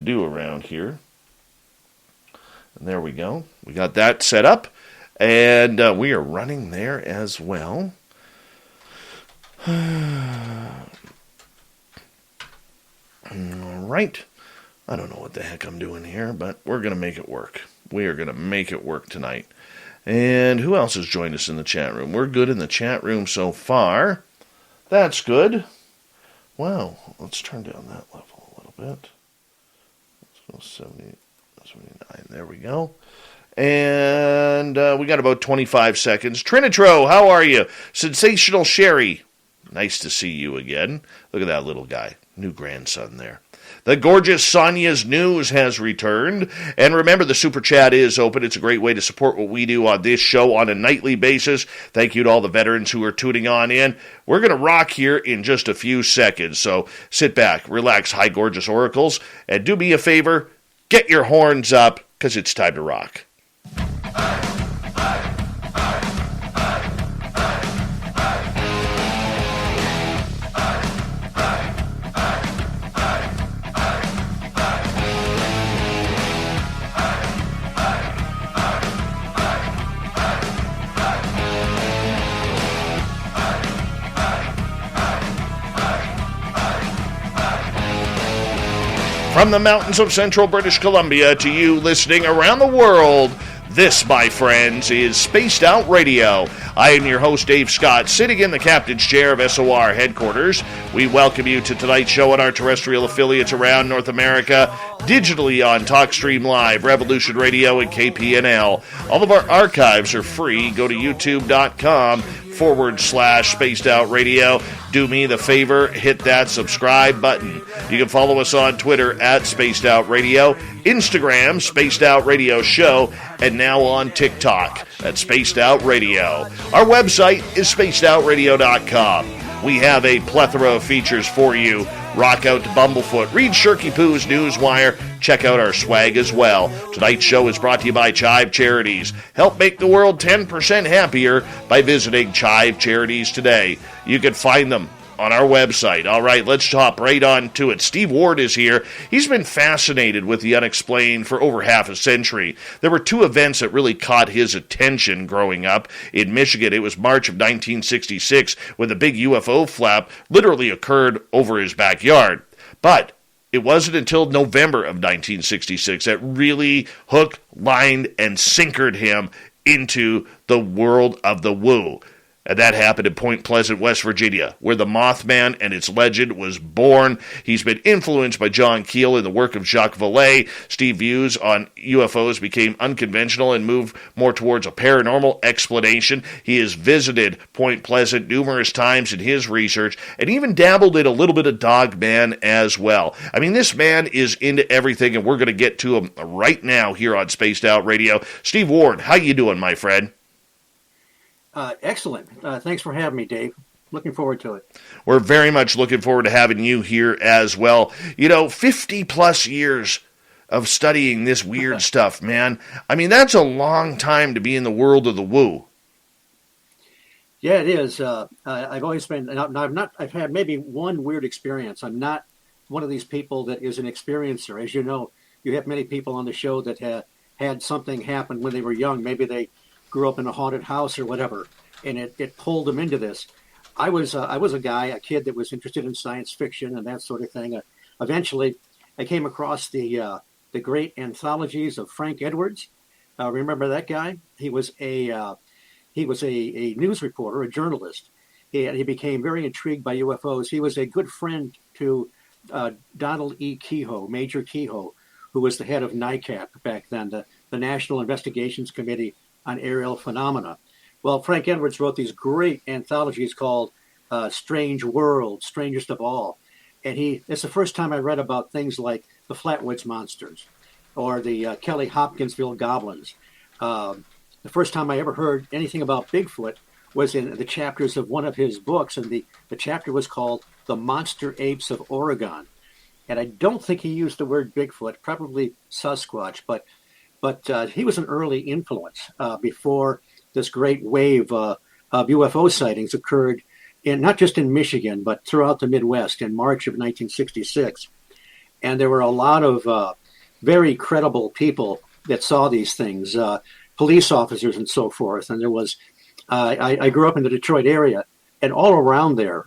do around here. And there we go. We got that set up. And we are running there as well. All right. I don't know what the heck I'm doing here, but we're going to make it work. We are going to make it work tonight. And who else has joined us in the chat room? We're good in the chat room so far. That's good. Wow. Let's turn down that level a little bit. Let's go 70, 79. There we go. And we got about 25 seconds. Trinitro, how are you? Sensational Sherry. Nice to see you again. Look at that little guy. New grandson there. The gorgeous Sonia's News has returned. And remember, the Super Chat is open. It's a great way to support what we do on this show on a nightly basis. Thank you to all the veterans who are tuning on in. We're going to rock here in just a few seconds. So sit back, relax, high gorgeous oracles, and do me a favor, get your horns up, because it's time to rock. From the mountains of central British Columbia to you listening around the world, this, my friends, is Spaced Out Radio. I am your host, Dave Scott, sitting in the captain's chair of SOR headquarters. We welcome you to tonight's show on our terrestrial affiliates around North America, digitally on TalkStream Live, Revolution Radio, and KPNL. All of our archives are free. Go to youtube.com/Spaced Out Radio. Do me the favor, hit that subscribe button. You can follow us on Twitter at Spaced Out Radio, Instagram, Spaced Out Radio Show, and now on TikTok at Spaced Out Radio. Our website is spacedoutradio.com. We have a plethora of features for you. Rock out to Bumblefoot, read Shirky Poo's Newswire, check out our swag as well. Tonight's show is brought to you by Chive Charities. Help make the world 10% happier by visiting Chive Charities today. You can find them on our website. All right, let's hop right on to it. Steve Ward is here. He's been fascinated with the unexplained for over half a century. There were two events that really caught his attention growing up. In Michigan, it was March of 1966 when the big UFO flap literally occurred over his backyard. But it wasn't until November of 1966 that really hooked, lined, and sinkered him into the world of the woo. And that happened in Point Pleasant, West Virginia, where the Mothman and its legend was born. He's been influenced by John Keel in the work of Jacques Vallee. Steve's views on UFOs became unconventional and moved more towards a paranormal explanation. He has visited Point Pleasant numerous times in his research and even dabbled in a little bit of Dogman as well. I mean, this man is into everything, and we're going to get to him right now here on Spaced Out Radio. Steve Ward, how you doing, my friend? Excellent. Thanks for having me, Dave. Looking forward to it. We're very much looking forward to having you here as well. 50 plus years of studying this weird stuff, man. I mean, that's a long time to be in the world of the woo. Yeah, it is. I've always been, I've had maybe one weird experience. I'm not one of these people that is an experiencer. As you know, you have many people on the show that had something happen when they were young. Maybe they grew up in a haunted house or whatever, and it pulled them into this. I was a kid that was interested in science fiction and that sort of thing. Eventually, I came across the great anthologies of Frank Edwards. Remember that guy? He was a news reporter, a journalist. He became very intrigued by UFOs. He was a good friend to Donald E. Kehoe, Major Kehoe, who was the head of NICAP back then, the National Investigations Committee on Aerial Phenomena. Well, Frank Edwards wrote these great anthologies called Strange World, Strangest of All. And it's the first time I read about things like the Flatwoods Monsters or the Kelly Hopkinsville Goblins. The first time I ever heard anything about Bigfoot was in the chapters of one of his books, and the chapter was called The Monster Apes of Oregon. And I don't think he used the word Bigfoot, probably Sasquatch, but he was an early influence before this great wave of UFO sightings occurred, not just in Michigan, but throughout the Midwest in March of 1966. and there were a lot of very credible people that saw these things, police officers and so forth. And there was, I grew up in the Detroit area, and all around there,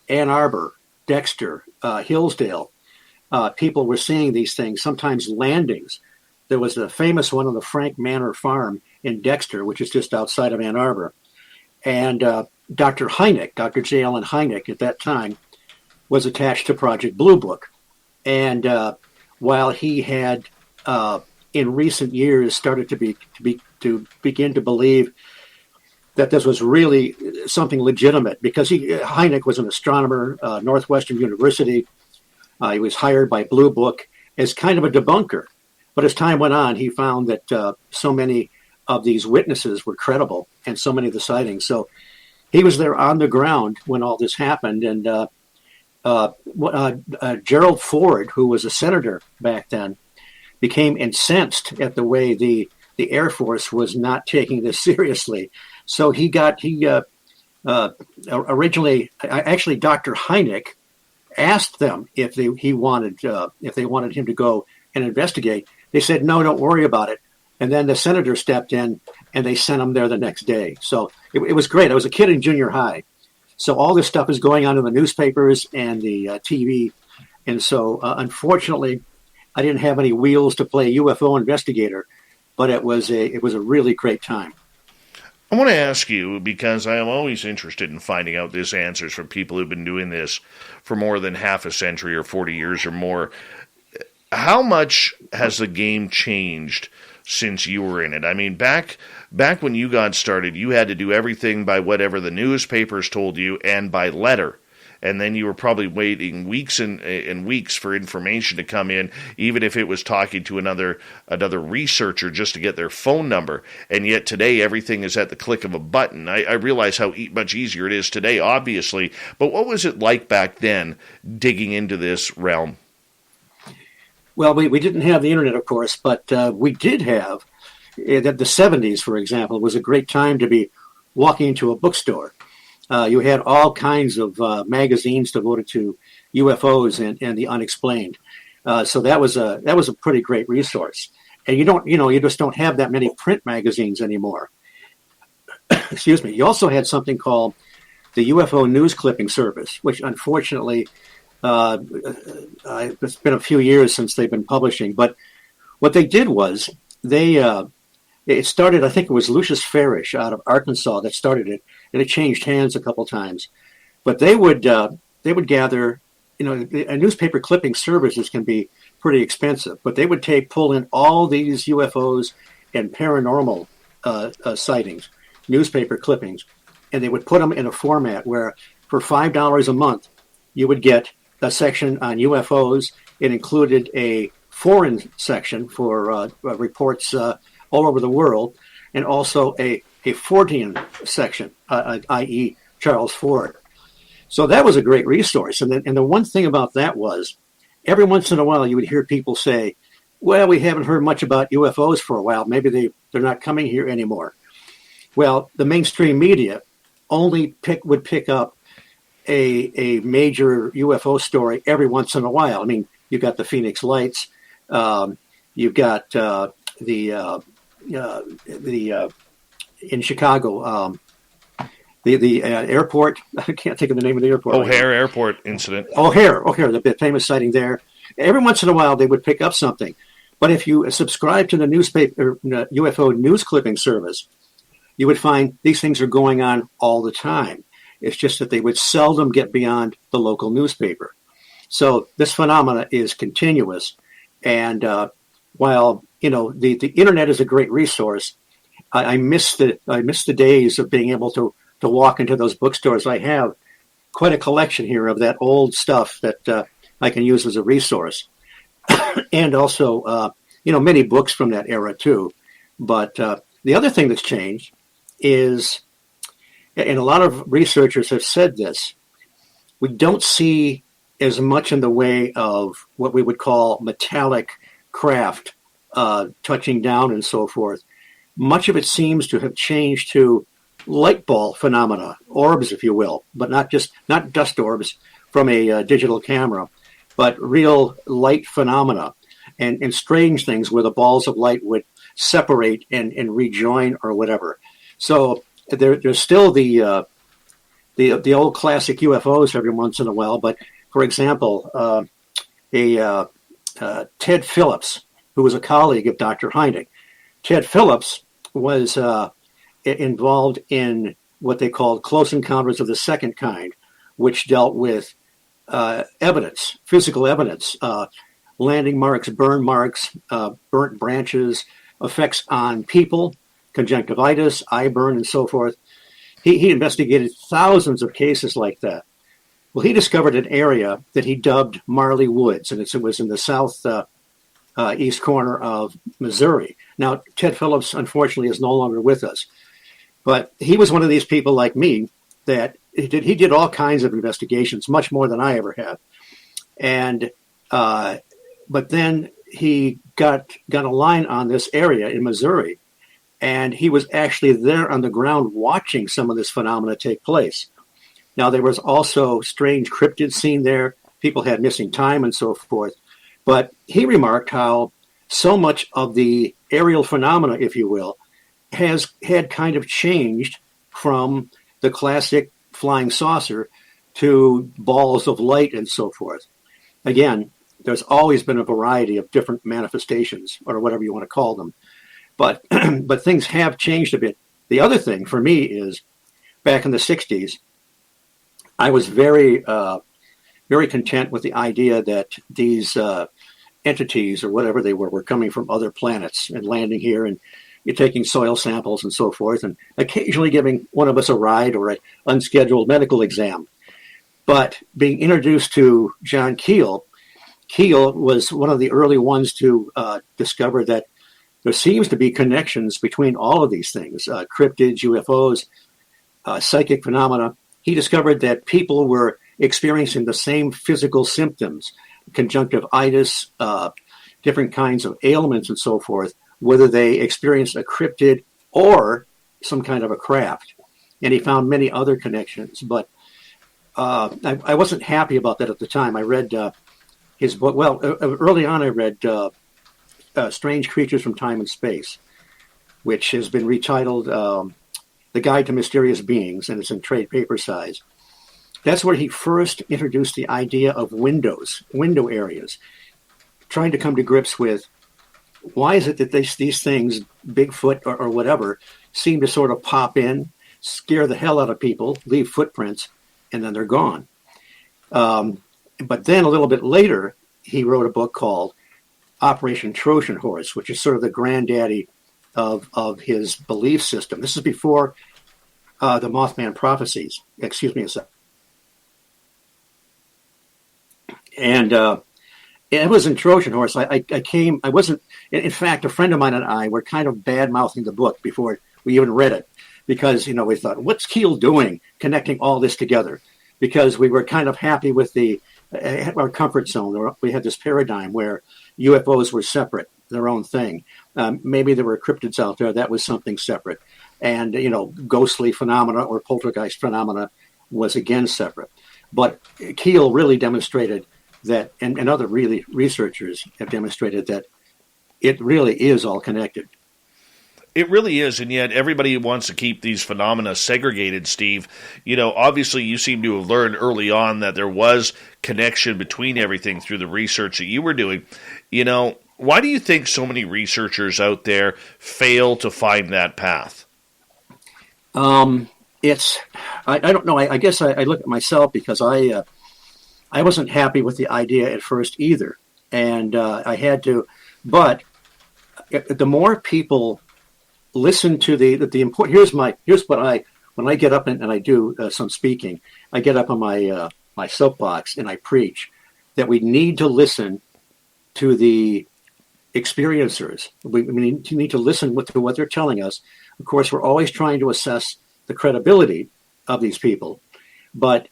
Ann Arbor, Dexter, Hillsdale, people were seeing these things, sometimes landings. There was a famous one on the Frank Manor Farm in Dexter, which is just outside of Ann Arbor. And Dr. Hynek, Dr. J. Allen Hynek at that time, was attached to Project Blue Book. And while he had, in recent years, started to begin to believe that this was really something legitimate, because Hynek was an astronomer, Northwestern University. He was hired by Blue Book as kind of a debunker. But as time went on, he found that so many of these witnesses were credible, and so many of the sightings. So he was there on the ground when all this happened. And Gerald Ford, who was a senator back then, became incensed at the way the Air Force was not taking this seriously. So originally, actually, Dr. Hynek asked them if they wanted him to go and investigate. They said, no, don't worry about it. And then the senator stepped in, and they sent him there the next day. So it was great. I was a kid in junior high. So all this stuff is going on in the newspapers and the TV. And so, unfortunately, I didn't have any wheels to play UFO investigator, but it was a really great time. I want to ask you, because I am always interested in finding out these answers from people who've been doing this for more than half a century or 40 years or more. How much has the game changed since you were in it? I mean, back when you got started, you had to do everything by whatever the newspapers told you and by letter. And then you were probably waiting weeks and weeks for information to come in, even if it was talking to another researcher just to get their phone number. And yet today, everything is at the click of a button. I realize how much easier it is today, obviously. But what was it like back then, digging into this realm? Well, we didn't have the internet, of course, but we did have, the 70s, for example, was a great time to be walking into a bookstore. You had all kinds of magazines devoted to UFOs and the unexplained. So that was a pretty great resource. And you just don't have that many print magazines anymore. Excuse me. You also had something called the UFO News Clipping Service, which unfortunately, it's been a few years since they've been publishing. But what they did was it started, I think it was Lucius Farish out of Arkansas that started it, and it changed hands a couple times. But they would gather, newspaper clipping services can be pretty expensive, but they would pull in all these UFOs and paranormal sightings, newspaper clippings, and they would put them in a format where for $5 a month, you would get a section on UFOs. It included a foreign section for reports all over the world, and also a Fordian section, i.e. Charles Ford. So that was a great resource. And the one thing about that was, every once in a while you would hear people say, well, we haven't heard much about UFOs for a while. Maybe they're not coming here anymore. Well, the mainstream media only would pick up a major UFO story every once in a while. I mean, you've got the Phoenix Lights, you've got the in Chicago, the airport. I can't think of the name of the airport. O'Hare Airport incident. O'Hare, the famous sighting there. Every once in a while, they would pick up something. But if you subscribe to the newspaper UFO news clipping service, you would find these things are going on all the time. It's just that they would seldom get beyond the local newspaper. So this phenomena is continuous. And while the internet is a great resource, I miss the days of being able to walk into those bookstores. I have quite a collection here of that old stuff that I can use as a resource, and also many books from that era too. But the other thing that's changed is, and a lot of researchers have said this, we don't see as much in the way of what we would call metallic craft touching down and so forth. Much of it seems to have changed to light ball phenomena, orbs, if you will, but not dust orbs from a digital camera, but real light phenomena and strange things where the balls of light would separate and rejoin or whatever. So there's still the old classic UFOs every once in a while. But for example, Ted Phillips, who was a colleague of Dr. Hynek, Ted Phillips was involved in what they called close encounters of the second kind, which dealt with evidence, physical evidence, landing marks, burnt branches, effects on people, conjunctivitis, eye burn, and so forth. He investigated thousands of cases like that. Well, he discovered an area that he dubbed Marley Woods, and it was in the south east corner of Missouri. Now, Ted Phillips, unfortunately, is no longer with us, but he was one of these people like me that he did all kinds of investigations, much more than I ever have. And but then he got a line on this area in Missouri, and he was actually there on the ground watching some of this phenomena take place. Now, there was also strange cryptids seen there. People had missing time and so forth. But he remarked how so much of the aerial phenomena, if you will, had kind of changed from the classic flying saucer to balls of light and so forth. Again, there's always been a variety of different manifestations, or whatever you want to call them. But but things have changed a bit. The other thing for me is, back in the 60s, I was very content with the idea that these entities, or whatever they were coming from other planets and landing here, and you're taking soil samples and so forth, and occasionally giving one of us a ride or an unscheduled medical exam. But being introduced to John Keel, Keel was one of the early ones to discover that there seems to be connections between all of these things, cryptids, UFOs, psychic phenomena. He discovered that people were experiencing the same physical symptoms, conjunctivitis, different kinds of ailments and so forth, whether they experienced a cryptid or some kind of a craft. And he found many other connections. But I wasn't happy about that at the time. I read his book. Well, early on I read Strange Creatures from Time and Space, which has been retitled The Guide to Mysterious Beings, and it's in trade paper size. That's where he first introduced the idea of window areas, trying to come to grips with why is it that these things, Bigfoot or whatever, seem to sort of pop in, scare the hell out of people, leave footprints, and then they're gone. But then a little bit later, he wrote a book called Operation Trojan Horse, which is sort of the granddaddy of his belief system. This is before the Mothman prophecies. Excuse me a sec. And it was in Trojan Horse. I wasn't, in fact, a friend of mine and I were kind of bad-mouthing the book before we even read it, because, we thought, what's Keel doing connecting all this together? Because we were kind of happy with our comfort zone. We had this paradigm where UFOs were separate, their own thing. Maybe there were cryptids out there. That was something separate. And, ghostly phenomena or poltergeist phenomena was again separate. But Keel really demonstrated that, and other really researchers have demonstrated that it really is all connected. It really is, and yet everybody wants to keep these phenomena segregated, Steve. Obviously you seem to have learned early on that there was connection between everything through the research that you were doing. Why do you think so many researchers out there fail to find that path? I don't know. I guess I look at myself, because I wasn't happy with the idea at first either. And I had to, but the more people listen to the important, here's what when I get up and I do some speaking, I get up on my soapbox and I preach that we need to listen to the experiencers. We need to listen to what they're telling us. Of course, we're always trying to assess the credibility of these people, but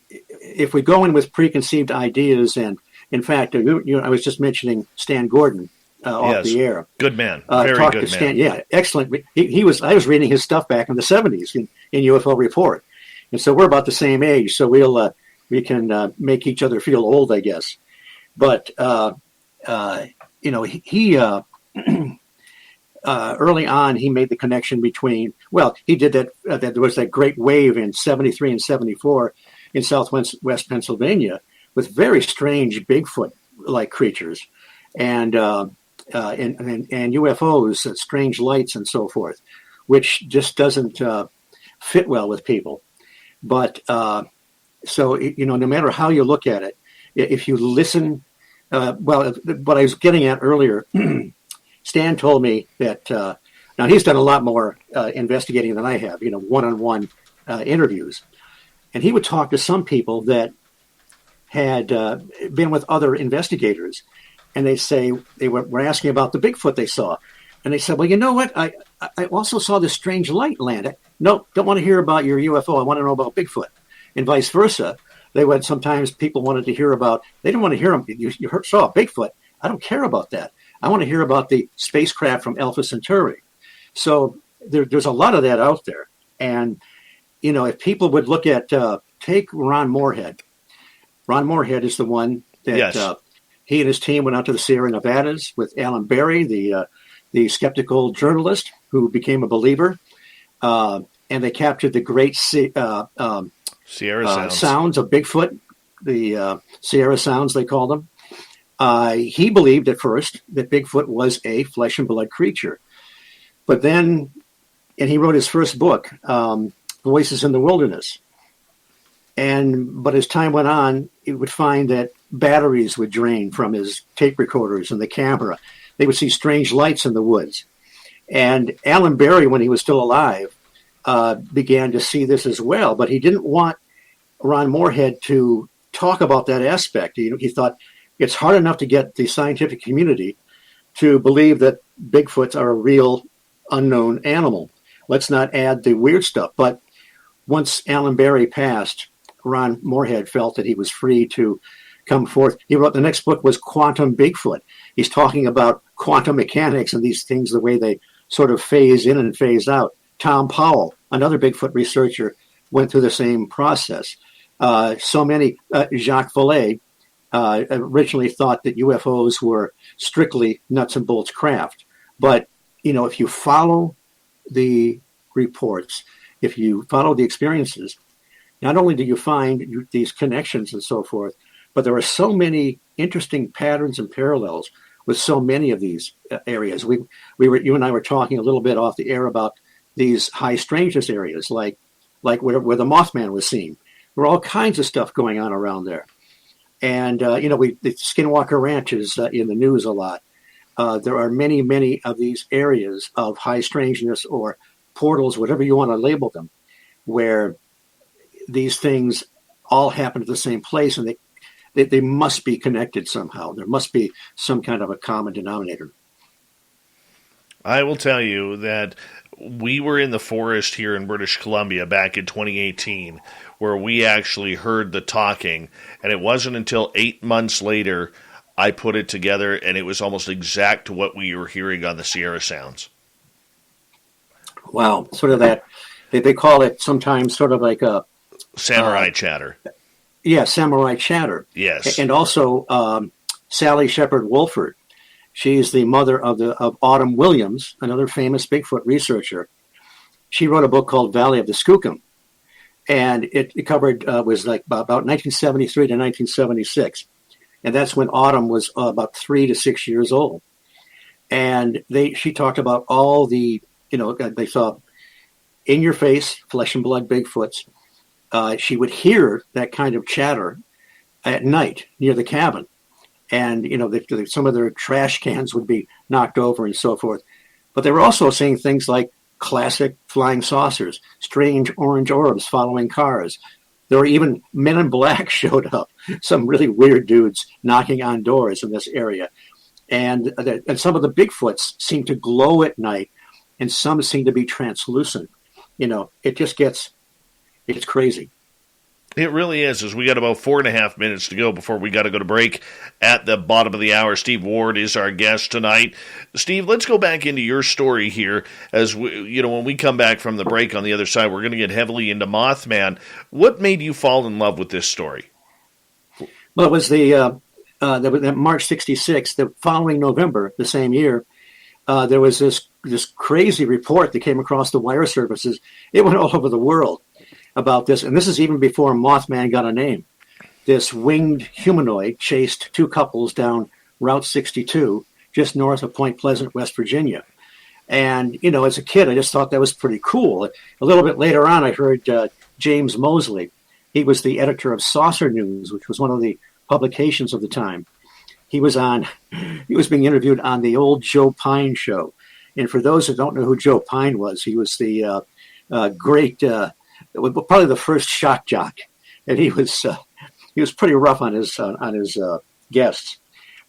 if we go in with preconceived ideas, and in fact, I was just mentioning Stan Gordon off the air. Good man, very good man. Yeah, excellent. I was reading his stuff back in the 70s in UFO Report, and so we're about the same age. So we can make each other feel old, I guess. But he early on he made the connection between. Well, he did that. There was that great wave in '73 and '74 in southwest Pennsylvania with very strange Bigfoot-like creatures, and UFOs, strange lights, and so forth, which just doesn't fit well with people. But so no matter how you look at it, if you listen, what I was getting at earlier, Stan told me that now he's done a lot more investigating than I have, one-on-one interviews, and he would talk to some people that had been with other investigators, and they say they were asking about the Bigfoot they saw, and they said, well, you know what, I also saw this strange light land. No, don't want to hear about your UFO. I want to know about Bigfoot, and vice versa. They would sometimes people wanted to hear about. They didn't want to hear them. You saw a Bigfoot. I don't care about that. I want to hear about the spacecraft from Alpha Centauri. So there's a lot of that out there. And if people would look at take Ron Moorhead. Ron Moorhead is the one that yes. He and his team went out to the Sierra Nevadas with Alan Berry, the skeptical journalist who became a believer, and they captured the great Sierra sounds of Bigfoot, the Sierra Sounds they call them. He believed at first that Bigfoot was a flesh and blood creature, but then, and he wrote his first book, Voices in the Wilderness. But as time went on, he would find that batteries would drain from his tape recorders and the camera. They would see strange lights in the woods. And Alan Berry, when he was still alive, began to see this as well. But he didn't want Ron Moorhead to talk about that aspect. He thought it's hard enough to get the scientific community to believe that Bigfoots are a real unknown animal. Let's not add the weird stuff. But once Alan Berry passed, Ron Moorhead felt that he was free to come forth. He wrote the next book was Quantum Bigfoot. He's talking about quantum mechanics and these things, the way they sort of phase in and phase out. Tom Powell, another Bigfoot researcher, went through the same process. Jacques Vallee originally thought that UFOs were strictly nuts and bolts craft. But, if you follow the reports, if you follow the experiences, not only do you find these connections and so forth, but there are so many interesting patterns and parallels with so many of these areas. You and I were talking a little bit off the air about these high strangeness areas, like where the Mothman was seen. There were all kinds of stuff going on around there. And, the Skinwalker Ranch is in the news a lot. There are many, many of these areas of high strangeness or portals, whatever you want to label them, where these things all happen at the same place, and they must be connected somehow. There must be some kind of a common denominator. I will tell you that we were in the forest here in British Columbia back in 2018 where we actually heard the talking, and it wasn't until 8 months later I put it together, and it was almost exact to what we were hearing on the Sierra Sounds. Wow, sort of that, they call it sometimes sort of like a samurai chatter. Yeah, samurai chatter. Yes. And also Sally Shepard Wolford. She's the mother of Autumn Williams, another famous Bigfoot researcher. She wrote a book called Valley of the Skookum. And it covered, was like about 1973 to 1976. And that's when Autumn was about 3 to 6 years old. And she talked about all the, they saw in your face, flesh and blood Bigfoots. She would hear that kind of chatter at night near the cabin. And, some of their trash cans would be knocked over and so forth. But they were also seeing things like classic flying saucers, strange orange orbs following cars. There were even men in black showed up, some really weird dudes knocking on doors in this area. And some of the Bigfoots seem to glow at night, and some seem to be translucent. It just gets crazy. It really is, as we got about 4.5 minutes to go before we got to go to break at the bottom of the hour. Steve Ward is our guest tonight. Steve, let's go back into your story here. As we, when we come back from the break on the other side, we're going to get heavily into Mothman. What made you fall in love with this story? Well, it was the that March '66, the following November, the same year, there was this crazy report that came across the wire services. It went all over the world about this, and this is even before Mothman got a name. This winged humanoid chased two couples down Route 62, just north of Point Pleasant, West Virginia. And, you know, as a kid, I just thought that was pretty cool. A little bit later on, I heard James Mosley. He was the editor of Saucer News, which was one of the publications of the time. He was being interviewed on the old Joe Pine show. And for those who don't know who Joe Pine was, he was the great, probably the first shock jock. And he was pretty rough on his guests.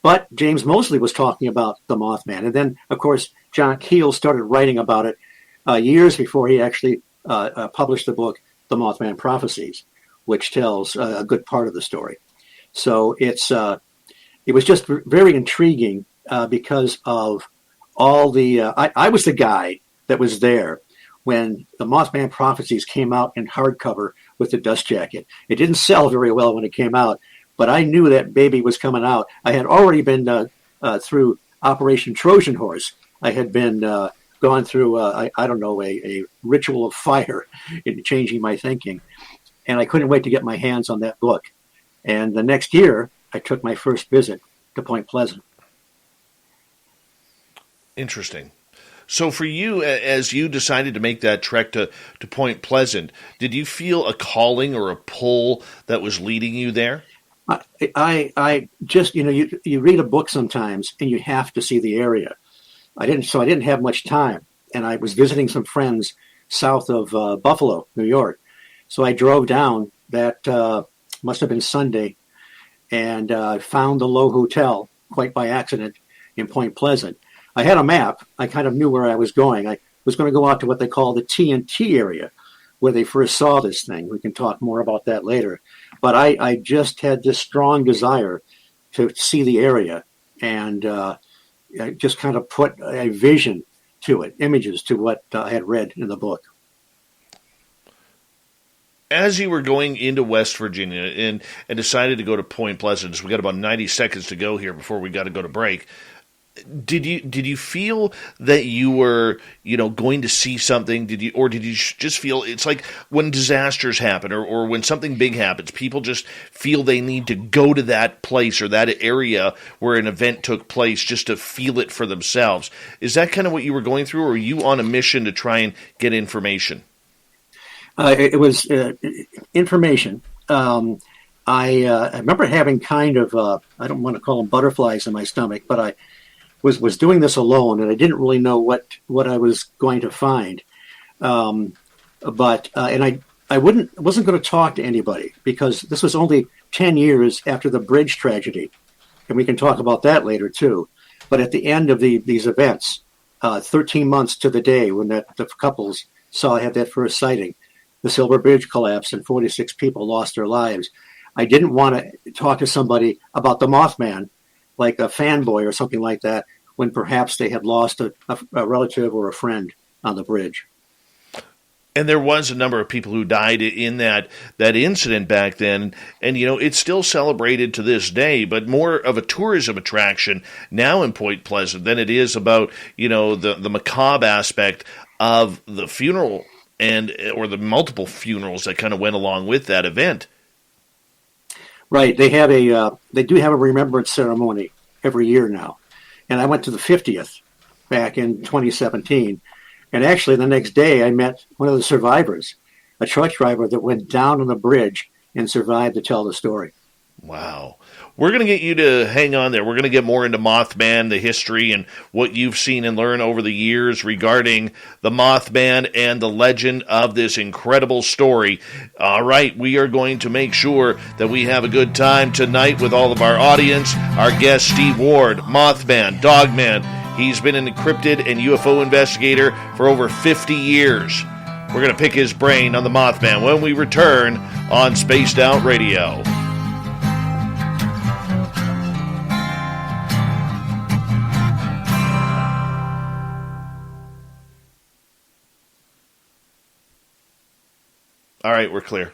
But James Mosley was talking about the Mothman. And then, of course, John Keel started writing about it years before he actually published the book, The Mothman Prophecies, which tells a good part of the story. So it was just very intriguing because of all the... I was the guy that was there when the Mothman Prophecies came out in hardcover with the dust jacket. It didn't sell very well when it came out, but I knew that baby was coming out. I had already been through Operation Trojan Horse. I had been gone through, I don't know, a ritual of fire in changing my thinking. And I couldn't wait to get my hands on that book. And the next year, I took my first visit to Point Pleasant. Interesting. So for you, as you decided to make that trek to Point Pleasant, did you feel a calling or a pull that was leading you there? I just, you know, you read a book sometimes and you have to see the area. I didn't have much time. And I was visiting some friends south of Buffalo, New York. So I drove down, that must have been Sunday, and found the Low Hotel quite by accident in Point Pleasant. I had a map. I kind of knew where I was going. I was going to go out to what they call the TNT area, where they first saw this thing. We can talk more about that later. But I just had this strong desire to see the area, and I just kind of put a vision to it, images to what I had read in the book. As you were going into West Virginia and decided to go to Point Pleasant, we got about 90 seconds to go here before we got to go to break. Did you feel that you were, you know, going to see something? Did you just feel it's like when disasters happen or when something big happens, people just feel they need to go to that place or that area where an event took place just to feel it for themselves? Is that kind of what you were going through, or were you on a mission to try and get information? It was information. I remember having kind of, I don't want to call them butterflies in my stomach, but I was doing this alone, and I didn't really know what I was going to find. But I wasn't going to talk to anybody because this was only 10 years after the bridge tragedy, and we can talk about that later too. But at the end of these events, 13 months to the day when the couples had that first sighting, the Silver Bridge collapsed and 46 people lost their lives. I didn't want to talk to somebody about the Mothman, like a fanboy or something like that, when perhaps they had lost a relative or a friend on the bridge. And there was a number of people who died in that incident back then. And, you know, it's still celebrated to this day, but more of a tourism attraction now in Point Pleasant than it is about, you know, the macabre aspect of the funeral or the multiple funerals that kind of went along with that event. Right. They do have a remembrance ceremony every year now. And I went to the 50th back in 2017. And actually the next day I met one of the survivors, a truck driver that went down on the bridge and survived to tell the story. Wow. We're going to get you to hang on there. We're going to get more into Mothman, the history, and what you've seen and learned over the years regarding the Mothman and the legend of this incredible story. All right, we are going to make sure that we have a good time tonight with all of our audience. Our guest, Steve Ward, Mothman, Dogman. He's been an cryptid and UFO investigator for over 50 years. We're going to pick his brain on the Mothman when we return on Spaced Out Radio. All right, we're clear.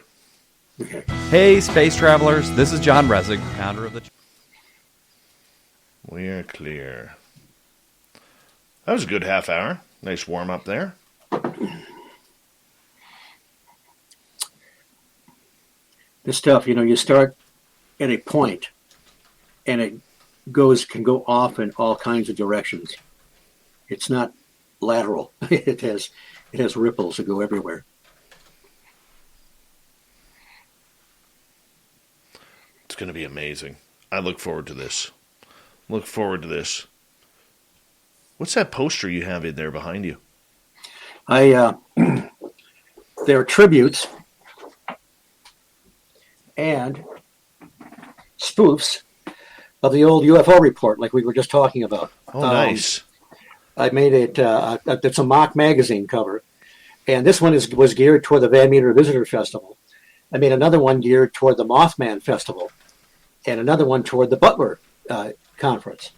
Hey, space travelers. This is John Resig, founder of the... We're clear. That was a good half hour. Nice warm up there. This stuff, you start at a point, and it can go off in all kinds of directions. It's not lateral. It has ripples that go everywhere. It's going to be amazing. I look forward to this. What's that poster you have in there behind you? They're tributes and spoofs of the old UFO report, like we were just talking about. Oh, nice. I made it. It's a mock magazine cover, and this one was geared toward the Van Meter Visitor Festival. I made another one geared toward the Mothman Festival, and another one toward the Butler Conference.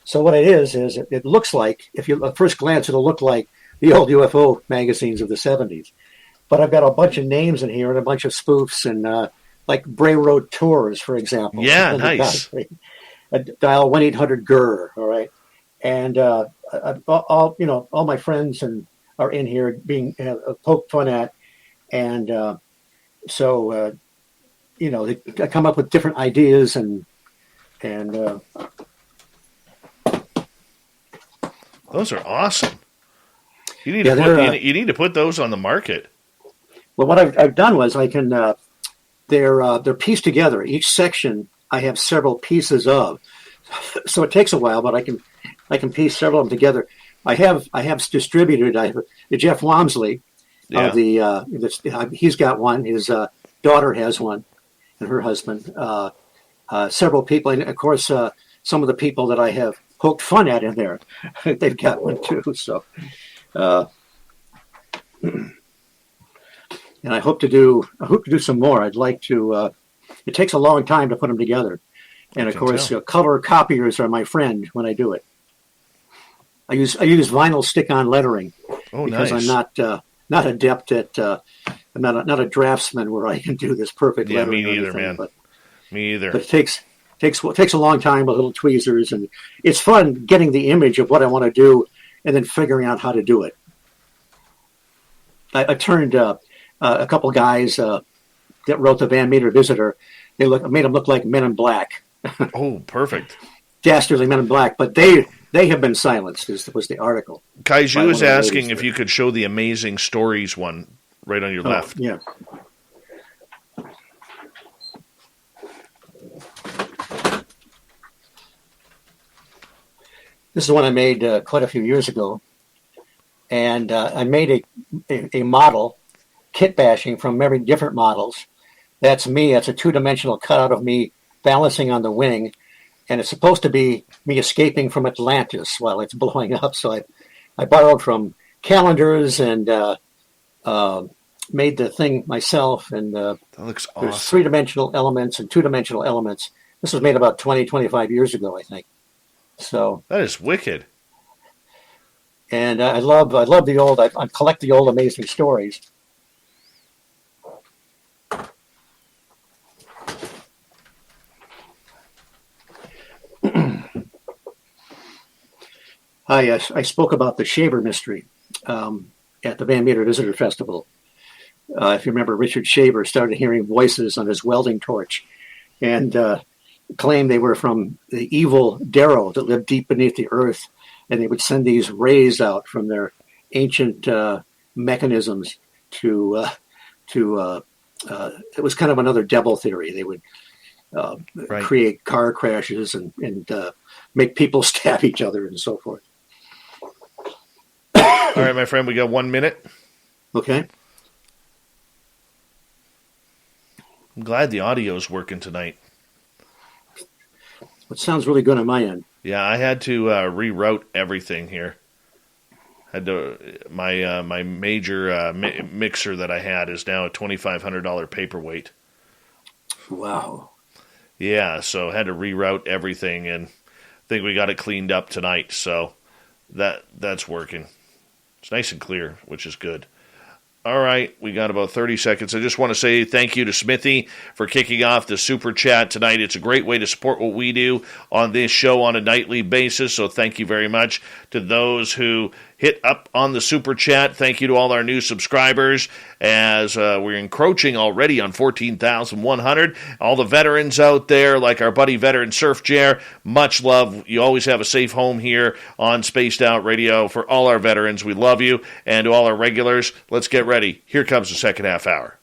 So what it is it looks like, if you at first glance, it'll look like the old UFO magazines of the 70s. But I've got a bunch of names in here and a bunch of spoofs, and like Bray Road Tours, for example. Yeah, nice. Dial 1-800-GER, all right? And all my friends are in here being poked fun at, and so they come up with different ideas and those are awesome. You need to put those on the market. Well, what I've done was I can they're pieced together. Each section I have several pieces of, so it takes a while, but I can piece several of them together. I have distributed. Jeff Wamsley, he's got one. His daughter has one, and her husband. Several people, and of course, some of the people that I have poked fun at in there, they've got one too. So, and I hope to do some more. I'd like to. It takes a long time to put them together, and of course, color copiers are my friend when I do it. I use vinyl stick-on lettering because nice. I'm not adept at. I'm not a draftsman where I can do this perfect lettering. Me neither, man. Me either. But it takes a long time with little tweezers, and it's fun getting the image of what I want to do and then figuring out how to do it. I turned a couple guys that wrote the Van Meter Visitor. Made them look like Men in Black. Oh, perfect. Dastardly Men in Black, but they have been silenced. Was the article. Kaiju is asking if you could show the Amazing Stories one right on your left. Yeah. This is one I made quite a few years ago, and I made a model, kit bashing from many different models. That's me. That's a two-dimensional cutout of me balancing on the wing, and it's supposed to be me escaping from Atlantis while it's blowing up. So I borrowed from calendars and made the thing myself. And that looks awesome. There's three-dimensional elements and two-dimensional elements. This was made about 20, 25 years ago, I think. So that is wicked. And I love the old. I collect the old Amazing Stories. I spoke about the Shaver mystery at the Van Meter Visitor Festival. If you remember, Richard Shaver started hearing voices on his welding torch, and claimed they were from the evil Darrow that lived deep beneath the earth, and they would send these rays out from their ancient mechanisms to it was kind of another devil theory. They would create car crashes and make people stab each other and so forth. All right, my friend, we got 1 minute. Okay. I'm glad the audio is working tonight. It sounds really good on my end. Yeah, I had to reroute everything here. My major mixer that I had is now a $2,500 paperweight. Wow. Yeah, so I had to reroute everything, and I think we got it cleaned up tonight. So that's working. It's nice and clear, which is good. All right, we got about 30 seconds. I just want to say thank you to Smithy for kicking off the Super Chat tonight. It's a great way to support what we do on this show on a nightly basis, so thank you very much to those who hit up on the Super Chat. Thank you to all our new subscribers as we're encroaching already on 14,100. All the veterans out there, like our buddy Veteran Surf Jer, much love. You always have a safe home here on Spaced Out Radio. For all our veterans, we love you. And to all our regulars, let's get ready. Here comes the second half hour.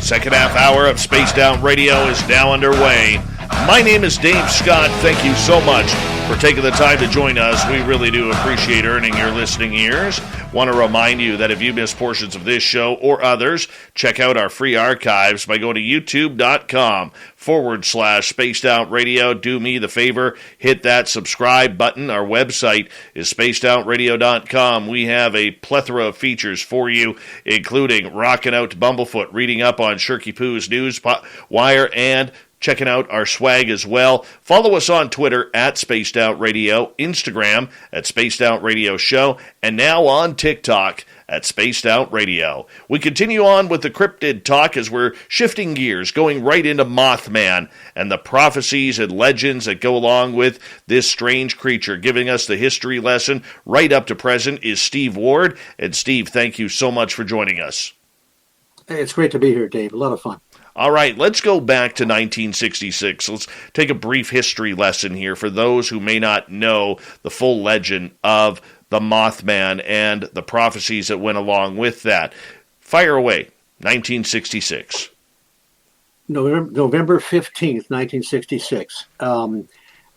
Second half hour of Spaced Out Radio is now underway. My name is Dave Scott. Thank you so much for taking the time to join us. We really do appreciate earning your listening ears. Want to remind you that if you miss portions of this show or others, check out our free archives by going to youtube.com/Spaced Out Radio. Do me the favor, hit that subscribe button. Our website is spacedoutradio.com. We have a plethora of features for you, including rocking out to Bumblefoot, reading up on Shirky Poo's News Wire, and checking out our swag as well. Follow us on Twitter at Spaced Out Radio, Instagram at Spaced Out Radio Show, and now on TikTok at Spaced Out Radio. We continue on with the cryptid talk as we're shifting gears, going right into Mothman and the prophecies and legends that go along with this strange creature. Giving us the history lesson right up to present is Steve Ward. And Steve, thank you so much for joining us. Hey, it's great to be here, Dave. A lot of fun. All right, let's go back to 1966. Let's take a brief history lesson here for those who may not know the full legend of the Mothman and the prophecies that went along with that. Fire away, 1966. November 15th, 1966.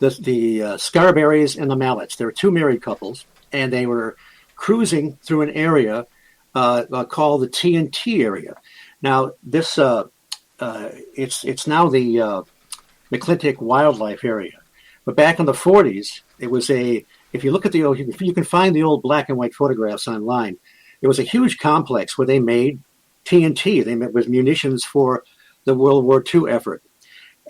The Scarberries and the Mallets. There were two married couples, and they were cruising through an area called the TNT area. Now, this it's now the McClintock Wildlife Area, but back in the 40s, it was if you look at you can find the old black and white photographs online. It was a huge complex where they made TNT. They made with munitions for the World War II effort,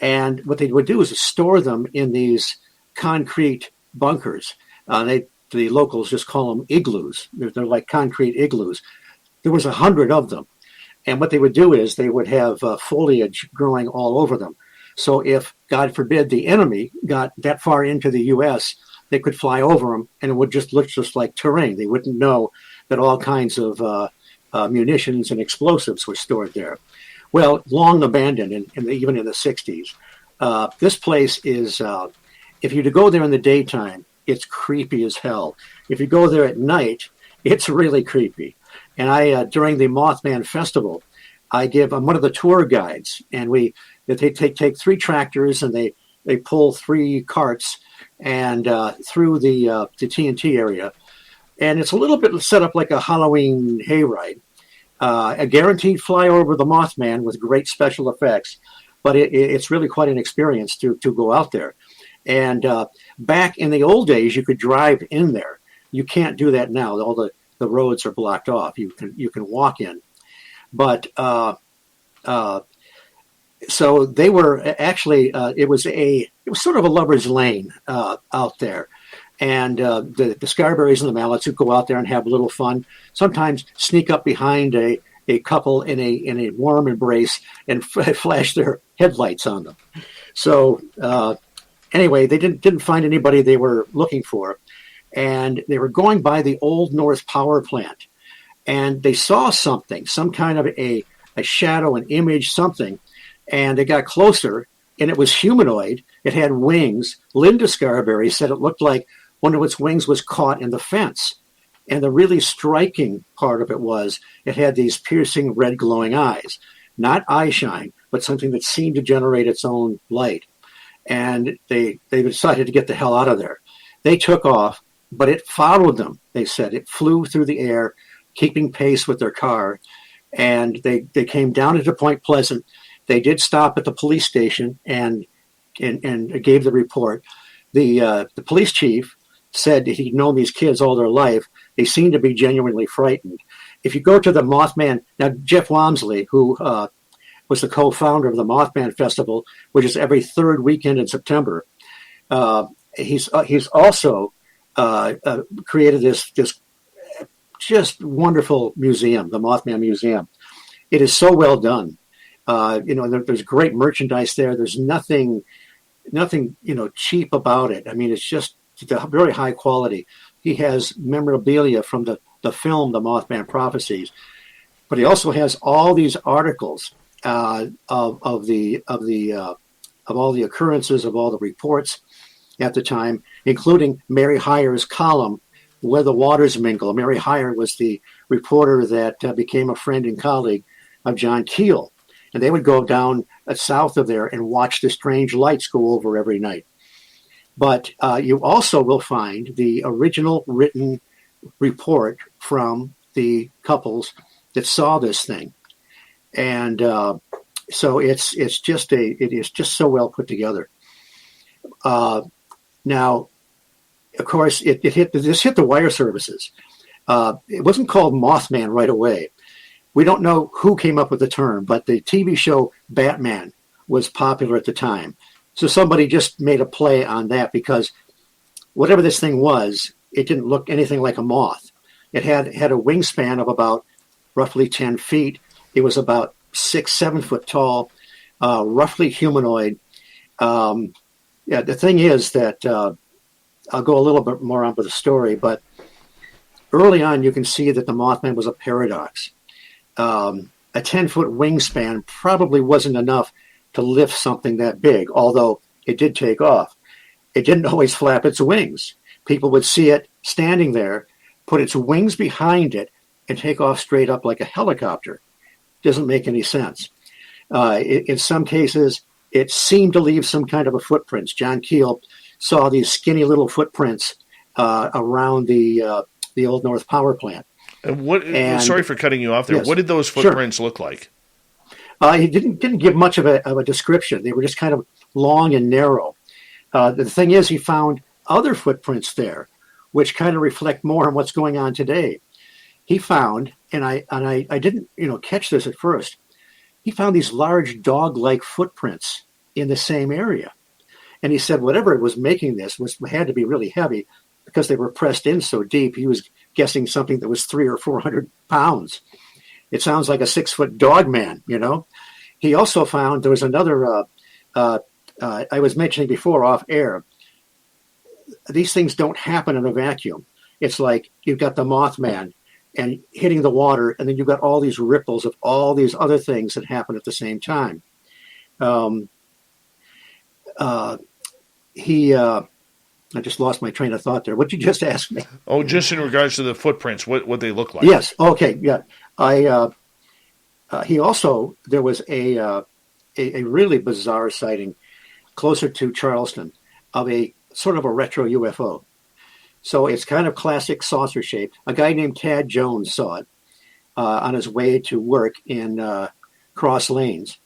and what they would do is store them in these concrete bunkers. The locals just call them igloos. They're like concrete igloos. There was 100 of them. And what they would do is they would have foliage growing all over them. So if, God forbid, the enemy got that far into the U.S., they could fly over them, and it would just look just like terrain. They wouldn't know that all kinds of munitions and explosives were stored there. Well, long abandoned, even in the 60s. This place is, if you go there in the daytime, it's creepy as hell. If you go there at night, it's really creepy. And I, during the Mothman Festival, I'm one of the tour guides, and they take three tractors and they pull three carts and through the TNT area, and it's a little bit set up like a Halloween hayride. A guaranteed fly over the Mothman with great special effects, but it's really quite an experience to go out there. And back in the old days, you could drive in there. You can't do that now. All the roads are blocked off. You can walk in, but so they were actually it was sort of a lover's lane out there, and the Scarberries and the Mallets would go out there and have a little fun. Sometimes sneak up behind a couple in a warm embrace and flash their headlights on them. So anyway, they didn't find anybody they were looking for. And they were going by the Old North Power Plant, and they saw something, some kind of a shadow, an image, something, and they got closer, and it was humanoid. It had wings. Linda Scarberry said it looked like one of its wings was caught in the fence, and the really striking part of it was it had these piercing red glowing eyes, not eye shine, but something that seemed to generate its own light, and they decided to get the hell out of there. They took off. But it followed them, they said. It flew through the air, keeping pace with their car. And they came down into Point Pleasant. They did stop at the police station and gave the report. The police chief said that he'd known these kids all their life. They seemed to be genuinely frightened. If you go to the Mothman, now Jeff Walmsley, who was the co-founder of the Mothman Festival, which is every third weekend in September, he's also created this just wonderful museum, the Mothman Museum. It is so well done. There's great merchandise there. There's nothing cheap about it. I mean, it's just very high quality. He has memorabilia from the film, The Mothman Prophecies, but he also has all these articles of all the occurrences, of all the reports at the time, including Mary Hyer's column, Where the Waters Mingle. Mary Hyer was the reporter that became a friend and colleague of John Keel. And they would go down south of there and watch the strange lights go over every night. But you also will find the original written report from the couples that saw this thing. And so it is just so well put together. Now, of course, this hit the wire services. It wasn't called Mothman right away. We don't know who came up with the term, but the TV show Batman was popular at the time. So somebody just made a play on that because whatever this thing was, it didn't look anything like a moth. It had a wingspan of about roughly 10 feet. It was about 6-7 foot tall, roughly humanoid. The thing is that I'll go a little bit more on with the story, but early on you can see that the Mothman was a paradox. A 10-foot wingspan probably wasn't enough to lift something that big, although it did take off. It didn't always flap its wings. People would see it standing there, put its wings behind it, and take off straight up like a helicopter. Doesn't make any sense. In some cases, it seemed to leave some kind of a footprints. John Keel saw these skinny little footprints around the Old North Power Plant. Sorry for cutting you off there. Yes, what did those footprints look like? He didn't give much of a description. They were just kind of long and narrow. The thing is, he found other footprints there, which kind of reflect more on what's going on today. He found, and I didn't catch this at first. He found these large dog-like footprints in the same area, and he said whatever was making this had to be really heavy because they were pressed in so deep. He was guessing something that was 300 or 400 pounds. It sounds like a 6-foot dog man, He also found there was another, I was mentioning before off air, these things don't happen in a vacuum. It's like you've got the Mothman and hitting the water, and then you've got all these ripples of all these other things that happen at the same time. I just lost my train of thought there. What did you just ask me? Oh, just in regards to the footprints, what they look like. Yes. Okay. Yeah. He also, there was a really bizarre sighting closer to Charleston of a sort of a retro UFO. So it's kind of classic saucer shape. A guy named Tad Jones saw it on his way to work in Cross Lanes,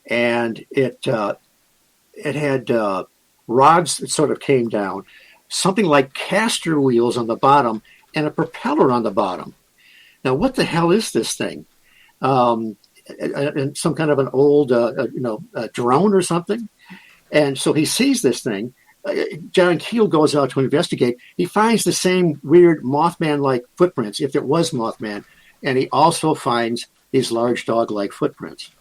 and it had rods that sort of came down, something like caster wheels on the bottom and a propeller on the bottom. Now, what the hell is this thing? Some kind of an old, drone or something. And so he sees this thing. John Keel goes out to investigate. He finds the same weird Mothman-like footprints, if it was Mothman, and he also finds these large dog-like footprints.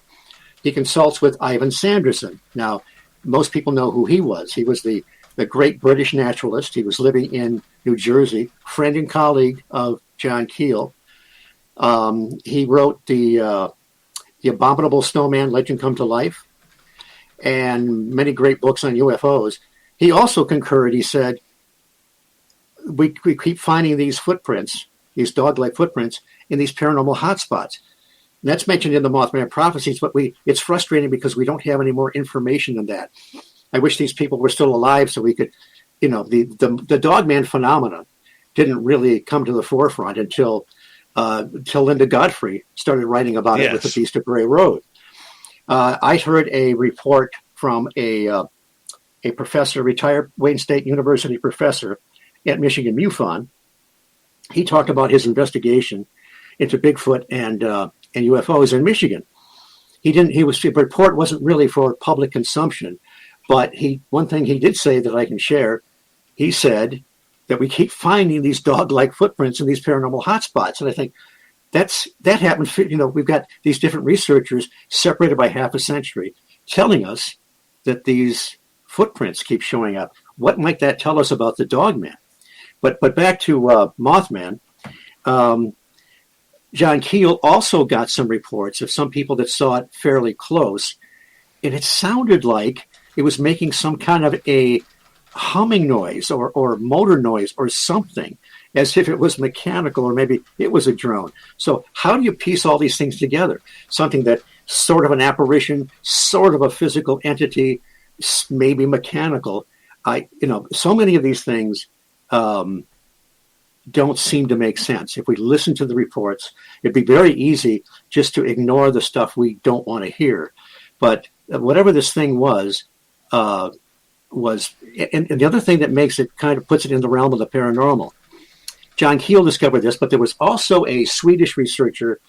He consults with Ivan Sanderson. Now, most people know who he was. He was the great British naturalist. He was living in New Jersey, friend and colleague of John Keel. He wrote the Abominable Snowman Legend Come to Life and many great books on UFOs. He also concurred. He said, we keep finding these footprints, these dog-like footprints in these paranormal hotspots. And that's mentioned in the Mothman Prophecies, but it's frustrating because we don't have any more information than that. I wish these people were still alive so we could, the Dogman phenomenon didn't really come to the forefront until Linda Godfrey started writing about it with The Beast of Bray Road. I heard a report from a professor, retired Wayne State University professor at Michigan MUFON. He talked about his investigation into Bigfoot and UFOs in Michigan. The report wasn't really for public consumption, but one thing he did say that I can share, he said that we keep finding these dog-like footprints in these paranormal hotspots. And I think that happened, we've got these different researchers separated by half a century telling us that these footprints keep showing up. What might that tell us about the Dogman? But back to Mothman, John Keel also got some reports of some people that saw it fairly close, and it sounded like it was making some kind of a humming noise or motor noise or something, as if it was mechanical or maybe it was a drone. So how do you piece all these things together? Something that sort of an apparition, sort of a physical entity, maybe mechanical. So many of these things don't seem to make sense. If we listen to the reports, it'd be very easy just to ignore the stuff we don't want to hear. But whatever this thing was, and the other thing that makes it kind of puts it in the realm of the paranormal. John Keel discovered this, but there was also a Swedish researcher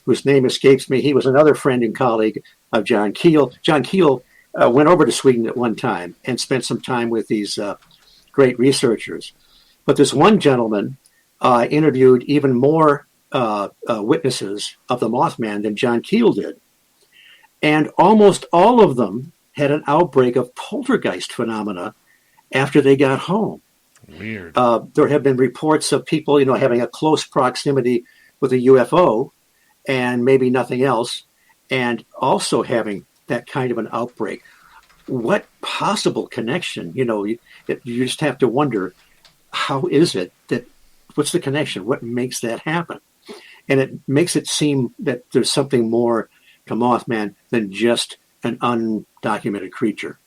whose name escapes me. He was another friend and colleague of John Keel. John Keel went over to Sweden at one time and spent some time with these great researchers. But this one gentleman interviewed even more witnesses of the Mothman than John Keel did. And almost all of them had an outbreak of poltergeist phenomena after they got home. Weird. There have been reports of people, having a close proximity with a UFO and maybe nothing else, and also having that kind of an outbreak. What possible connection? You just have to wonder, how is it what's the connection? What makes that happen? And it makes it seem that there's something more to Mothman than just an undocumented creature.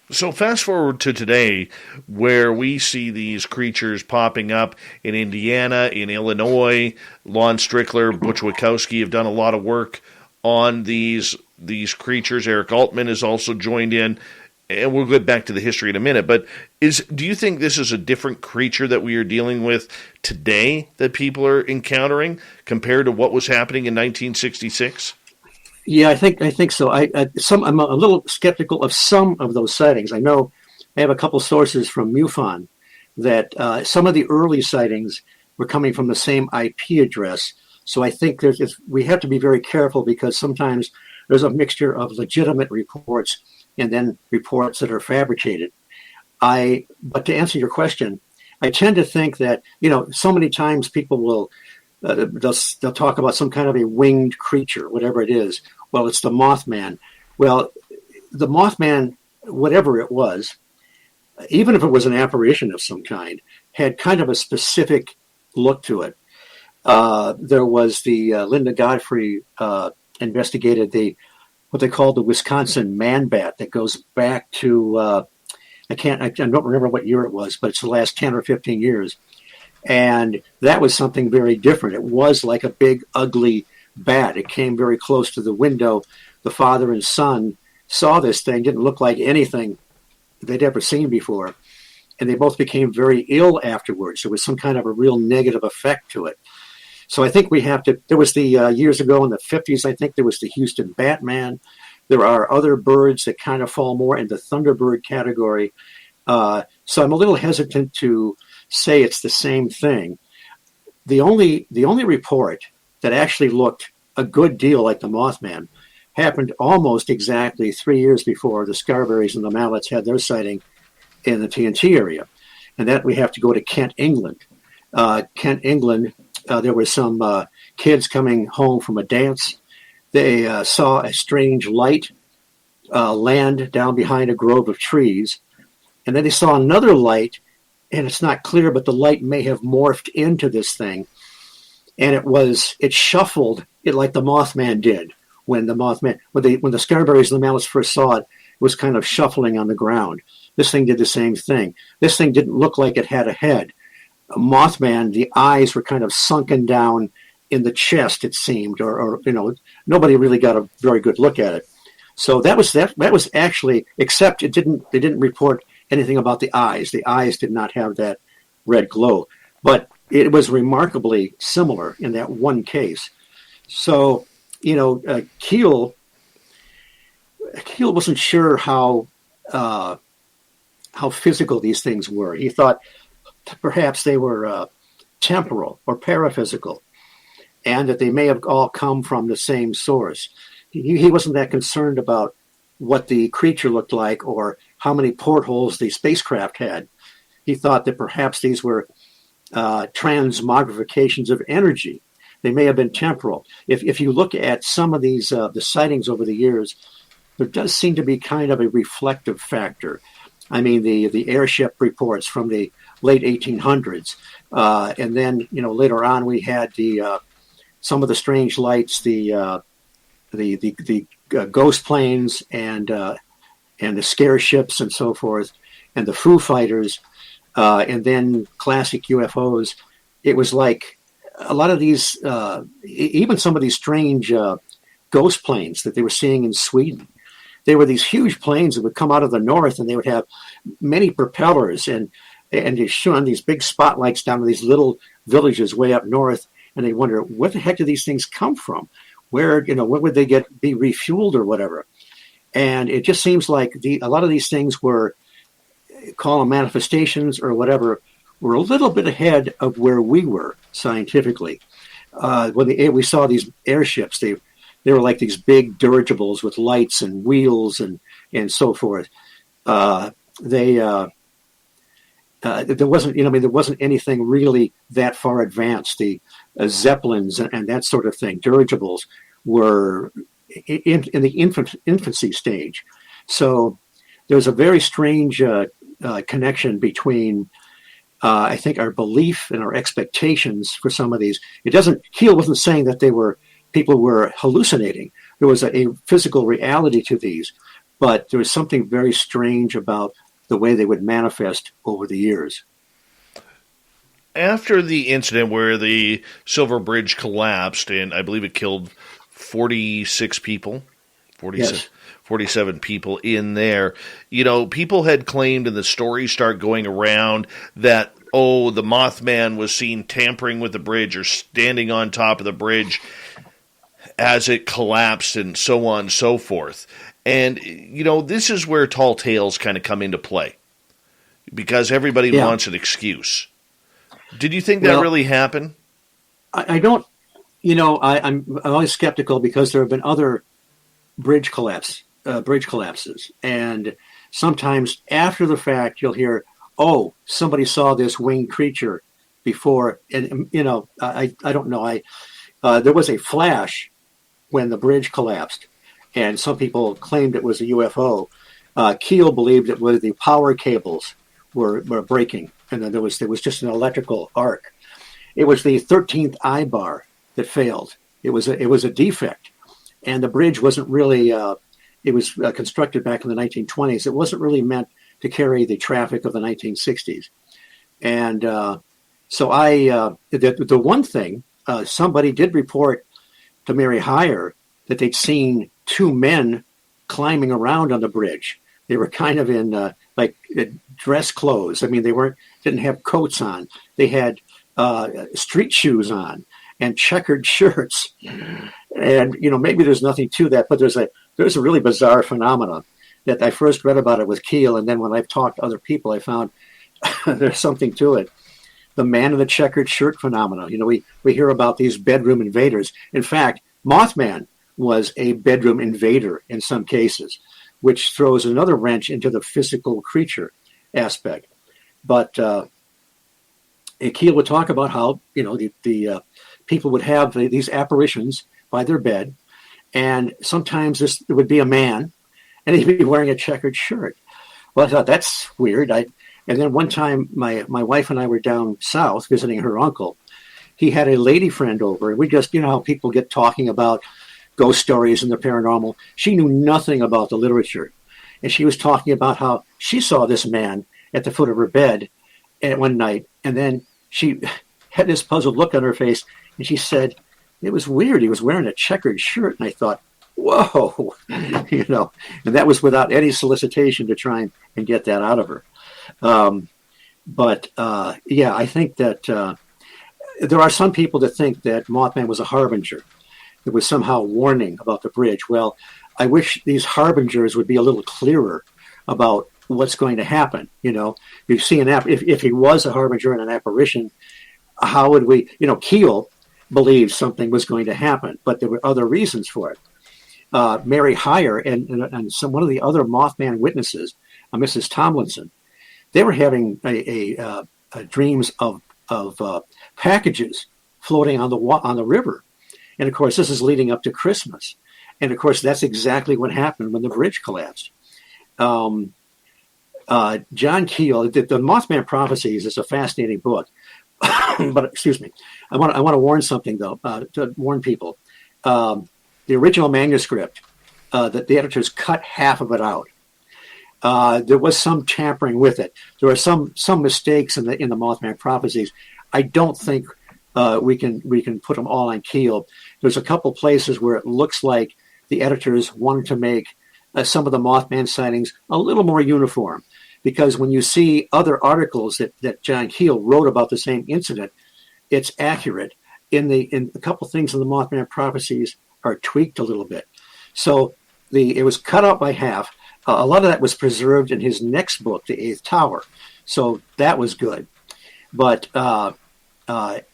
So fast forward to today, where we see these creatures popping up in Indiana, in Illinois. Lon Strickler, Butch Wachowski have done a lot of work on these creatures. Eric Altman has also joined in, and we'll get back to the history in a minute. But do you think this is a different creature that we are dealing with today that people are encountering compared to what was happening in 1966? Yeah, I think so. I'm a little skeptical of some of those sightings. I know I have a couple sources from MUFON that some of the early sightings were coming from the same IP address. So I think we have to be very careful, because sometimes there's a mixture of legitimate reports and then reports that are fabricated. But to answer your question, I tend to think that, so many times people will they'll talk about some kind of a winged creature, whatever it is. Well, it's the Mothman. Well, the Mothman, whatever it was, even if it was an apparition of some kind, had kind of a specific look to it. There was the Linda Godfrey investigated what they called the Wisconsin man bat that goes back to I don't remember what year it was, but it's the last 10 or 15 years. And that was something very different. It was like a big, ugly bat. It came very close to the window. The father and son saw this thing, didn't look like anything they'd ever seen before. And they both became very ill afterwards. There was some kind of a real negative effect to it. So I think we have to, there was the years ago in the 50s, I think there was the Houston Batman. There are other birds that kind of fall more in the Thunderbird category. So I'm a little hesitant to say it's the same thing. The only report that actually looked a good deal like the Mothman happened almost exactly 3 years before the Scarberries and the Mallets had their sighting in the TNT area. And that we have to go to Kent, England. Kent, England, there were some kids coming home from a dance. They saw a strange light land down behind a grove of trees. And then they saw another light, and it's not clear, but the light may have morphed into this thing. And it shuffled it like the Mothman did when the Scarberries and the Mallets first saw it. It was kind of shuffling on the ground. This thing did the same thing. This thing didn't look like it had a head. Mothman, the eyes were kind of sunken down in the chest, it seemed, or nobody really got a very good look at it. So that was actually, except they didn't report anything about the eyes. The eyes did not have that red glow. But it was remarkably similar in that one case. So, Keel wasn't sure how physical these things were. He thought perhaps they were temporal or paraphysical, and that they may have all come from the same source. He wasn't that concerned about what the creature looked like or how many portholes the spacecraft had. He thought that perhaps these were transmogrifications of energy. They may have been temporal. If you look at some of these the sightings over the years, there does seem to be kind of a reflective factor. I mean, the airship reports from the late 1800s, and then later on we had some of the strange lights, the ghost planes and the scare ships and so forth, and the Foo Fighters, and then classic UFOs. It was like a lot of these, even some of these strange ghost planes that they were seeing in Sweden. They were these huge planes that would come out of the north, and they would have many propellers, and they shone these big spotlights down to these little villages way up north, and they wonder, where the heck do these things come from? Where would they be refueled or whatever? And it just seems like a lot of these things were, call them manifestations or whatever, were a little bit ahead of where we were scientifically. When we saw these airships, they were like these big dirigibles with lights and wheels and so forth. There wasn't anything really that far advanced. The Zeppelins and that sort of thing, dirigibles, were in the infancy stage. So there's a very strange connection between, I think, our belief and our expectations for some of these. Keel wasn't saying that people were hallucinating. There was a physical reality to these, but there was something very strange about the way they would manifest over the years. After the incident where the Silver Bridge collapsed, and I believe it killed 46 people, 47 people in there, people had claimed, and the stories start going around, that, the Mothman was seen tampering with the bridge or standing on top of the bridge as it collapsed and so on and so forth. And, this is where tall tales kind of come into play because everybody wants an excuse. Did you think that really happened? I don't, I'm always skeptical because there have been other bridge collapses. And sometimes after the fact, you'll hear, somebody saw this winged creature before. And, I don't know. There was a flash when the bridge collapsed, and some people claimed it was a UFO. Keel believed it was the power cables were breaking, and then there was just an electrical arc. It was the 13th eye bar that failed. It was a defect, and the bridge wasn't really. It was constructed back in the 1920s. It wasn't really meant to carry the traffic of the 1960s, and so the one thing somebody did report to Mary Hire that they'd seen two men climbing around on the bridge. They were kind of in dress clothes. I mean, they didn't have coats on. They had street shoes on and checkered shirts. And maybe there's nothing to that, but there's a really bizarre phenomenon that I first read about it with Keel, and then when I've talked to other people, I found there's something to it. The man in the checkered shirt phenomenon. We hear about these bedroom invaders. In fact, Mothman was a bedroom invader in some cases, which throws another wrench into the physical creature aspect. But Keel would talk about how the people would have these apparitions by their bed, and sometimes this would be a man, and he'd be wearing a checkered shirt. Well, I thought that's weird. And then one time, my wife and I were down south visiting her uncle. He had a lady friend over, and we just, how people get talking about ghost stories and the paranormal. She knew nothing about the literature. And she was talking about how she saw this man at the foot of her bed one night. And then she had this puzzled look on her face, and she said, it was weird. He was wearing a checkered shirt. And I thought, whoa, and that was without any solicitation to try and get that out of her. But yeah, I think that there are some people that think that Mothman was a harbinger. It was somehow warning about the bridge. Well, I wish these harbingers would be a little clearer about what's going to happen. You know, you see if he was a harbinger and an apparition, how would we? You know, Keel believed something was going to happen, but there were other reasons for it. Mary Hyre and one of the other Mothman witnesses, Mrs. Tomlinson, they were having dreams of packages floating on the river, and of course this is leading up to Christmas, and of course that's exactly what happened when the bridge collapsed. John Keel, the Mothman Prophecies is a fascinating book, but excuse me, I want to warn something though, to warn people. The original manuscript, that the editors cut half of it out. There was some tampering with it. There were some mistakes in the Mothman Prophecies. I don't think we can put them all on Keel. There's a couple places where it looks like the editors wanted to make some of the Mothman sightings a little more uniform, because when you see other articles that John Keel wrote about the same incident, it's accurate. In a couple things in the Mothman Prophecies are tweaked a little bit. So it was cut out by half. A lot of that was preserved in his next book, The Eighth Tower. So that was good. But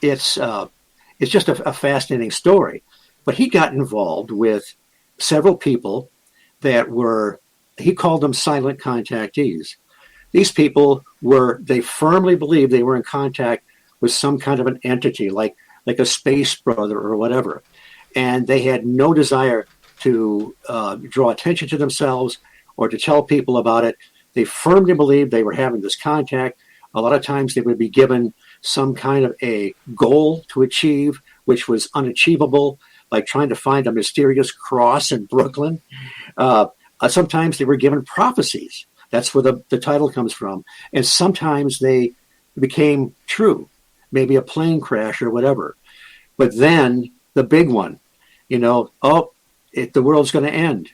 it's just a fascinating story. But he got involved with several people that he called them silent contactees. These people they firmly believed they were in contact with some kind of an entity, like a space brother or whatever. And they had no desire to draw attention to themselves or to tell people about it. They firmly believed they were having this contact. A lot of times they would be given some kind of a goal to achieve, which was unachievable, like trying to find a mysterious cross in Brooklyn. Sometimes they were given prophecies. That's where the title comes from. And sometimes they became true, maybe a plane crash or whatever. But then the big one, the world's going to end.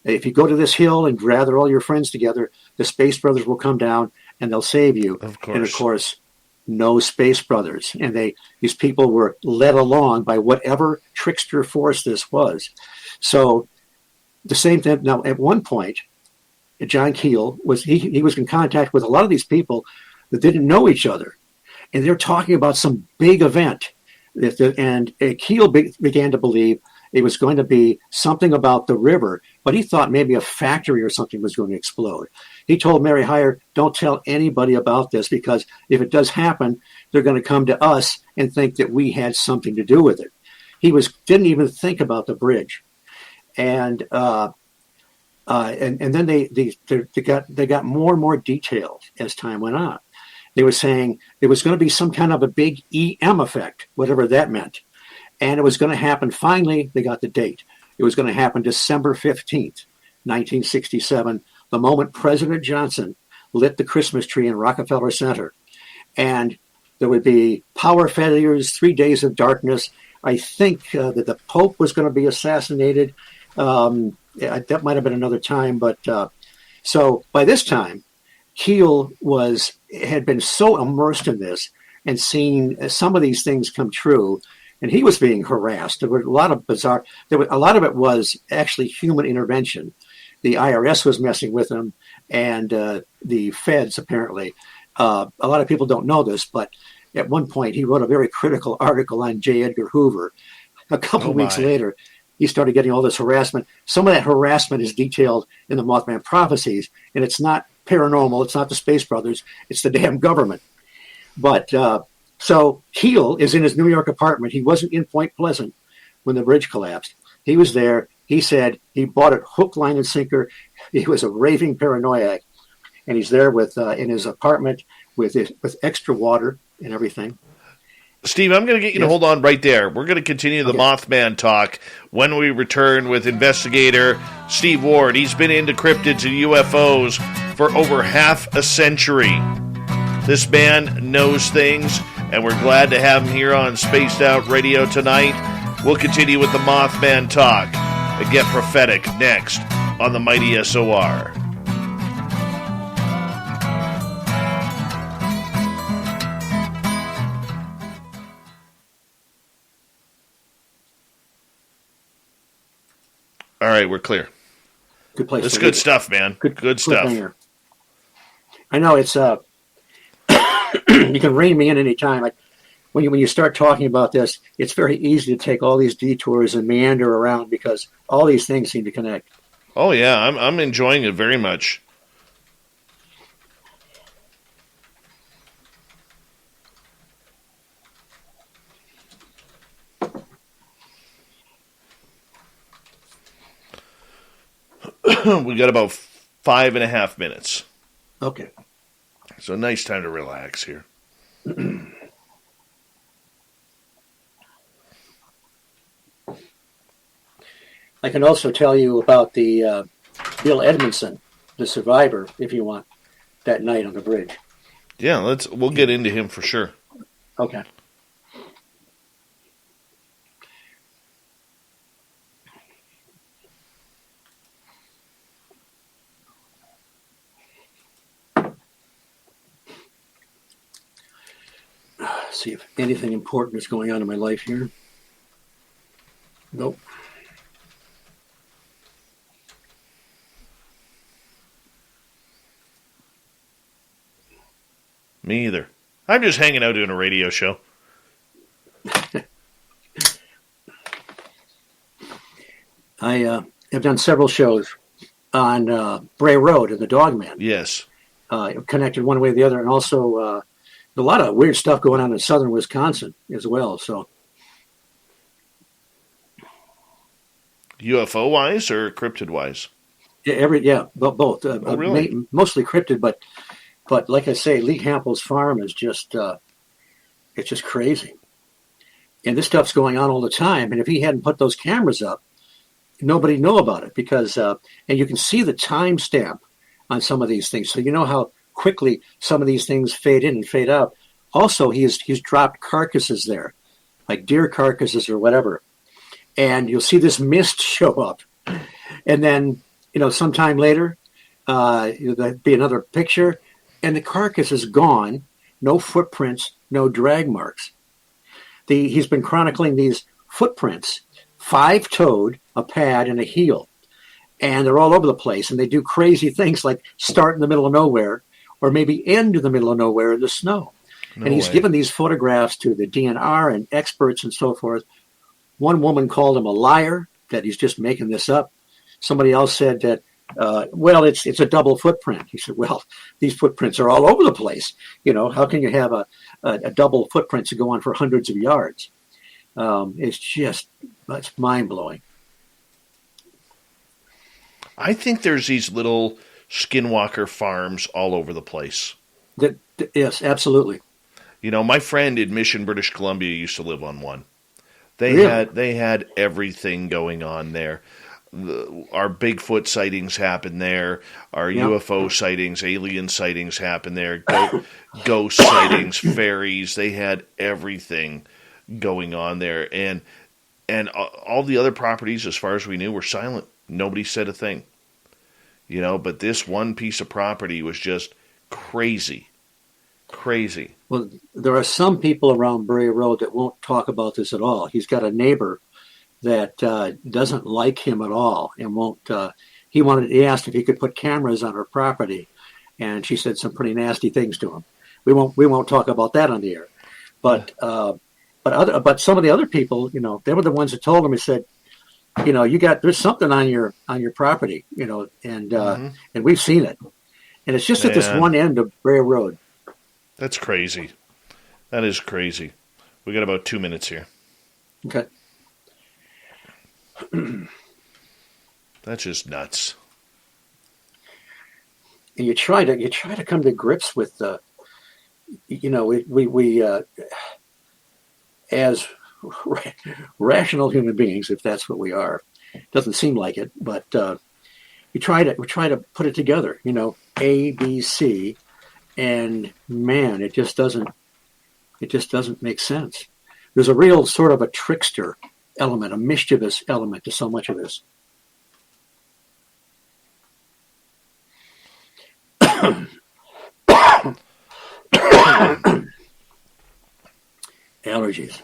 If you go to this hill and gather all your friends together, the Space Brothers will come down and they'll save you. Of course. And of course, no Space Brothers. And these people were led along by whatever trickster force this was. So the same thing. Now, at one point, John Keel he was in contact with a lot of these people that didn't know each other. And they're talking about some big event. And Keel began to believe it was going to be something about the river, but he thought maybe a factory or something was going to explode. He told Mary Hyre, don't tell anybody about this, because if it does happen, they're going to come to us and think that we had something to do with it. He didn't even think about the bridge. And then they got more and more detailed as time went on. They were saying it was going to be some kind of a big EM effect, whatever that meant. And it was going to happen. Finally, they got the date. It was going to happen December 15th, 1967, the moment President Johnson lit the Christmas tree in Rockefeller Center. And there would be power failures, 3 days of darkness. I think that the Pope was going to be assassinated. That might have been another time. But so by this time, Keel had been so immersed in this and seen some of these things come true, and he was being harassed. There were a lot of a lot of it was actually human intervention. The IRS was messing with him, and the feds apparently. A lot of people don't know this, but at one point he wrote a very critical article on J. Edgar Hoover. A couple of weeks later, he started getting all this harassment. Some of that harassment is detailed in the Mothman Prophecies, and it's not paranormal. It's not the Space Brothers. It's the damn government. But so Keel is in his New York apartment. He wasn't in Point Pleasant when the bridge collapsed. He was there. He said he bought it hook, line, and sinker. He was a raving paranoiac, and he's there in his apartment with extra water and everything. Steve, I'm going to get you to hold on right there. We're going to continue the Mothman talk when we return with investigator Steve Ward. He's been into cryptids and UFOs for over half a century. This man knows things, and we're glad to have him here on Spaced Out Radio tonight. We'll continue with the Mothman talk and get prophetic next on the Mighty SOR. All right, we're clear. Good place. That's good stuff, man. Good stuff. Hanger. I know it's you can rein me in any time. Like when you start talking about this, it's very easy to take all these detours and meander around because all these things seem to connect. Oh yeah, I'm enjoying it very much. We got about 5.5 minutes. Okay. So nice time to relax here. I can also tell you about the Bill Edmondson, the survivor, if you want, that night on the bridge. Yeah, we'll get into him for sure. Okay. See if anything important is going on in my life here. Nope. Me either. I'm just hanging out doing a radio show. I have done several shows on Bray Road and the Dogman. Yes. Connected one way or the other, and also a lot of weird stuff going on in southern Wisconsin as well. So, UFO wise or cryptid wise? Yeah, both. Oh, really? Mostly cryptid, but like I say, Lee Hampel's farm is just it's just crazy, and this stuff's going on all the time. And if he hadn't put those cameras up, nobody know about it because and you can see the timestamp on some of these things, so you know how quickly some of these things fade in and fade out. Also, he's dropped carcasses there, like deer carcasses or whatever, and you'll see this mist show up, and then sometime later, there'll be another picture, and the carcass is gone, no footprints, no drag marks. He's been chronicling these footprints, 5-toed, a pad, and a heel, and they're all over the place, and they do crazy things like start in the middle of nowhere, or maybe end in the middle of nowhere in the snow. And he's given these photographs to the DNR and experts and so forth. One woman called him a liar, that he's just making this up. Somebody else said that, it's a double footprint. He said, well, these footprints are all over the place. How can you have a double footprint to go on for hundreds of yards? It's mind-blowing. I think there's these little skinwalker farms all over the place. Yes, absolutely. My friend in Mission, British Columbia used to live on one. They had everything going on there. Our Bigfoot sightings happen there. Our UFO sightings, alien sightings happen there. Ghost sightings, fairies. They had everything going on there. And all the other properties, as far as we knew, were silent. Nobody said a thing. But this one piece of property was just crazy. Crazy. Well, there are some people around Bray Road that won't talk about this at all. He's got a neighbor that doesn't like him at all and won't. He asked if he could put cameras on her property, and she said some pretty nasty things to him. We won't talk about that on the air. But some of the other people, they were the ones that told him. He said, there's something on your property, and we've seen it, and it's just at this one end of Bray Road. That's crazy. That is crazy. We got about 2 minutes here. Okay. That's just nuts. And you try to come to grips with we as rational human beings, if that's what we are. Doesn't seem like it, but we try to put it together. A, B, C. And man, it just doesn't make sense. There's a real sort of a trickster element, a mischievous element to so much of this. Allergies.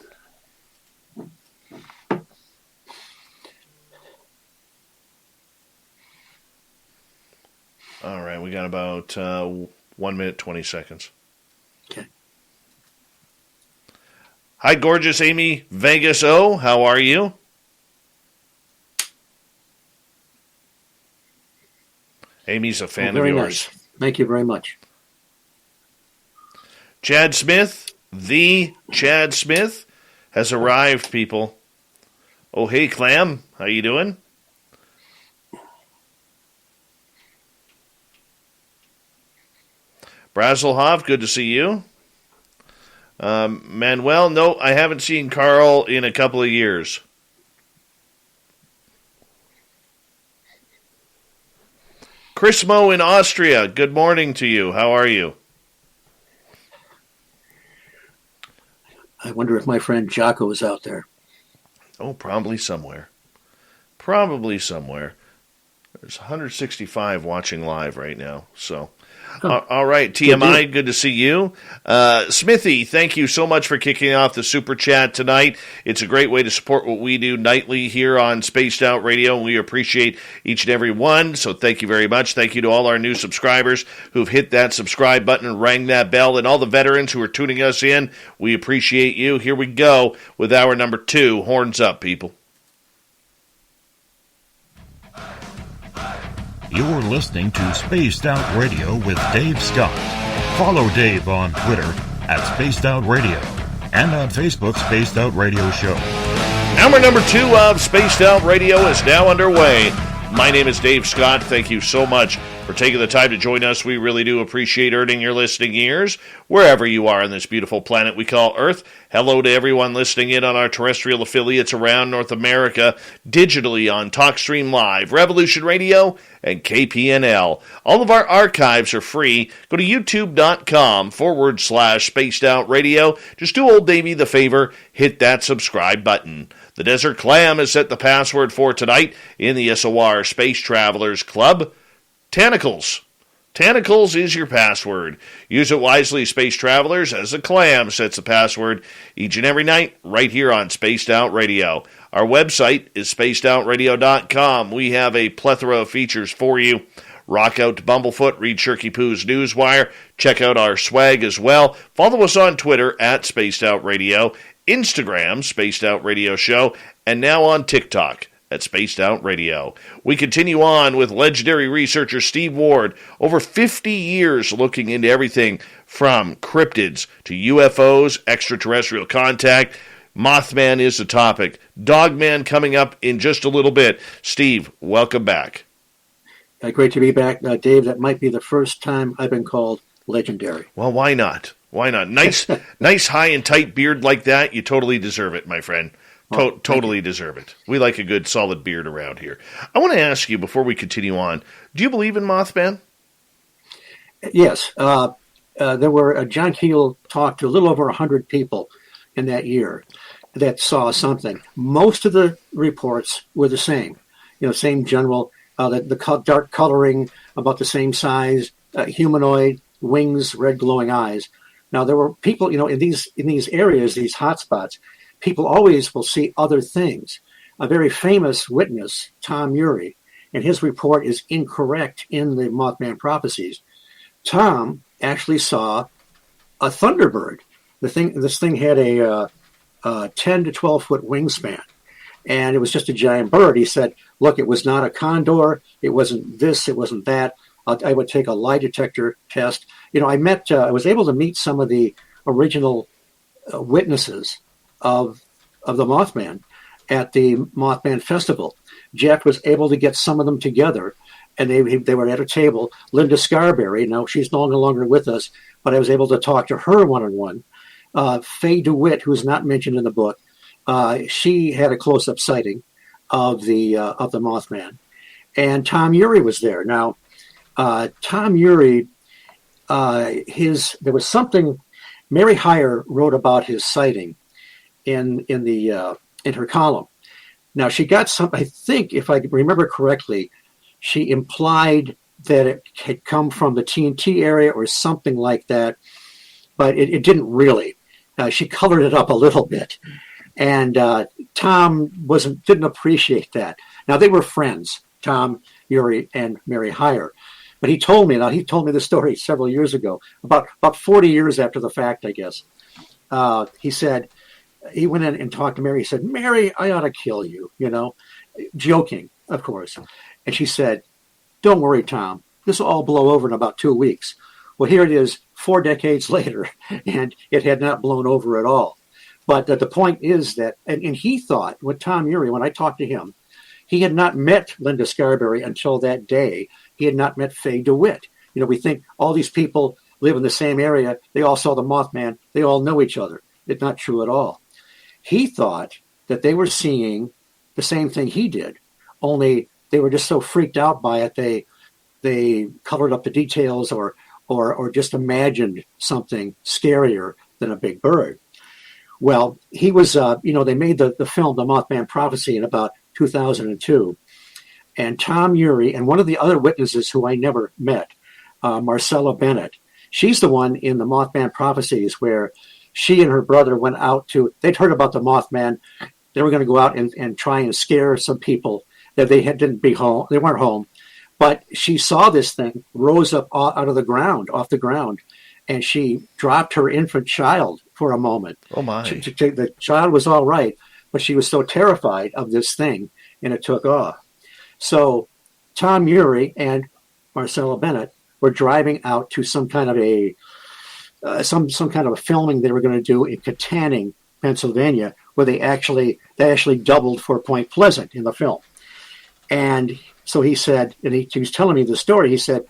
'Cause, All right, we got about 1 minute, 20 seconds. Okay. Hi, gorgeous Amy Vegas O. How are you? Amy's a fan of yours. Nice. Thank you very much. Chad Smith, the Chad Smith, has arrived, people. Oh, hey, Clam. How you doing? Brazelhoff, good to see you. Manuel, no, I haven't seen Carl in a couple of years. Chris Mo in Austria, good morning to you. How are you? I wonder if my friend Jacques is out there. Oh, probably somewhere. Probably somewhere. There's 165 watching live right now, so... All right, TMI, good to see you. Smithy, thank you so much for kicking off the Super Chat tonight. It's a great way to support what we do nightly here on Spaced Out Radio, and we appreciate each and every one, so thank you very much. Thank you to all our new subscribers who've hit that subscribe button and rang that bell, and all the veterans who are tuning us in. We appreciate you. Here we go with hour number 2. Horns up, people. You're listening to Spaced Out Radio with Dave Scott. Follow Dave on Twitter at Spaced Out Radio and on Facebook, Spaced Out Radio Show. Hour number 2 of Spaced Out Radio is now underway. My name is Dave Scott. Thank you so much for taking the time to join us. We really do appreciate earning your listening ears wherever you are on this beautiful planet we call Earth. Hello to everyone listening in on our terrestrial affiliates around North America, digitally on TalkStream Live, Revolution Radio, and KPNL. All of our archives are free. Go to youtube.com/Spaced Out Radio. Just do old Davey the favor, hit that subscribe button. The Desert Clam has set the password for tonight in the SOR Space Travelers Club. Tentacles. Tentacles is your password. Use it wisely, Space Travelers, as the Clam sets the password each and every night right here on Spaced Out Radio. Our website is spacedoutradio.com. We have a plethora of features for you. Rock out to Bumblefoot, read Shirky Poo's Newswire, check out our swag as well. Follow us on Twitter at Spaced Out Radio, Instagram, Spaced Out Radio Show, and now on TikTok at Spaced Out Radio. We continue on with legendary researcher Steve Ward, over 50 years looking into everything from cryptids to UFOs, extraterrestrial contact. Mothman is the topic. Dogman coming up in just a little bit. Steve, welcome back. Great to be back. Dave, that might be the first time I've been called legendary. Well, why not? Why not? Nice, nice high and tight beard like that. You totally deserve it, my friend. Totally deserve it. We like a good solid beard around here. I want to ask you before we continue on, do you believe in Mothman? Yes. There were, John Keel talked to a little over 100 people in that year that saw something. Most of the reports were the same, same general, the dark coloring, about the same size, humanoid, wings, red glowing eyes. Now, there were people, in these areas, these hotspots, people always will see other things. A very famous witness, Tom Urey, and his report is incorrect in the Mothman prophecies. Tom actually saw a thunderbird. This thing had a 10 to 12 foot wingspan, and it was just a giant bird. He said, look, it was not a condor. It wasn't this. It wasn't that. I would take a lie detector test. I was able to meet some of the original witnesses of the Mothman at the Mothman Festival. Jacques was able to get some of them together, and they were at a table. Linda Scarberry, now she's no longer with us, but I was able to talk to her one-on-one. Faye DeWitt, who's not mentioned in the book, she had a close-up sighting of the Mothman, and Tom Urey was there. Now, Tom Urey, there was something. Mary Heyer wrote about his sighting in her column. Now, she got some. I think, if I remember correctly, she implied that it had come from the TNT area or something like that, but it didn't really. She colored it up a little bit, and Tom didn't appreciate that. Now, they were friends, Tom Urey and Mary Heyer, But he told me the story several years ago, about 40 years after the fact, I guess. He said, he went in and talked to Mary. He said, Mary, I ought to kill you, joking, of course. And she said, don't worry, Tom. This will all blow over in about 2 weeks. Well, here it is 4 decades later, and it had not blown over at all. But the point is that, and he thought, with Tom Urey, when I talked to him, he had not met Linda Scarberry until that day. He had not met Faye DeWitt. We think all these people live in the same area. They all saw the Mothman. They all know each other. It's not true at all. He thought that they were seeing the same thing he did, only they were just so freaked out by it, they colored up the details or just imagined something scarier than a big bird. Well, he was, they made the film, The Mothman Prophecy, in about 2002. And Tom Urey and one of the other witnesses who I never met, Marcella Bennett, she's the one in the Mothman Prophecies where she and her brother went out they'd heard about the Mothman. They were going to go out and try and scare some people that didn't be home. They weren't home. But she saw this thing, rose up out of the ground, off the ground, and she dropped her infant child for a moment. Oh, my. The child was all right, but she was so terrified of this thing, and it took off. So Tom Urey and Marcella Bennett were driving out to some kind of a filming they were going to do in Katanning, Pennsylvania, where they actually doubled for Point Pleasant in the film. And so he said, and he was telling me the story, he said,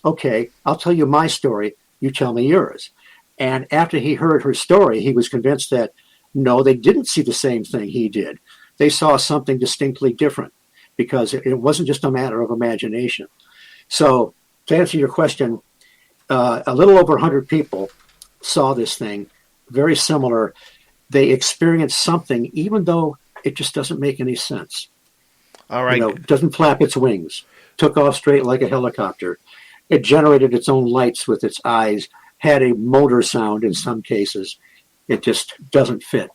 okay, I'll tell you my story, you tell me yours. And after he heard her story, he was convinced that, no, they didn't see the same thing he did. They saw something distinctly different because it wasn't just a matter of imagination. So to answer your question, a little over 100 people saw this thing, very similar. They experienced something, even though it just doesn't make any sense. All right. Doesn't flap its wings, took off straight like a helicopter. It generated its own lights with its eyes, had a motor sound in some cases. It just doesn't fit.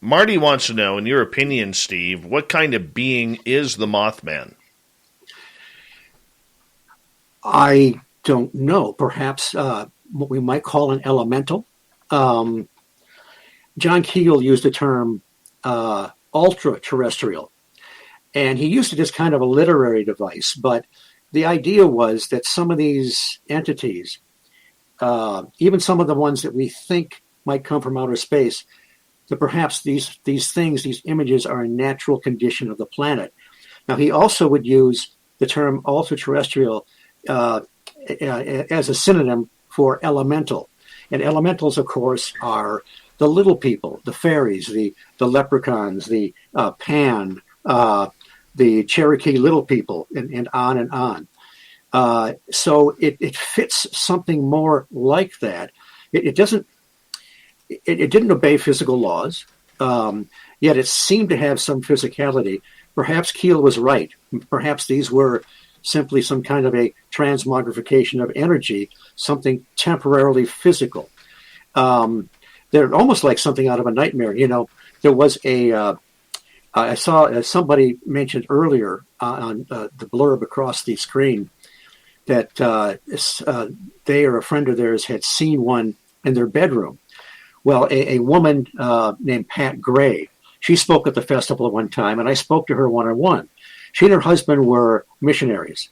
Marty wants to know, in your opinion, Steve, what kind of being is the Mothman? I don't know. Perhaps what we might call an elemental. John Keel used the term ultra-terrestrial, and he used it as kind of a literary device, but the idea was that some of these entities, even some of the ones that we think might come from outer space, that perhaps these things, these images, are a natural condition of the planet. Now, he also would use the term ultra-terrestrial as a synonym for elemental. And elementals, of course, are the little people, the fairies, the leprechauns, the Pan, the Cherokee little people, and on and on. So it fits something more like that. It didn't obey physical laws, yet it seemed to have some physicality. Perhaps Keel was right. Perhaps these were simply some kind of a transmogrification of energy, something temporarily physical. They're almost like something out of a nightmare. There was I saw somebody mentioned earlier on the blurb across the screen that they or a friend of theirs had seen one in their bedroom. Well, a woman named Pat Gray, she spoke at the festival at one time, and I spoke to her one-on-one. She and her husband were missionaries.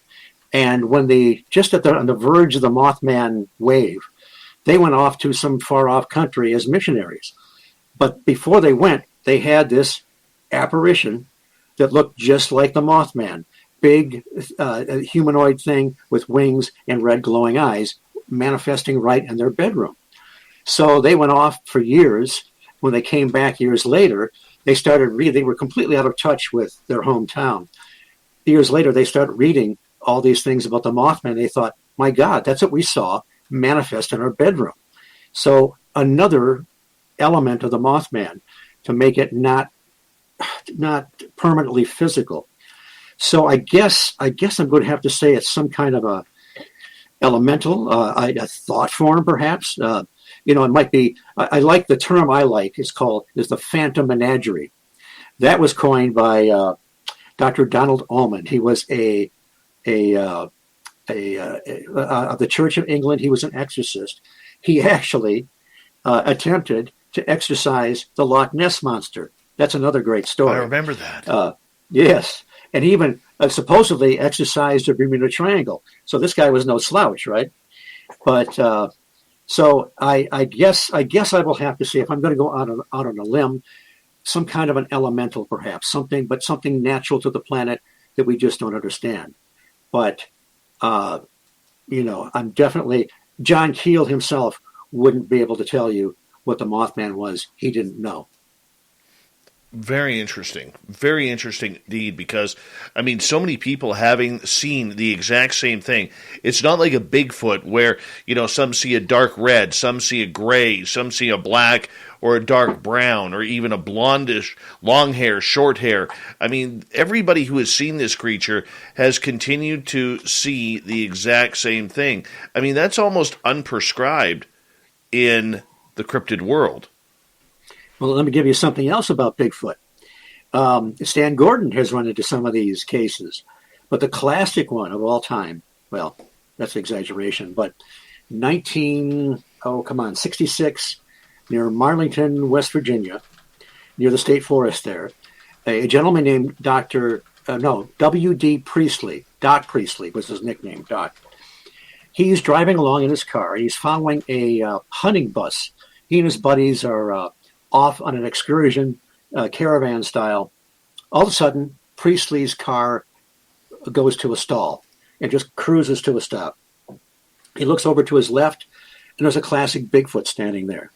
And when just on the verge of the Mothman wave, they went off to some far-off country as missionaries. But before they went, they had this apparition that looked just like the Mothman, big humanoid thing with wings and red glowing eyes, manifesting right in their bedroom. So they went off for years. When they came back years later, they started reading. They were completely out of touch with their hometown. Years later, they started reading all these things about the Mothman. They thought, my God, that's what we saw manifest in our bedroom. So another element of the Mothman to make it not permanently physical. So I guess I'm going to have to say it's some kind of a elemental, a thought form, perhaps. It might be. I like the term. Is the phantom menagerie. That was coined by Dr. Donald Ullman. He was a of the Church of England. He was an exorcist. He actually attempted to exorcise the Loch Ness Monster. That's another great story. I remember that. Yes. And he even supposedly exorcised the Bermuda Triangle. So this guy was no slouch, right? But so I guess I will have to say, if I'm going to go out on a limb, some kind of an elemental, perhaps something natural to the planet that we just don't understand. But I'm definitely, John Keel himself wouldn't be able to tell you what the Mothman was. He didn't know. Very interesting indeed, because, I mean, so many people having seen the exact same thing. It's not like a Bigfoot where, some see a dark red, some see a gray, some see a black or a dark brown, or even a blondish, long hair, short hair. I mean, everybody who has seen this creature has continued to see the exact same thing. I mean, that's almost unprescribed in the cryptid world. Well, let me give you something else about Bigfoot. Stan Gordon has run into some of these cases, but the classic one of all time, well, that's an exaggeration, but 66, near Marlington, West Virginia, near the state forest there, a gentleman named W.D. Priestley, Doc Priestley was his nickname, Doc. He's driving along in his car. He's following a hunting bus. He and his buddies are off on an excursion, caravan style. All of a sudden, Priestley's car goes to a stall and just cruises to a stop. He looks over to his left, and there's a classic Bigfoot standing there.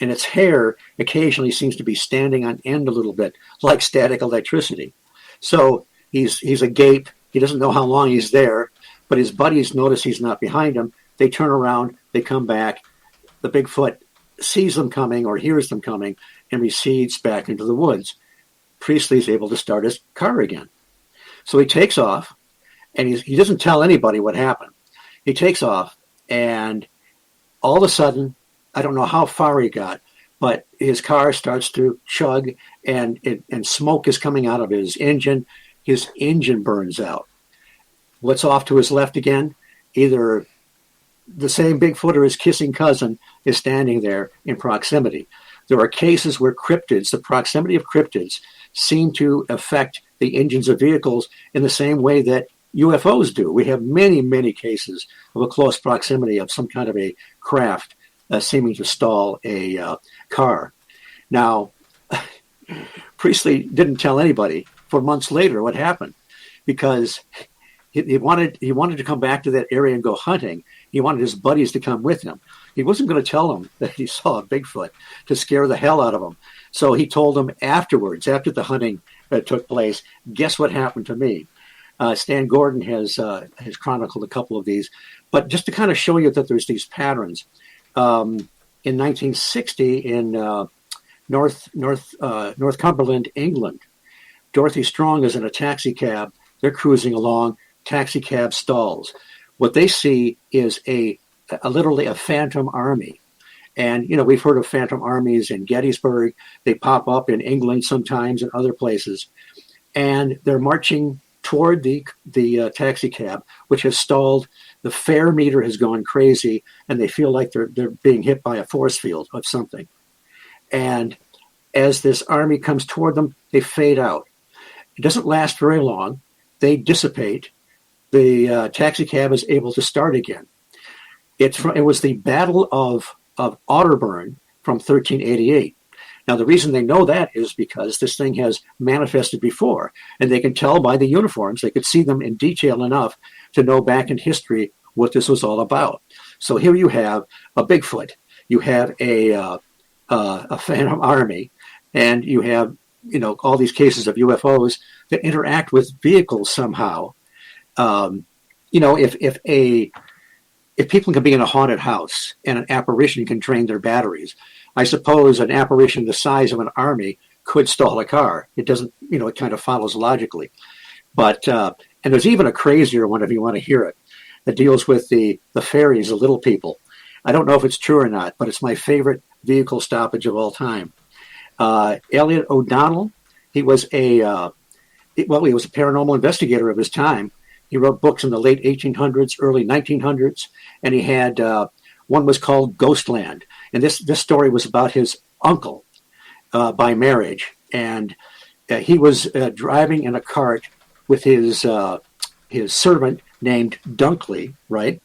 And its hair occasionally seems to be standing on end a little bit, like static electricity. So he's agape. He doesn't know how long he's there, but his buddies notice he's not behind him. They turn around, they come back. The Bigfoot sees them coming or hears them coming and recedes back into the woods. Priestley's able to start his car again. So he takes off, and he doesn't tell anybody what happened. He takes off, and all of a sudden, I don't know how far he got, but his car starts to chug, and smoke is coming out of his engine. His engine burns out. What's off to his left again? Either the same Bigfoot or his kissing cousin is standing there in proximity. There are cases where cryptids, the proximity of cryptids, seem to affect the engines of vehicles in the same way that UFOs do. We have many, many cases of a close proximity of some kind of a craft seeming to stall a car. Now, Priestley didn't tell anybody for months later what happened, because he wanted to come back to that area and go hunting. He wanted his buddies to come with him. He wasn't going to tell them that he saw a Bigfoot to scare the hell out of them. So he told them afterwards, after the hunting took place, guess what happened to me? Stan Gordon has chronicled a couple of these. But just to kind of show you that there's these patterns, in 1960 in North Cumberland, England, Dorothy Strong is in a taxi cab. They're cruising along. Taxi cab stalls. What they see is literally a phantom army. And, we've heard of phantom armies in Gettysburg. They pop up in England sometimes and other places. And they're marching toward the taxi cab, which has stalled. The fare meter has gone crazy, and they feel like they're being hit by a force field of something. And as this army comes toward them, they fade out. It doesn't last very long. They dissipate. The taxi cab is able to start again. It was the Battle of Otterburn from 1388. Now, the reason they know that is because this thing has manifested before, and they can tell by the uniforms. They could see them in detail enough to know back in history what this was all about. So here you have a Bigfoot, you have a phantom army, and you have all these cases of UFOs that interact with vehicles somehow. If people can be in a haunted house and an apparition can drain their batteries, I suppose an apparition the size of an army could stall a car. It doesn't, it kind of follows logically. But, and there's even a crazier one if you want to hear it, that deals with the fairies, the little people. I don't know if it's true or not, but it's my favorite vehicle stoppage of all time. Elliot O'Donnell, he was a paranormal investigator of his time. He wrote books in the late 1800s, early 1900s, and he had one was called Ghostland. And this story was about his uncle by marriage. And he was driving in a cart with his servant named Dunkley, right?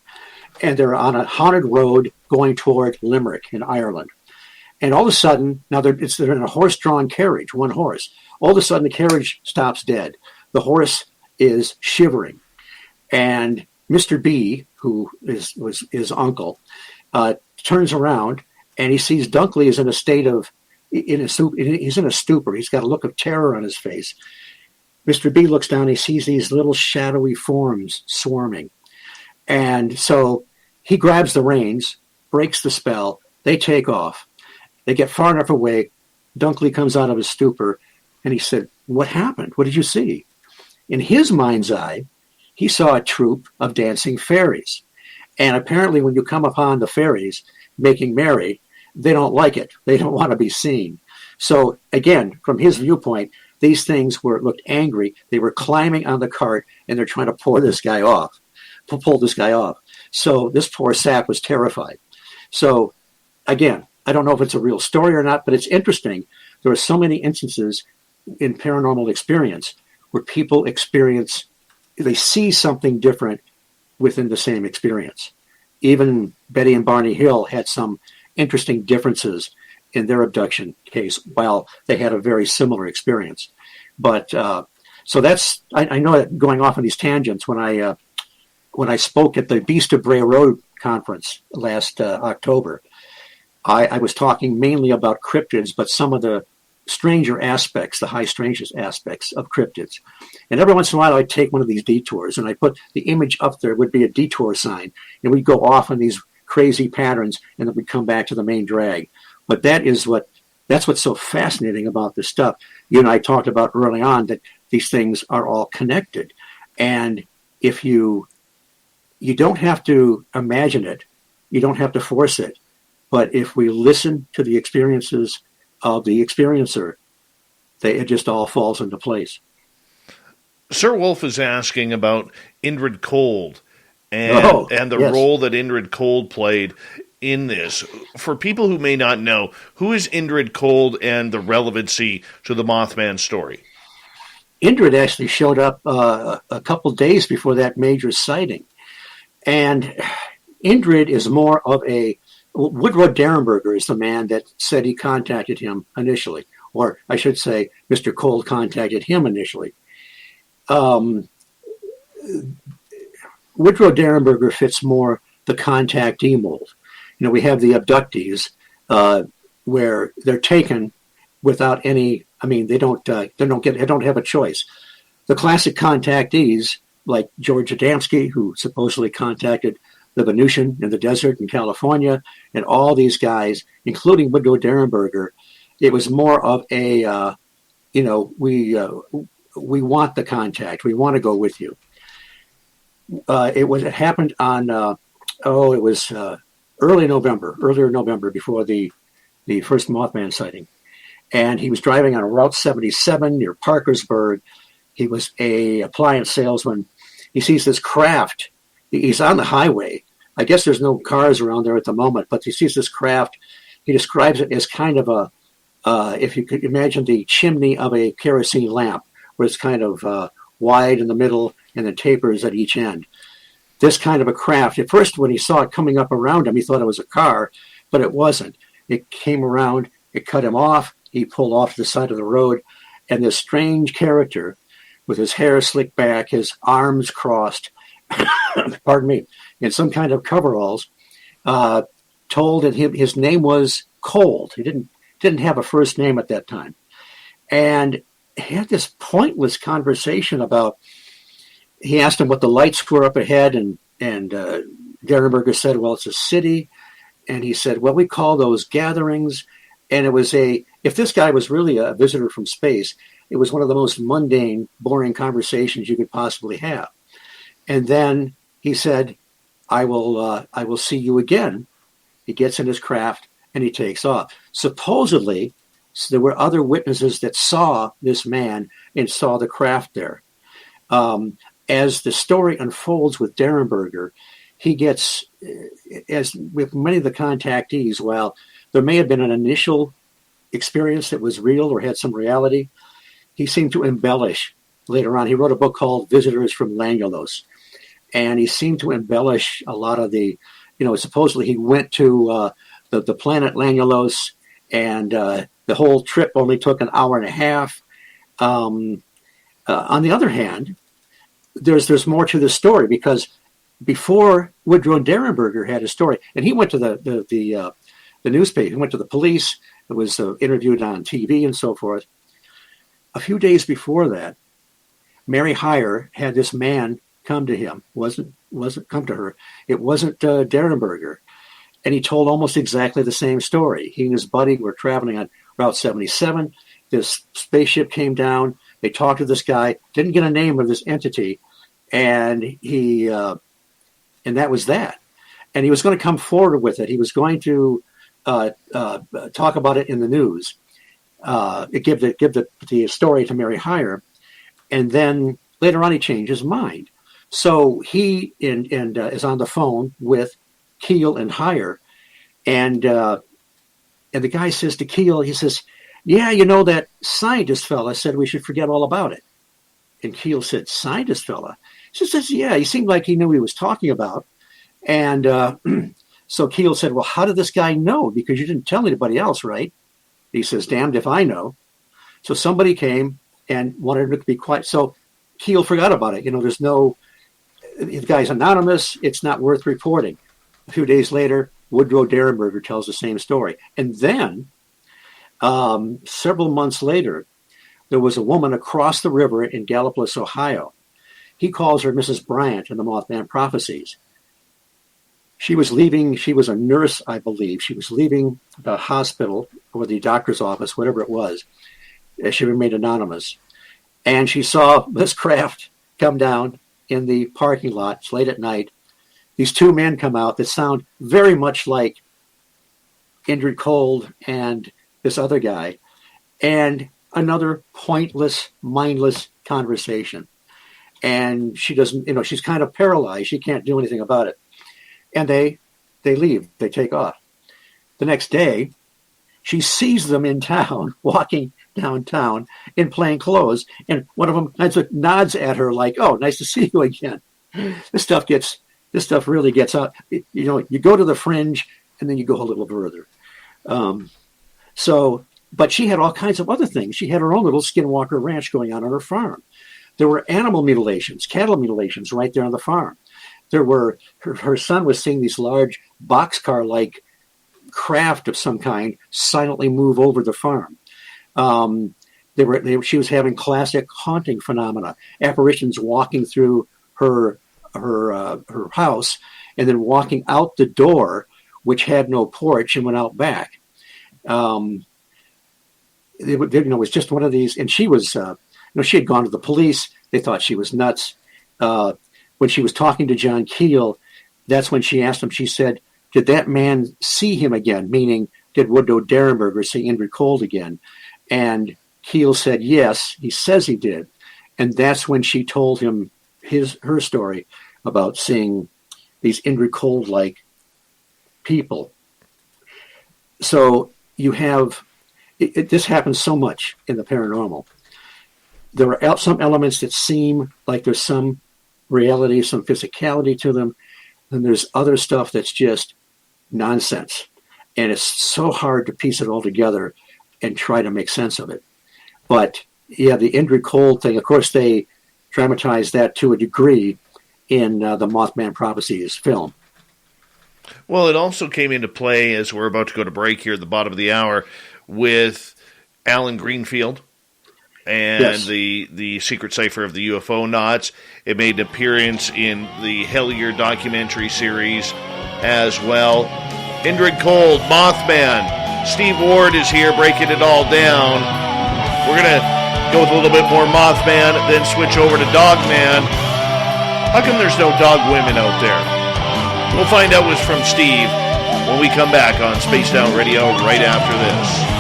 And they're on a haunted road going toward Limerick in Ireland. And all of a sudden, now they're in a horse-drawn carriage, one horse. All of a sudden, the carriage stops dead. The horse is shivering. And Mr. B, who was his uncle, turns around and he sees Dunkley is in a state of, he's in a stupor. He's got a look of terror on his face. Mr. B looks down, he sees these little shadowy forms swarming. And so he grabs the reins, breaks the spell, they take off. They get far enough away, Dunkley comes out of his stupor, and he said, "What happened? What did you see?" In his mind's eye, he saw a troupe of dancing fairies. And apparently when you come upon the fairies making merry, they don't like it. They don't want to be seen. So again, from his viewpoint, these things looked angry. They were climbing on the cart and they're trying to pull this guy off. So this poor sap was terrified. So again, I don't know if it's a real story or not, but it's interesting. There are so many instances in paranormal experience where people they see something different within the same experience. Even Betty and Barney Hill had some interesting differences in their abduction case while they had a very similar experience. But so that's, I know that going off on these tangents, when I spoke at the Beast of Bray Road conference last October, I was talking mainly about cryptids, but some of the stranger aspects, the high strangeness aspects of cryptids. And every once in a while I'd take one of these detours and I put the image up there, would be a detour sign, and we'd go off on these crazy patterns and then we'd come back to the main drag. But that's what's so fascinating about this stuff. You and I talked about early on that these things are all connected. And if you don't have to imagine it, you don't have to force it. But if we listen to the experiences of the experiencer, it just all falls into place. Sir Wolf is asking about Indrid Cold and the role that Indrid Cold played in this. For people who may not know, who is Indrid Cold and the relevancy to the Mothman story? Indrid actually showed up a couple days before that major sighting. And Indrid is more of a... Woodrow Derenberger is the man that said he contacted him initially. Or I should say, Mr. Cold contacted him initially. Woodrow Derenberger fits more the contactee mold. You know, we have the abductees where they're taken without any. I mean, they don't have a choice. The classic contactees, like George Adamski, who supposedly contacted the Venusian in the desert in California, and all these guys, including Woodrow Derenberger, it was more of a, we want the contact. We want to go with you. It happened on, it was earlier November, before the first Mothman sighting. And he was driving on Route 77 near Parkersburg. He was a appliance salesman. He sees this craft. He's on the highway. I guess there's no cars around there at the moment, but he sees this craft. He describes it as kind of a, if you could imagine the chimney of a kerosene lamp, where it's kind of wide in the middle and then tapers at each end. This kind of a craft, at first when he saw it coming up around him, he thought it was a car, but it wasn't. It came around, it cut him off, he pulled off to the side of the road, and this strange character with his hair slicked back, his arms crossed, pardon me, in some kind of coveralls, told that his name was Cold. He didn't have a first name at that time. And he had this pointless conversation about, he asked him what the lights were up ahead, and Derenberger said, well, it's a city. And he said, well, we call those gatherings. And it was if this guy was really a visitor from space, it was one of the most mundane, boring conversations you could possibly have. And then he said, I will see you again. He gets in his craft and he takes off. Supposedly, there were other witnesses that saw this man and saw the craft there. as the story unfolds with Derenberger, he gets, as with many of the contactees, while there may have been an initial experience that was real or had some reality, he seemed to embellish later on. He wrote a book called Visitors from Langulos, and he seemed to embellish a lot of the, supposedly he went to the planet Langulos, and the whole trip only took an hour and a half. On the other hand, there's more to the story, because before Woodrow Derenberger had a story, and he went to the newspaper, he went to the police, it was interviewed on TV and so forth. A few days before that, Mary Hyre had this man come to him, wasn't come to her. It wasn't Derenberger, and he told almost exactly the same story. He and his buddy were traveling on Route 77. This spaceship came down. They talked to this guy, didn't get a name of this entity, and and that was that. And he was going to come forward with it. He was going to talk about it in the news, give the story to Mary Hyre, and then later on he changed his mind. So he is on the phone with Keel and Hyre, and the guy says to Keel, he says, "Yeah, that scientist fella said we should forget all about it." And Keel said, "Scientist fella?" She says, "Yeah, he seemed like he knew what he was talking about." And so Keel said, "Well, how did this guy know? Because you didn't tell anybody else, right?" He says, "Damned if I know." So somebody came and wanted him to be quiet. So Keel forgot about it. The guy's anonymous. It's not worth reporting. A few days later, Woodrow Derenberger tells the same story. And then several months later, there was a woman across the river in Gallipolis, Ohio. He calls her Mrs. Bryant in the Mothman Prophecies. She was leaving. She was a nurse, I believe. She was leaving the hospital or the doctor's office, whatever it was. She remained anonymous. And she saw this craft come down in the parking lot. It's late at night. These two men come out that sound very much like Indrid Cold and this other guy, and another pointless, mindless conversation. And she doesn't, she's kind of paralyzed. She can't do anything about it. And they leave. They take off. The next day, she sees them in town, walking downtown in plain clothes, and one of them kind of nods at her like, "Oh, nice to see you again." This stuff really gets out. You go to the fringe, and then you go a little further. But she had all kinds of other things. She had her own little Skinwalker Ranch going on her farm. There were animal mutilations, cattle mutilations right there on the farm. There were, her son was seeing these large boxcar-like craft of some kind silently move over the farm. She was having classic haunting phenomena, apparitions walking through her house and then walking out the door, which had no porch, and went out back. It was just one of these, and she was, she had gone to the police. They thought she was nuts. When she was talking to John Keel, that's when she asked him, she said, "Did that man see him again?" Meaning, did Woodrow Derenberger see Indrid Cold again? And Keel said, yes, he says he did. And that's when she told him her story about seeing these Indrid Cold-like people. So you have, this happens so much in the paranormal. There are some elements that seem like there's some reality, some physicality to them. And there's other stuff that's just nonsense. And it's so hard to piece it all together and try to make sense of it. But yeah, the Indrid Cold thing, of course, they dramatized that to a degree in the Mothman Prophecies film. Well, it also came into play, as we're about to go to break here at the bottom of the hour, with Alan Greenfield and Yes. the Secret Cipher of the UFOnauts. It made an appearance in the Hellier documentary series as well. Indrid Cold, Mothman. Steve Ward is here breaking it all down. We're going to go with a little bit more Mothman, then switch over to Dogman. How come there's no dog women out there? We'll find out what's from Steve when we come back on Spaced Out Radio right after this.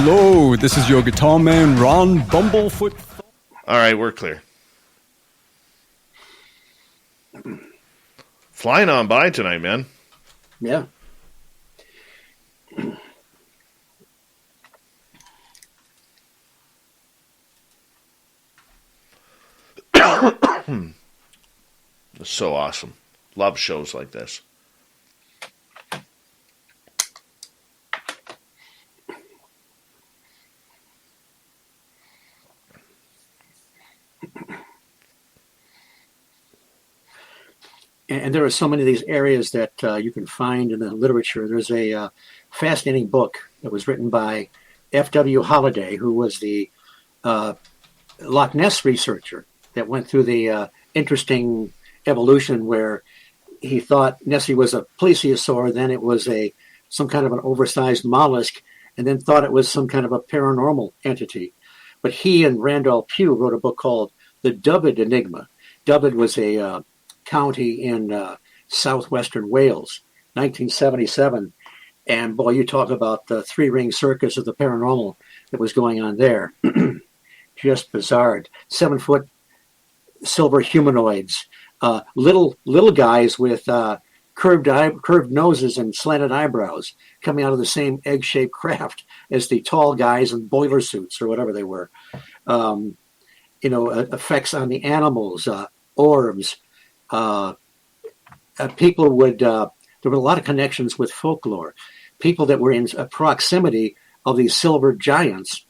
Hello, this is your guitar man, Ron Bumblefoot. All right, we're clear. Flying on by tonight, man. Yeah. It's so awesome. Love shows like this. And there are so many of these areas that you can find in the literature. There's a fascinating book that was written by F.W. Holliday, who was the Loch Ness researcher that went through the interesting evolution where he thought Nessie was a plesiosaur, then it was some kind of an oversized mollusk, and then thought it was some kind of a paranormal entity. But he and Randolph Pugh wrote a book called The Dybbad Enigma. Dybbad was a county in southwestern Wales, 1977. And boy, you talk about the three-ring circus of the paranormal that was going on there. Just bizarre. 7-foot silver humanoids, little guys with curved noses and slanted eyebrows coming out of the same egg-shaped craft as the tall guys in boiler suits or whatever they were. Effects on the animals, orbs. People would, there were a lot of connections with folklore. People that were in proximity of these silver giants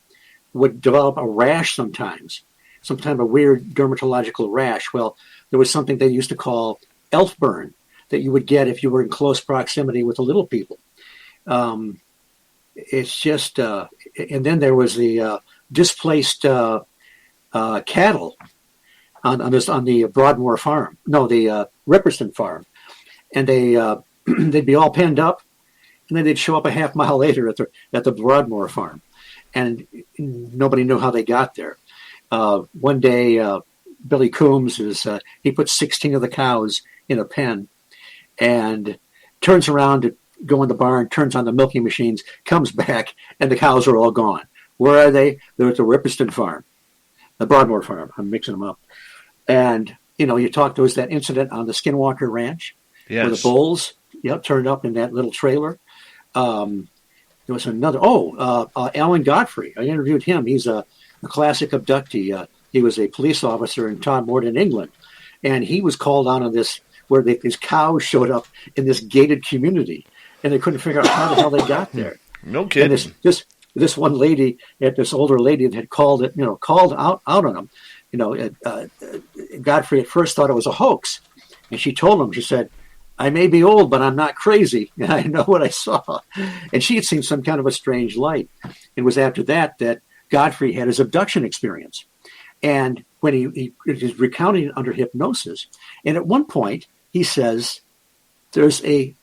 would develop a rash sometimes, some kind of a weird dermatological rash. Well, there was something they used to call elf burn that you would get if you were in close proximity with the little people. It's just, and then there was the displaced cattle on the Broadmoor farm. No, the Ripperston farm. And they'd be all penned up, and then they'd show up a half mile later at the Broadmoor farm. And nobody knew how they got there. One day, Billy Coombs, he put 16 of the cows in a pen and turns around to go in the barn, turns on the milking machines, comes back, and the cows are all gone. Where are they? They're at the Ripperston farm, the Broadmoor farm. I'm mixing them up. And, you talked, there was that incident on the Skinwalker Ranch where the bulls turned up in that little trailer. There was another, Alan Godfrey. I interviewed him. He's a classic abductee. He was a police officer in Todmorden, England. And he was called on this, where these cows showed up in this gated community. And they couldn't figure out how the hell they got there. No kidding. And this one lady, this older lady that had called out on him. Godfrey at first thought it was a hoax. And she told him, she said, I may be old, but I'm not crazy. And I know what I saw. And she had seen some kind of a strange light. It was after that Godfrey had his abduction experience. And when he was recounting it under hypnosis, and at one point he says, there's a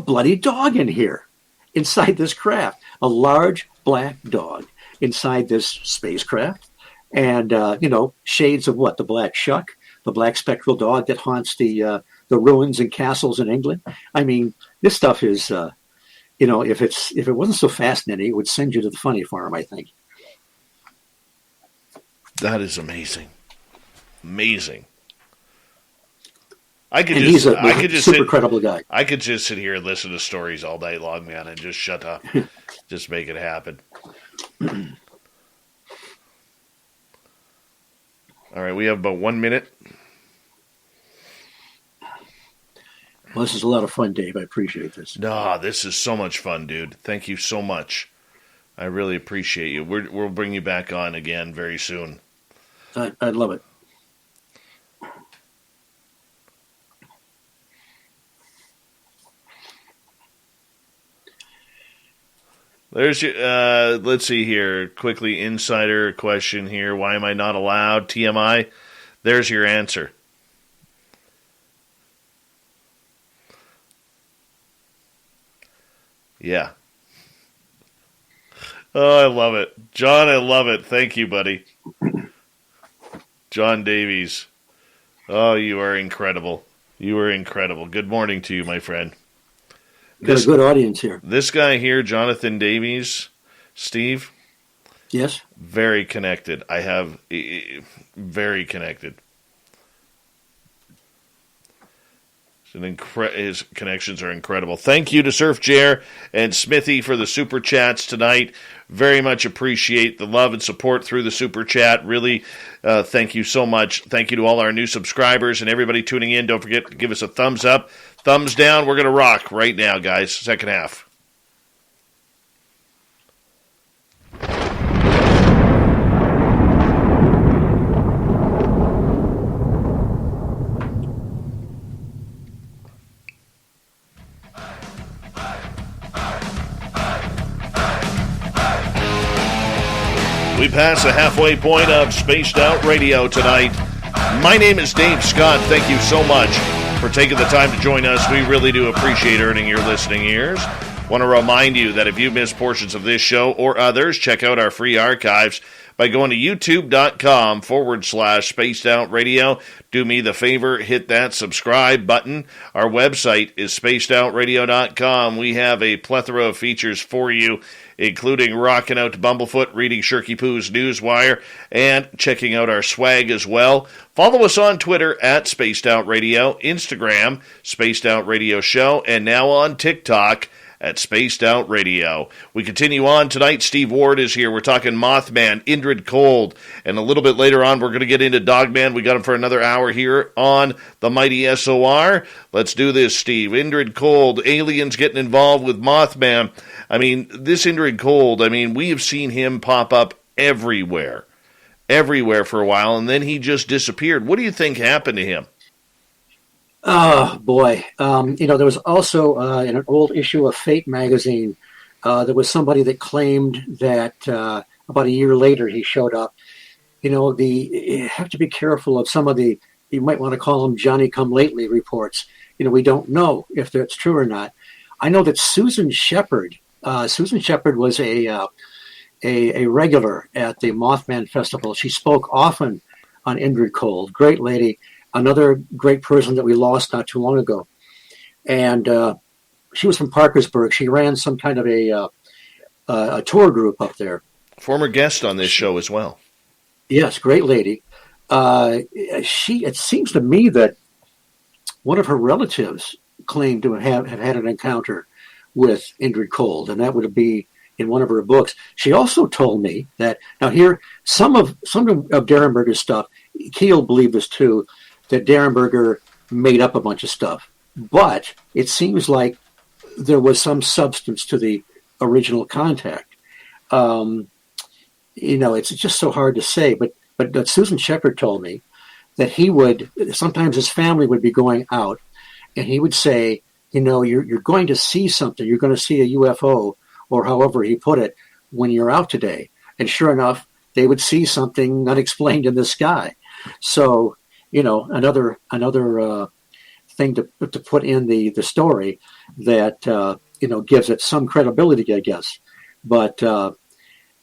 bloody dog in here, inside this craft, a large black dog inside this spacecraft. And, shades of what? The black shuck, the black spectral dog that haunts the ruins and castles in England. I mean, this stuff is, if it wasn't so fascinating, it would send you to the funny farm, I think. That is amazing. Amazing. He's a super credible guy. I could just sit here and listen to stories all night long, man, and just shut up. Just make it happen. All right, we have about 1 minute. Well, this is a lot of fun, Dave. I appreciate this. No, this is so much fun, dude. Thank you so much. I really appreciate you. We'll bring you back on again very soon. I'd love it. There's your, let's see here. Quickly, insider question here. Why am I not allowed? TMI. There's your answer. Yeah. Oh, I love it. John, I love it. Thank you, buddy. John Davies. Oh, you are incredible. You are incredible. Good morning to you, my friend. Got a good audience here. This guy here, Jonathan Davies, Steve? Yes. Very connected. Very connected. His connections are incredible. Thank you to Surf Jer and Smithy for the super chats tonight. Very much appreciate the love and support through the super chat. Really, thank you so much. Thank you to all our new subscribers and everybody tuning in. Don't forget to give us a thumbs up, thumbs down. We're going to rock right now, guys. Second half. We pass the halfway point of Spaced Out Radio tonight. My name is Dave Scott. Thank you so much for taking the time to join us. We really do appreciate earning your listening ears. Want to remind you that if you missed portions of this show or others, check out our free archives by going to youtube.com/Spaced Out Radio. Do me the favor, hit that subscribe button. Our website is spacedoutradio.com. We have a plethora of features for you, including rocking out to Bumblefoot, reading Shirky Poo's Newswire, and checking out our swag as well. Follow us on Twitter at Spaced Out Radio, Instagram, Spaced Out Radio Show, and now on TikTok at Spaced Out Radio. We continue on tonight. Steve Ward is here. We're talking Mothman, Indrid Cold, and a little bit later on we're going to get into Dogman. We got him for another hour here on the mighty SOR. Let's do this, Steve. Indrid Cold, aliens getting involved with Mothman. I mean, this Indrid Cold, we have seen him pop up everywhere for a while, and then he just disappeared. What do you think happened to him? Oh, boy. There was also in an old issue of Fate magazine, there was somebody that claimed that about a year later he showed up. You have to be careful of some of the, you might want to call them Johnny-come-lately reports. We don't know if that's true or not. I know that Susan Shepard was a regular at the Mothman Festival. She spoke often on Indrid Cold. Great lady. Another great person that we lost not too long ago. And she was from Parkersburg. She ran some kind of a tour group up there. Former guest on this show as well. Yes, great lady. It seems to me that one of her relatives claimed to have had an encounter with Indrid Cold, and that would be in one of her books. She also told me that, now here, some of Derenberger's stuff, Keel believed this too, that Derenberger made up a bunch of stuff. But it seems like there was some substance to the original contact. It's just so hard to say. But Susan Shepard told me that sometimes his family would be going out, and he would say, you're going to see something. You're going to see a UFO, or however he put it, when you're out today. And sure enough, they would see something unexplained in the sky. So, another thing to put in the story that, gives it some credibility, I guess. But,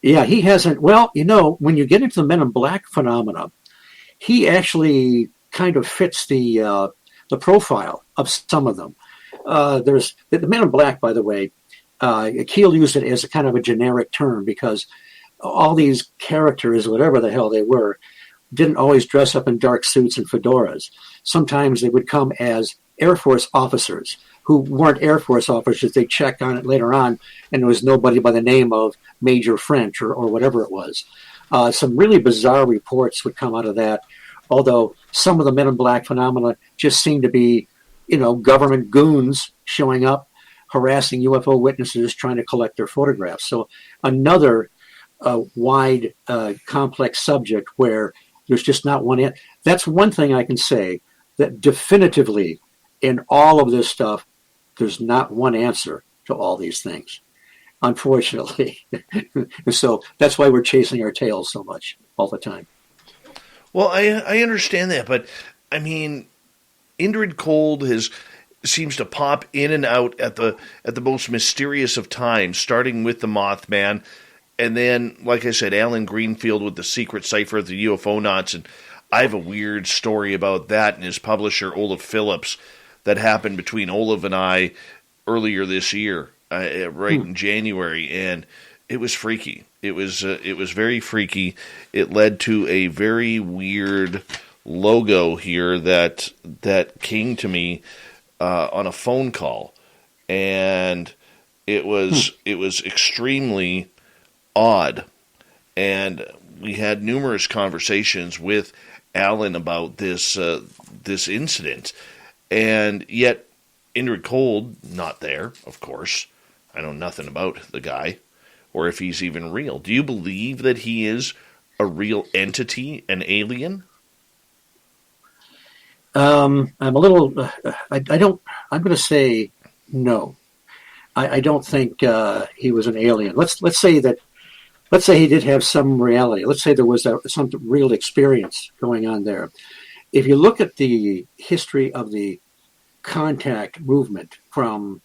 he hasn't, when you get into the Men in Black phenomena, he actually kind of fits the profile of some of them. There's the Men in Black, by the way, Keel used it as a kind of a generic term because all these characters, whatever the hell they were, didn't always dress up in dark suits and fedoras. Sometimes they would come as Air Force officers who weren't Air Force officers. They checked on it later on, and there was nobody by the name of Major French or whatever it was. Some really bizarre reports would come out of that, although some of the Men in Black phenomena just seem to be, government goons showing up, harassing UFO witnesses, trying to collect their photographs. So another wide, complex subject where there's just not one answer. That's one thing I can say, that definitively in all of this stuff, there's not one answer to all these things, unfortunately. So that's why we're chasing our tails so much all the time. Well, I understand that, but Indrid Cold seems to pop in and out at the most mysterious of times, starting with the Mothman. And then, like I said, Alan Greenfield with the secret cipher of the UFO Knots. And I have a weird story about that and his publisher, Olaf Phillips, that happened between Olaf and I earlier this year, in January. And It was freaky. It was very freaky. It led to a very weird logo here that came to me on a phone call, and it was extremely odd. And we had numerous conversations with Alan about this incident, and yet Indrid Cold not there. Of course, I know nothing about the guy, or if he's even real. Do you believe that he is a real entity, an alien? I'm a little. I don't. I'm going to say no. I don't think he was an alien. Let's say that. Let's say he did have some reality. Let's say there was some real experience going on there. If you look at the history of the contact movement from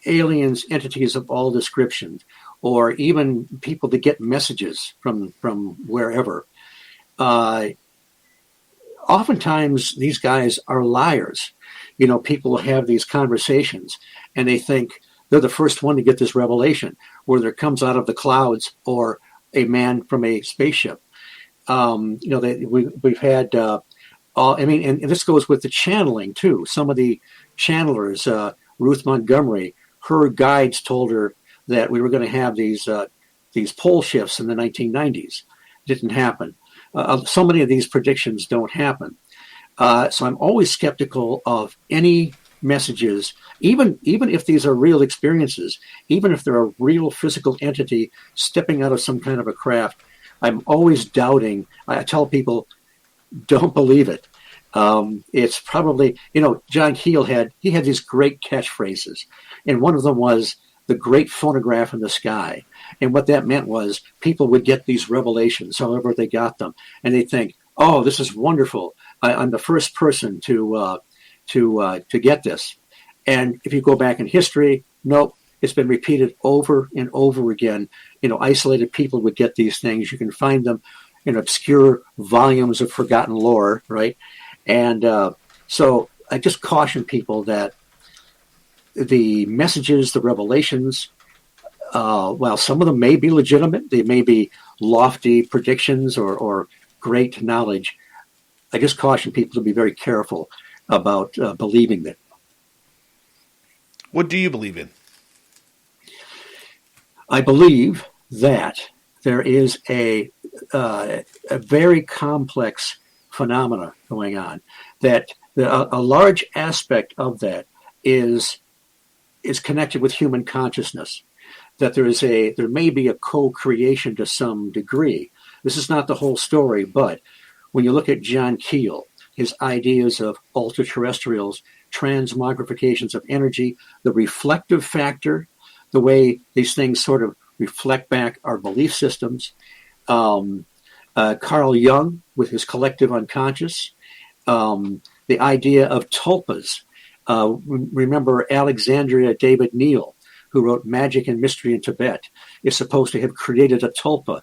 aliens, entities of all descriptions, or even people that get messages from wherever, oftentimes these guys are liars. You know, people have these conversations and they think they're the first one to get this revelation, whether it comes out of the clouds or a man from a spaceship. You know, we've had, and this goes with the channeling too. Some of the channelers, Ruth Montgomery, her guides told her that we were going to have these pole shifts in the 1990s. Didn't happen. So many of these predictions don't happen. So I'm always skeptical of any messages, even if these are real experiences, even if they're a real physical entity stepping out of some kind of a craft. I'm always doubting. I tell people, don't believe it. It's probably, you know, John Keel had these great catchphrases, and one of them was the great phonograph in the sky. And what that meant was people would get these revelations, however they got them, and they think, oh, this is wonderful. I'm the first person to get this. And if you go back in history, nope, it's been repeated over and over again. You know, isolated people would get these things. You can find them in obscure volumes of forgotten lore, right? And so I just caution people that the messages, the revelations, while some of them may be legitimate, they may be lofty predictions or great knowledge, I just caution people to be very careful about believing them. What do you believe in? I believe that there is a very complex phenomena going on, that a large aspect of that is connected with human consciousness, that there may be a co-creation to some degree. This is not the whole story, but when you look at John Keel, his ideas of ultra-terrestrials, transmogrifications of energy, the reflective factor, the way these things sort of reflect back our belief systems. Carl Jung with his collective unconscious, the idea of tulpas. Remember Alexandria David Neal, who wrote Magic and Mystery in Tibet, is supposed to have created a tulpa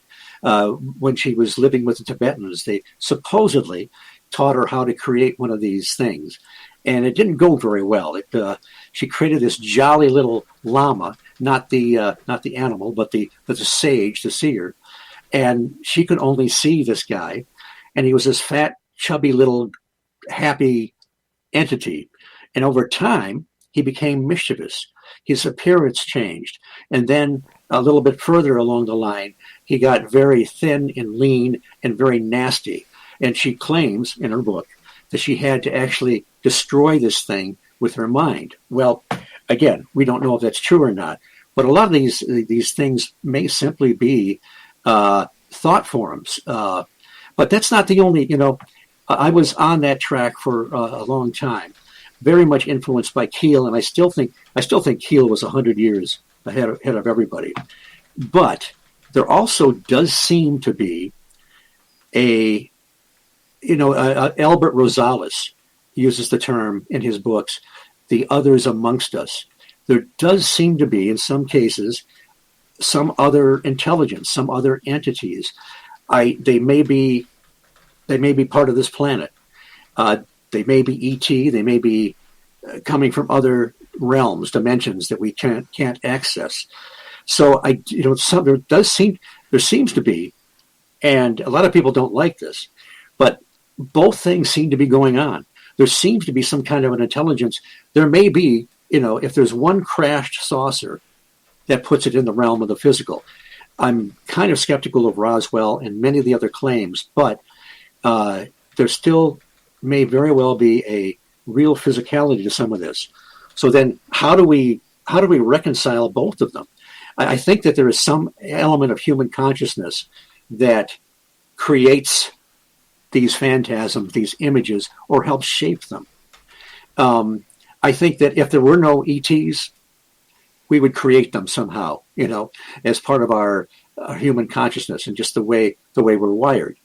when she was living with the Tibetans. They supposedly taught her how to create one of these things. And it didn't go very well. She created this jolly little llama, not the animal, but the sage, the seer. And she could only see this guy. And he was this fat, chubby little happy entity. And over time, he became mischievous. His appearance changed. And then a little bit further along the line, he got very thin and lean and very nasty. And she claims in her book that she had to actually destroy this thing with her mind. Well, again, we don't know if that's true or not. But a lot of these things may simply be thought forms. But that's not the only, I was on that track for a long time, very much influenced by Keel, and I still think Keel was 100 years ahead of everybody. But there also does seem to be Albert Rosales uses the term in his books, the others amongst us. There does seem to be, in some cases, some other intelligence, some other entities. They may be part of this planet. They may be ET. They may be coming from other realms, dimensions that we can't access. So there seems to be, and a lot of people don't like this, but both things seem to be going on. There seems to be some kind of an intelligence. There may be, if there's one crashed saucer, that puts it in the realm of the physical. I'm kind of skeptical of Roswell and many of the other claims, but there still may very well be a real physicality to some of this. So then how do we reconcile both of them? I think that there is some element of human consciousness that creates these phantasms, these images, or helps shape them. I think that if there were no ETs, we would create them somehow, as part of our human consciousness and just the way we're wired.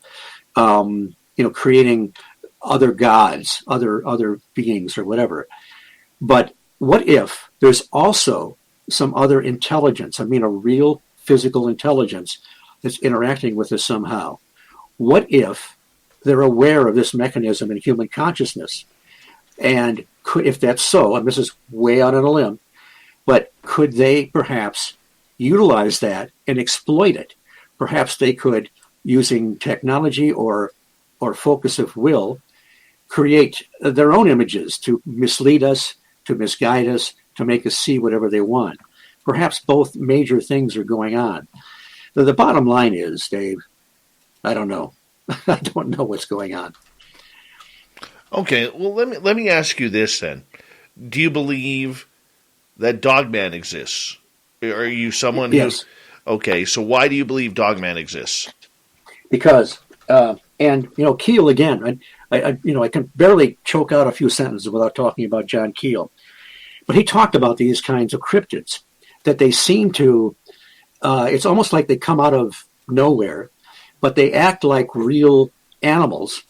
Creating other gods, other beings or whatever. But what if there's also some other intelligence? I mean, a real physical intelligence that's interacting with us somehow. What if they're aware of this mechanism in human consciousness? And if that's so, and this is way out on a limb, but could they perhaps utilize that and exploit it? Perhaps they could, using technology or focus of will, create their own images to mislead us, to misguide us, to make us see whatever they want. Perhaps both major things are going on. The bottom line is, Dave, I don't know. I don't know what's going on. Okay, well, let me ask you this then. Do you believe that Dogman exists? Are you someone Yes. Okay, so why do you believe Dogman exists? Because, Keel again, I can barely choke out a few sentences without talking about John Keel. But he talked about these kinds of cryptids, that they seem to, it's almost like they come out of nowhere, but they act like real animals.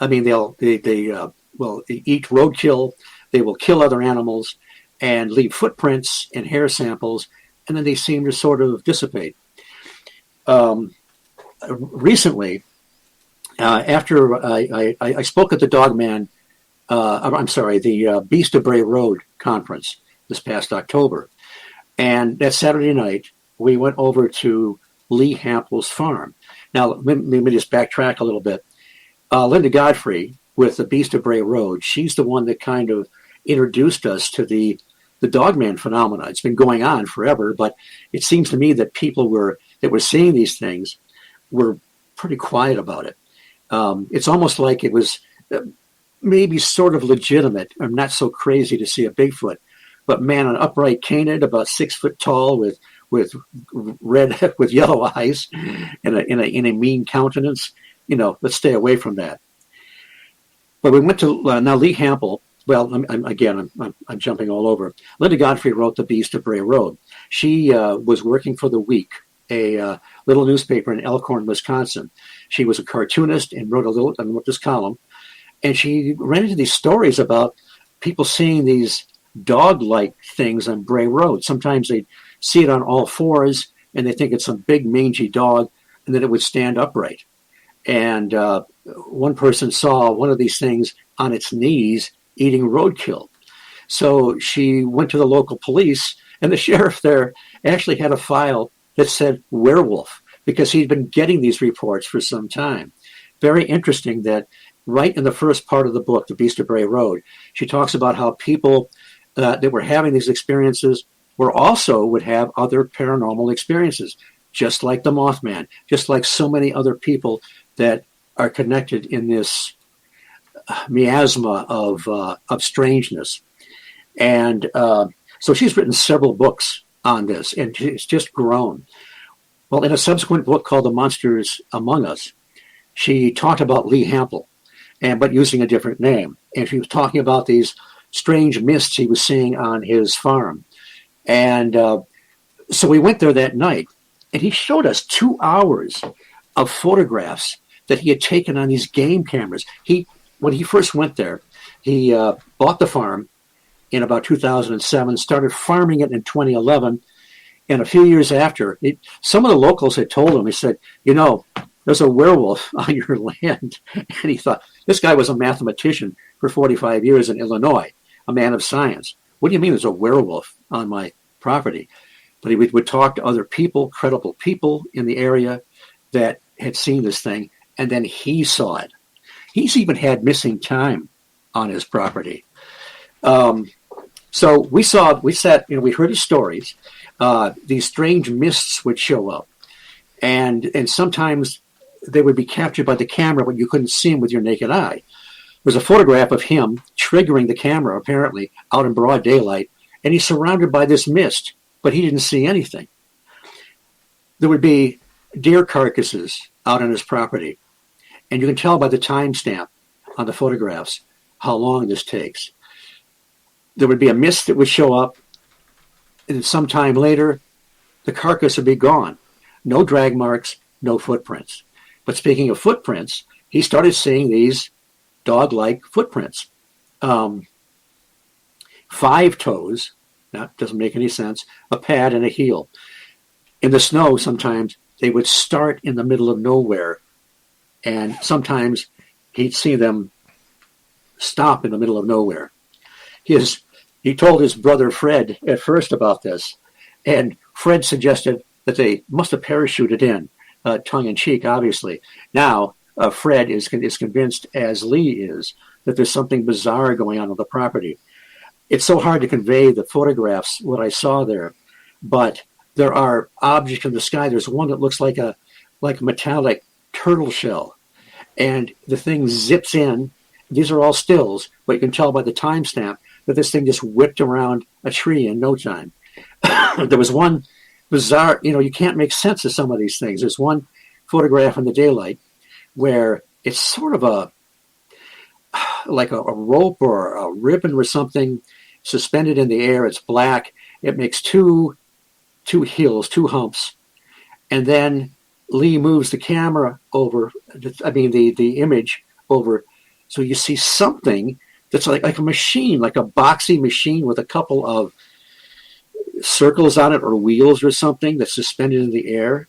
I mean, they eat roadkill, they will kill other animals and leave footprints and hair samples, and then they seem to sort of dissipate. Recently, after I spoke at the the Beast of Bray Road conference this past October, and that Saturday night, we went over to Lee Hampel's farm. Now, let me just backtrack a little bit. Linda Godfrey with the Beast of Bray Road, she's the one that kind of introduced us to the Dogman phenomena. It's been going on forever, but it seems to me that people that were seeing these things were pretty quiet about it. It's almost like it was maybe sort of legitimate or not so crazy to see a Bigfoot, but man, an upright canid about 6 foot tall with red with yellow eyes and in a mean countenance. Let's stay away from that. But we went to now Lee Hampel. Well, I'm jumping all over. Linda Godfrey wrote The Beast of Bray Road. She was working for The Week, a little newspaper in Elkhorn, Wisconsin. She was a cartoonist and wrote this column. And she ran into these stories about people seeing these dog-like things on Bray Road. Sometimes they'd see it on all fours, and they think it's some big mangy dog, and then it would stand upright. And one person saw one of these things on its knees eating roadkill. So she went to the local police, and the sheriff there actually had a file that said werewolf, because he'd been getting these reports for some time. Very interesting that right in the first part of the book, The Beast of Bray Road, she talks about how people that were having these experiences would have other paranormal experiences, just like the Mothman, just like so many other people that are connected in this miasma of strangeness. And so she's written several books on this, and it's just grown. Well, in a subsequent book called The Monsters Among Us, she talked about Lee Hampel, but using a different name. And she was talking about these strange mists he was seeing on his farm. And so we went there that night, and he showed us 2 hours of photographs that he had taken on these game cameras. When he first went there, he bought the farm in about 2007, started farming it in 2011, and a few years after, some of the locals had told him, he said, there's a werewolf on your land. And he thought, this guy was a mathematician for 45 years in Illinois, a man of science. What do you mean there's a werewolf on my property? but he would talk to other people, credible people in the area that had seen this thing, and then he saw it. He's even had missing time on his property. So we heard his stories. These strange mists would show up, and sometimes they would be captured by the camera, but you couldn't see them with your naked eye. There's a photograph of him triggering the camera, apparently, out in broad daylight, and he's surrounded by this mist, but he didn't see anything. There would be deer carcasses out on his property, and you can tell by the timestamp on the photographs how long this takes. There would be a mist that would show up, and sometime later, the carcass would be gone. No drag marks, no footprints. But speaking of footprints, he started seeing these dog-like footprints. 5 toes, that doesn't make any sense, a pad and a heel. In the snow, sometimes they would start in the middle of nowhere, and sometimes he'd see them stop in the middle of nowhere. He told his brother Fred at first about this, and Fred suggested that they must have parachuted in, tongue-in-cheek, obviously. Now, Fred is convinced, as Lee is, that there's something bizarre going on the property. It's so hard to convey the photographs, what I saw there, but there are objects in the sky. There's one that looks like a metallic turtle shell, and the thing zips in. These are all stills, but you can tell by the timestamp that this thing just whipped around a tree in no time. There was one bizarre, you can't make sense of some of these things. There's one photograph in the daylight where it's sort of like a rope or a ribbon or something suspended in the air. It's black. It makes two hills, 2 humps. And then Lee moves the camera over, the image over. So you see something that's like a machine, like a boxy machine with a couple of circles on it or wheels or something that's suspended in the air.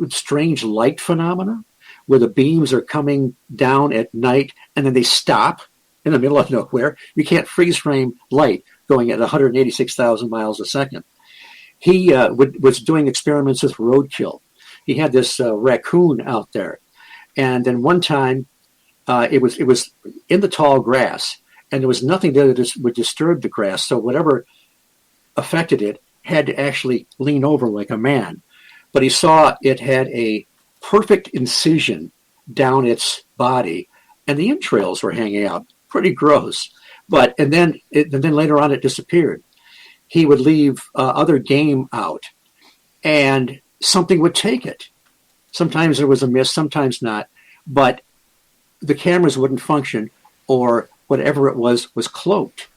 Strange light phenomena where the beams are coming down at night and then they stop in the middle of nowhere. You can't freeze frame light going at 186,000 miles a second. He was doing experiments with roadkill. He had this raccoon out there, and then one time it was in the tall grass, and there was nothing there that would disturb the grass. So whatever affected it had to actually lean over like a man. But he saw it had a perfect incision down its body, and the entrails were hanging out. Pretty gross. And then later on it disappeared. He would leave other game out, and something would take it. Sometimes there was a miss, sometimes not, but the cameras wouldn't function, or whatever it was cloaked.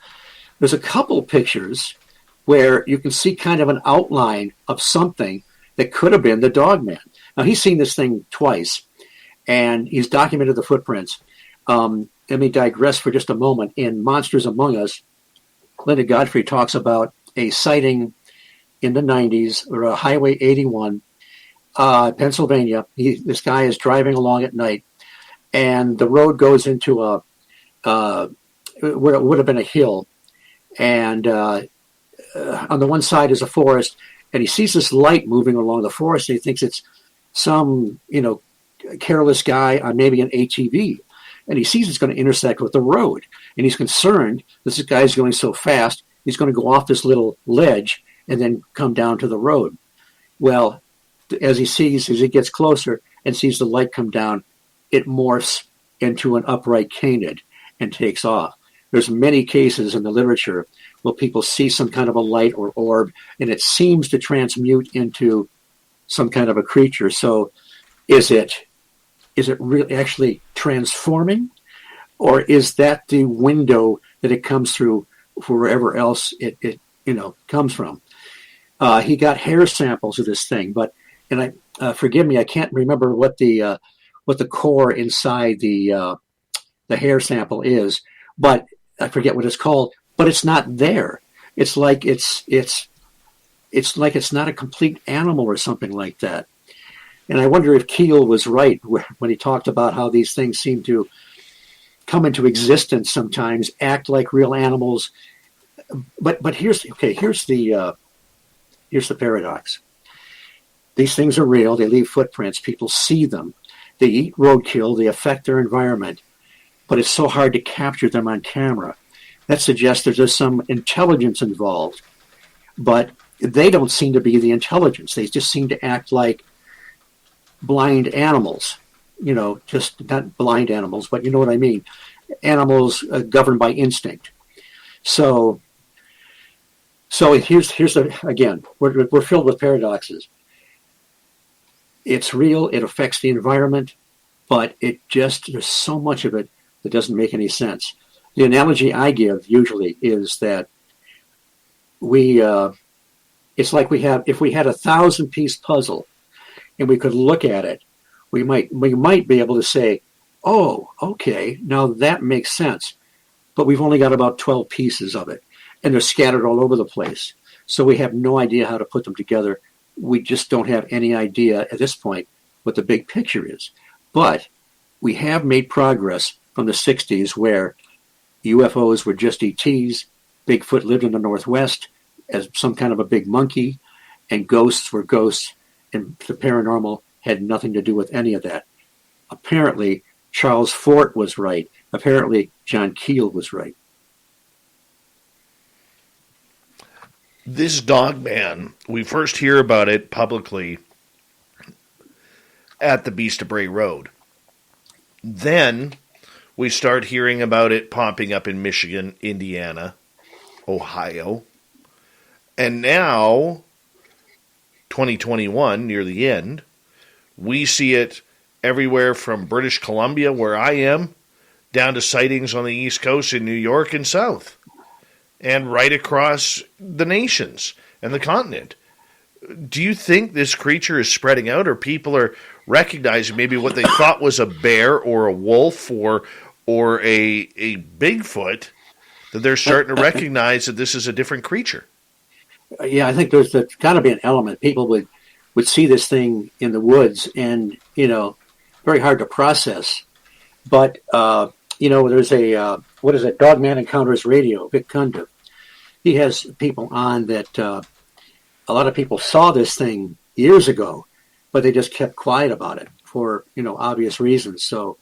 There's a couple pictures where you can see kind of an outline of something that could have been the dog man. Now, he's seen this thing twice, and he's documented the footprints. Let me digress for just a moment. In Monsters Among Us, Linda Godfrey talks about a sighting in the 90s, or Highway 81, Pennsylvania. This guy is driving along at night, and the road goes into where it would have been a hill, and on the one side is a forest, and he sees this light moving along the forest, and he thinks it's some, careless guy on maybe an ATV. And he sees it's going to intersect with the road. And he's concerned that this guy's going so fast, he's going to go off this little ledge and then come down to the road. Well, as he gets closer and sees the light come down, it morphs into an upright canid and takes off. There's many cases in the literature where people see some kind of a light or orb, and it seems to transmute into some kind of a creature. So is it really actually transforming, or is that the window that it comes through for wherever else it comes from? He got hair samples of this thing, forgive me, I can't remember what the core inside the hair sample is, but I forget what it's called. But it's not there. It's like it's not a complete animal or something like that. And I wonder if Keel was right when he talked about how these things seem to come into existence sometimes, act like real animals. But here's the here's the paradox. These things are real. They leave footprints. People see them. They eat roadkill. They affect their environment. But it's so hard to capture them on camera. That suggests there's some intelligence involved. But they don't seem to be the intelligence. They just seem to act like blind animals. Just not blind animals, but you know what I mean. Animals governed by instinct. So here's again, we're filled with paradoxes. It's real, it affects the environment, but there's so much of it that doesn't make any sense. The analogy I give usually is that it's like if we had a 1,000-piece puzzle and we could look at it, we might be able to say, oh, okay, now that makes sense. But we've only got about 12 pieces of it, and they're scattered all over the place. So we have no idea how to put them together. We just don't have any idea at this point what the big picture is. But we have made progress from the 60s where UFOs were just ETs, Bigfoot lived in the Northwest as some kind of a big monkey, and ghosts were ghosts, and the paranormal had nothing to do with any of that. Apparently, Charles Fort was right. Apparently, John Keel was right. This Dogman, we first hear about it publicly at the Beast of Bray Road. Then we start hearing about it popping up in Michigan, Indiana, Ohio. And now, 2021, near the end, we see it everywhere from British Columbia, where I am, down to sightings on the East Coast in New York and South, and right across the nations and the continent. Do you think this creature is spreading out, or people are recognizing maybe what they thought was a bear or a wolf or a Bigfoot, that they're starting to recognize that this is a different creature? Yeah, I think there's got to be an element. People would see this thing in the woods and, very hard to process. But, there's Dogman Encounters Radio, Vic Cundiff. He has people on that a lot of people saw this thing years ago, but they just kept quiet about it for, obvious reasons. So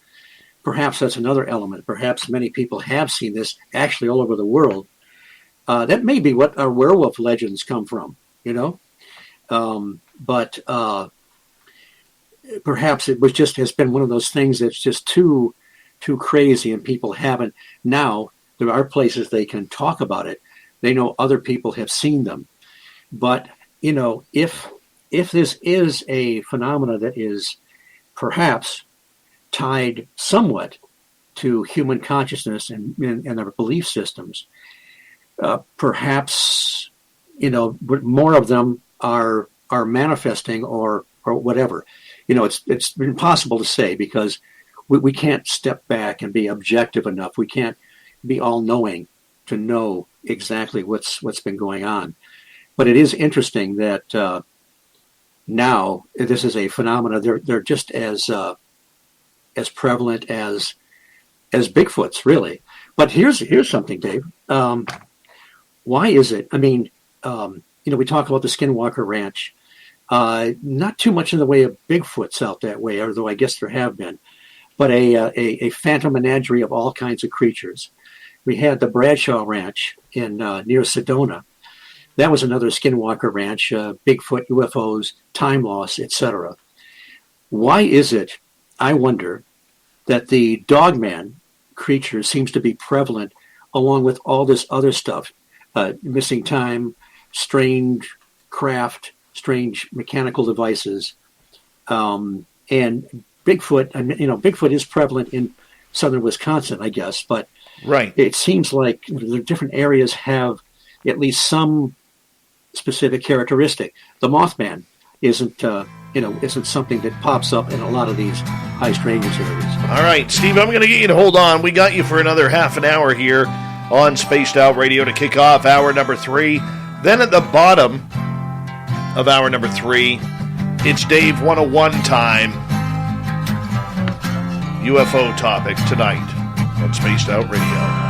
perhaps that's another element. Perhaps many people have seen this actually all over the world. That may be what our werewolf legends come from, but perhaps it has been one of those things that's just too crazy, and people haven't. Now there are places they can talk about it. They know other people have seen them. But, if this is a phenomena that is perhaps tied somewhat to human consciousness and our belief systems, perhaps, more of them are manifesting or whatever. It's impossible to say, because we can't step back and be objective enough. We can't be all-knowing to know exactly what's been going on. But it is interesting that now this is a phenomena. They're just as prevalent as Bigfoots, really. But here's something, Dave. Why is it? I mean, we talk about the Skinwalker Ranch. Not too much in the way of Bigfoots out that way, although I guess there have been. But a phantom menagerie of all kinds of creatures. We had the Bradshaw Ranch in near Sedona. That was another Skinwalker Ranch, Bigfoot, UFOs, time loss, etc. Why is it, I wonder, that the Dogman creature seems to be prevalent along with all this other stuff? Missing time, strange craft, strange mechanical devices. And Bigfoot, Bigfoot is prevalent in southern Wisconsin, I guess, but right. It seems like the different areas have at least some specific characteristic. The Mothman isn't something that pops up in a lot of these high strangeness areas. All right, Steve, I'm going to get you to hold on. We got you for another half an hour here on Spaced Out Radio to kick off hour number 3. Then at the bottom of hour number 3, it's Dave 101 time. UFO topic tonight on Spaced Out Radio.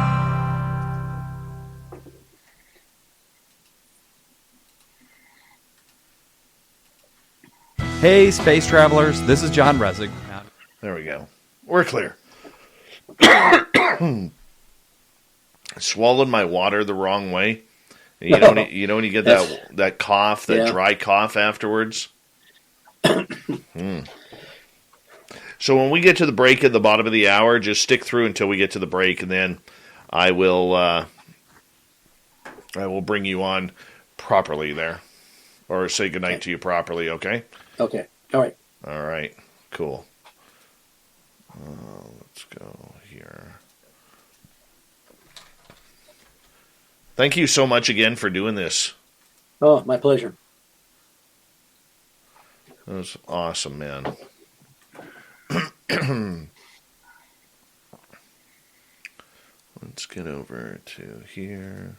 Hey, space travelers, this is John Resig. There we go. We're clear. Swallowed my water the wrong way. And you know when you get that cough, that dry cough afterwards? So when we get to the break at the bottom of the hour, just stick through until we get to the break, and then I will bring you on properly there. Or say goodnight to you properly, okay? Okay. All right. All right. Cool. Let's go here. Thank you so much again for doing this. Oh, my pleasure. That was awesome, man. Let's get over to here.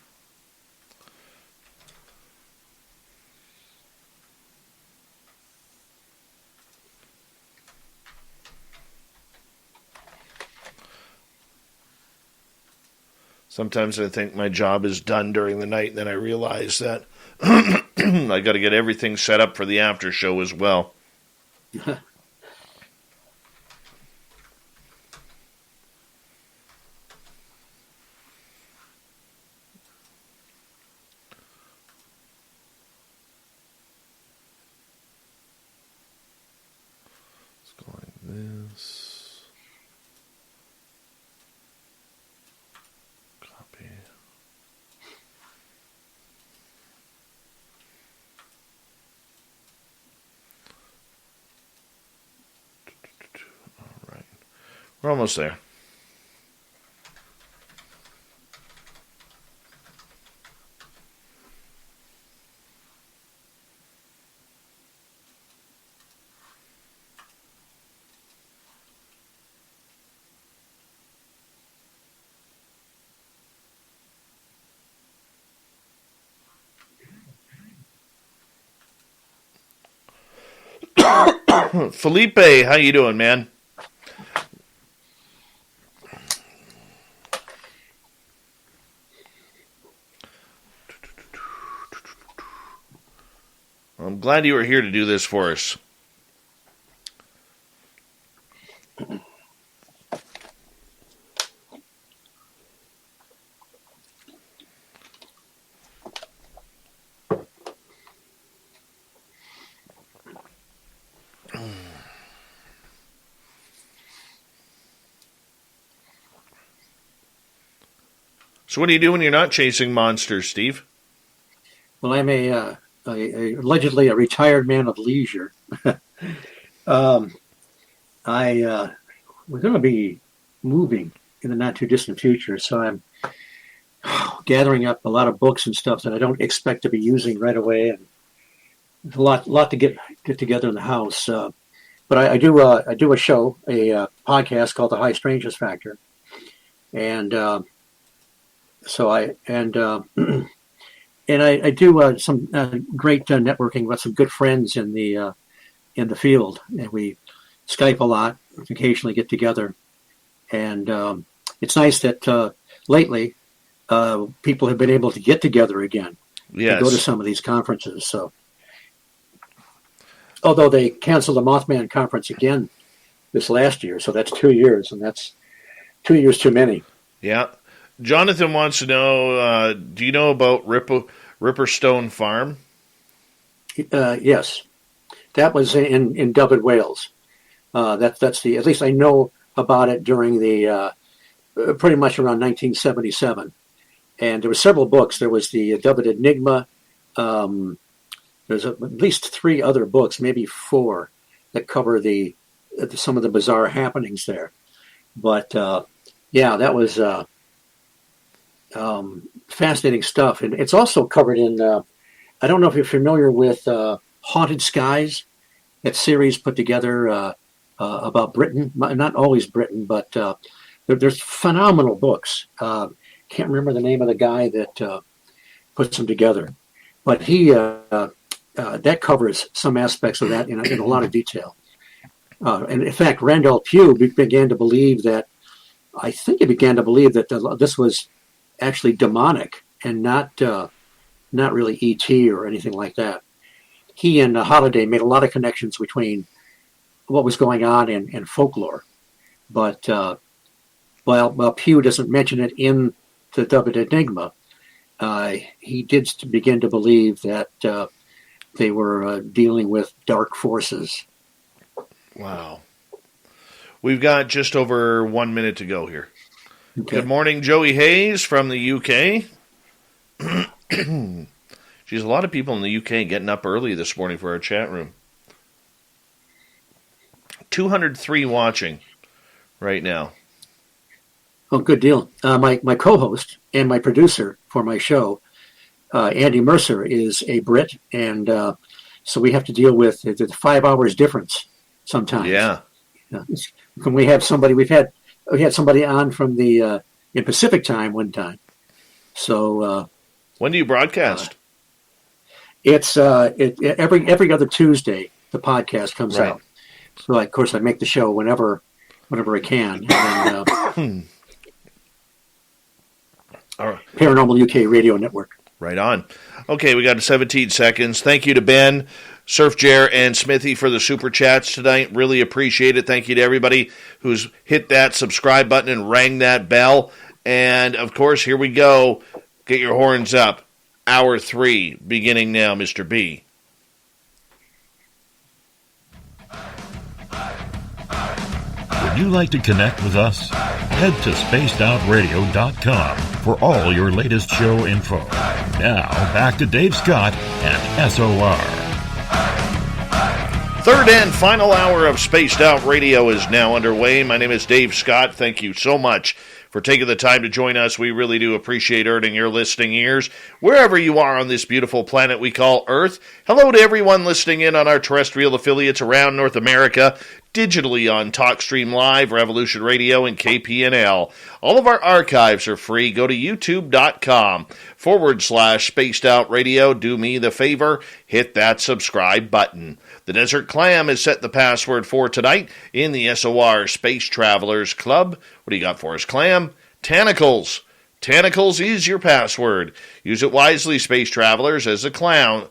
Sometimes I think my job is done during the night, and then I realize that I got to get everything set up for the after show as well. Let's go like this. We're almost there. Felipe, how you doing, man? I'm glad you were here to do this for us. So what do you do when you're not chasing monsters, Steve? Well, I'm allegedly a retired man of leisure. We're going to be moving in the not too distant future, so I'm gathering up a lot of books and stuff that I don't expect to be using right away, and there's a lot to get together in the house. But I do a show, a podcast called The High Strangeness Factor, and so I do some great networking with some good friends in the field, and we Skype a lot, occasionally get together, and it's nice that lately people have been able to get together again to go to some of these conferences. So, although they canceled the Mothman conference again this last year, so that's 2 years, and that's 2 years too many. Yeah. Jonathan wants to know, do you know about Ripperstone Farm? Yes. That was in Dyfed, Wales. That's the, at least I know about it during the, pretty much around 1977. And there were several books. There was the Dyfed Enigma. There's at least 3 other books, maybe 4, that cover some of the bizarre happenings there. But, yeah, that was fascinating stuff. And it's also covered in, I don't know if you're familiar with Haunted Skies, that series put together about Britain, not always Britain, but there's phenomenal books. Can't remember the name of the guy that puts them together, but he that covers some aspects of that in a lot of detail. And in fact, Randall Pugh began to believe that, I think he began to believe that this was actually demonic and not really ET or anything like that. he and Holiday made a lot of connections between what was going on in folklore. But while Pugh doesn't mention it in the Dubbed Enigma, he did begin to believe that they were dealing with dark forces. Wow. We've got just over 1 minute to go here. Okay. Good morning, Joey Hayes from the UK. She's a lot of people in the UK getting up early this morning for our chat room. 203 watching right now. Oh, good deal. My co-host and my producer for my show, Andy Mercer, is a Brit, and so we have to deal with the 5 hours difference sometimes. Yeah. Can we have somebody? We had somebody on from the in Pacific time one time. So when do you broadcast? It's every other Tuesday. The podcast comes out. So of course I make the show whenever I can. And, all right. Paranormal UK Radio Network. Right on. Okay, we got 17 seconds. Thank you to Ben, Surf Jer, and Smithy for the super chats tonight. Really appreciate it. Thank you to everybody who's hit that subscribe button and rang that bell. And, of course, here we go. Get your horns up. Hour 3, beginning now, Mr. B. Would you like to connect with us? Head to spacedoutradio.com for all your latest show info. Now, back to Dave Scott and SOR. Third and final hour of Spaced Out Radio is now underway. My name is Dave Scott. Thank you so much for taking the time to join us. We really do appreciate earning your listening ears wherever you are on this beautiful planet we call Earth. Hello to everyone listening in on our terrestrial affiliates around North America, digitally on TalkStream Live, Revolution Radio, and KPNL. All of our archives are free. Go to youtube.com/Spaced Out Radio. Do me the favor, hit that subscribe button. The Desert Clam has set the password for tonight in the SOR Space Travelers Club. What do you got for us, Clam? Tentacles. Tentacles is your password. Use it wisely, space travelers, as the clam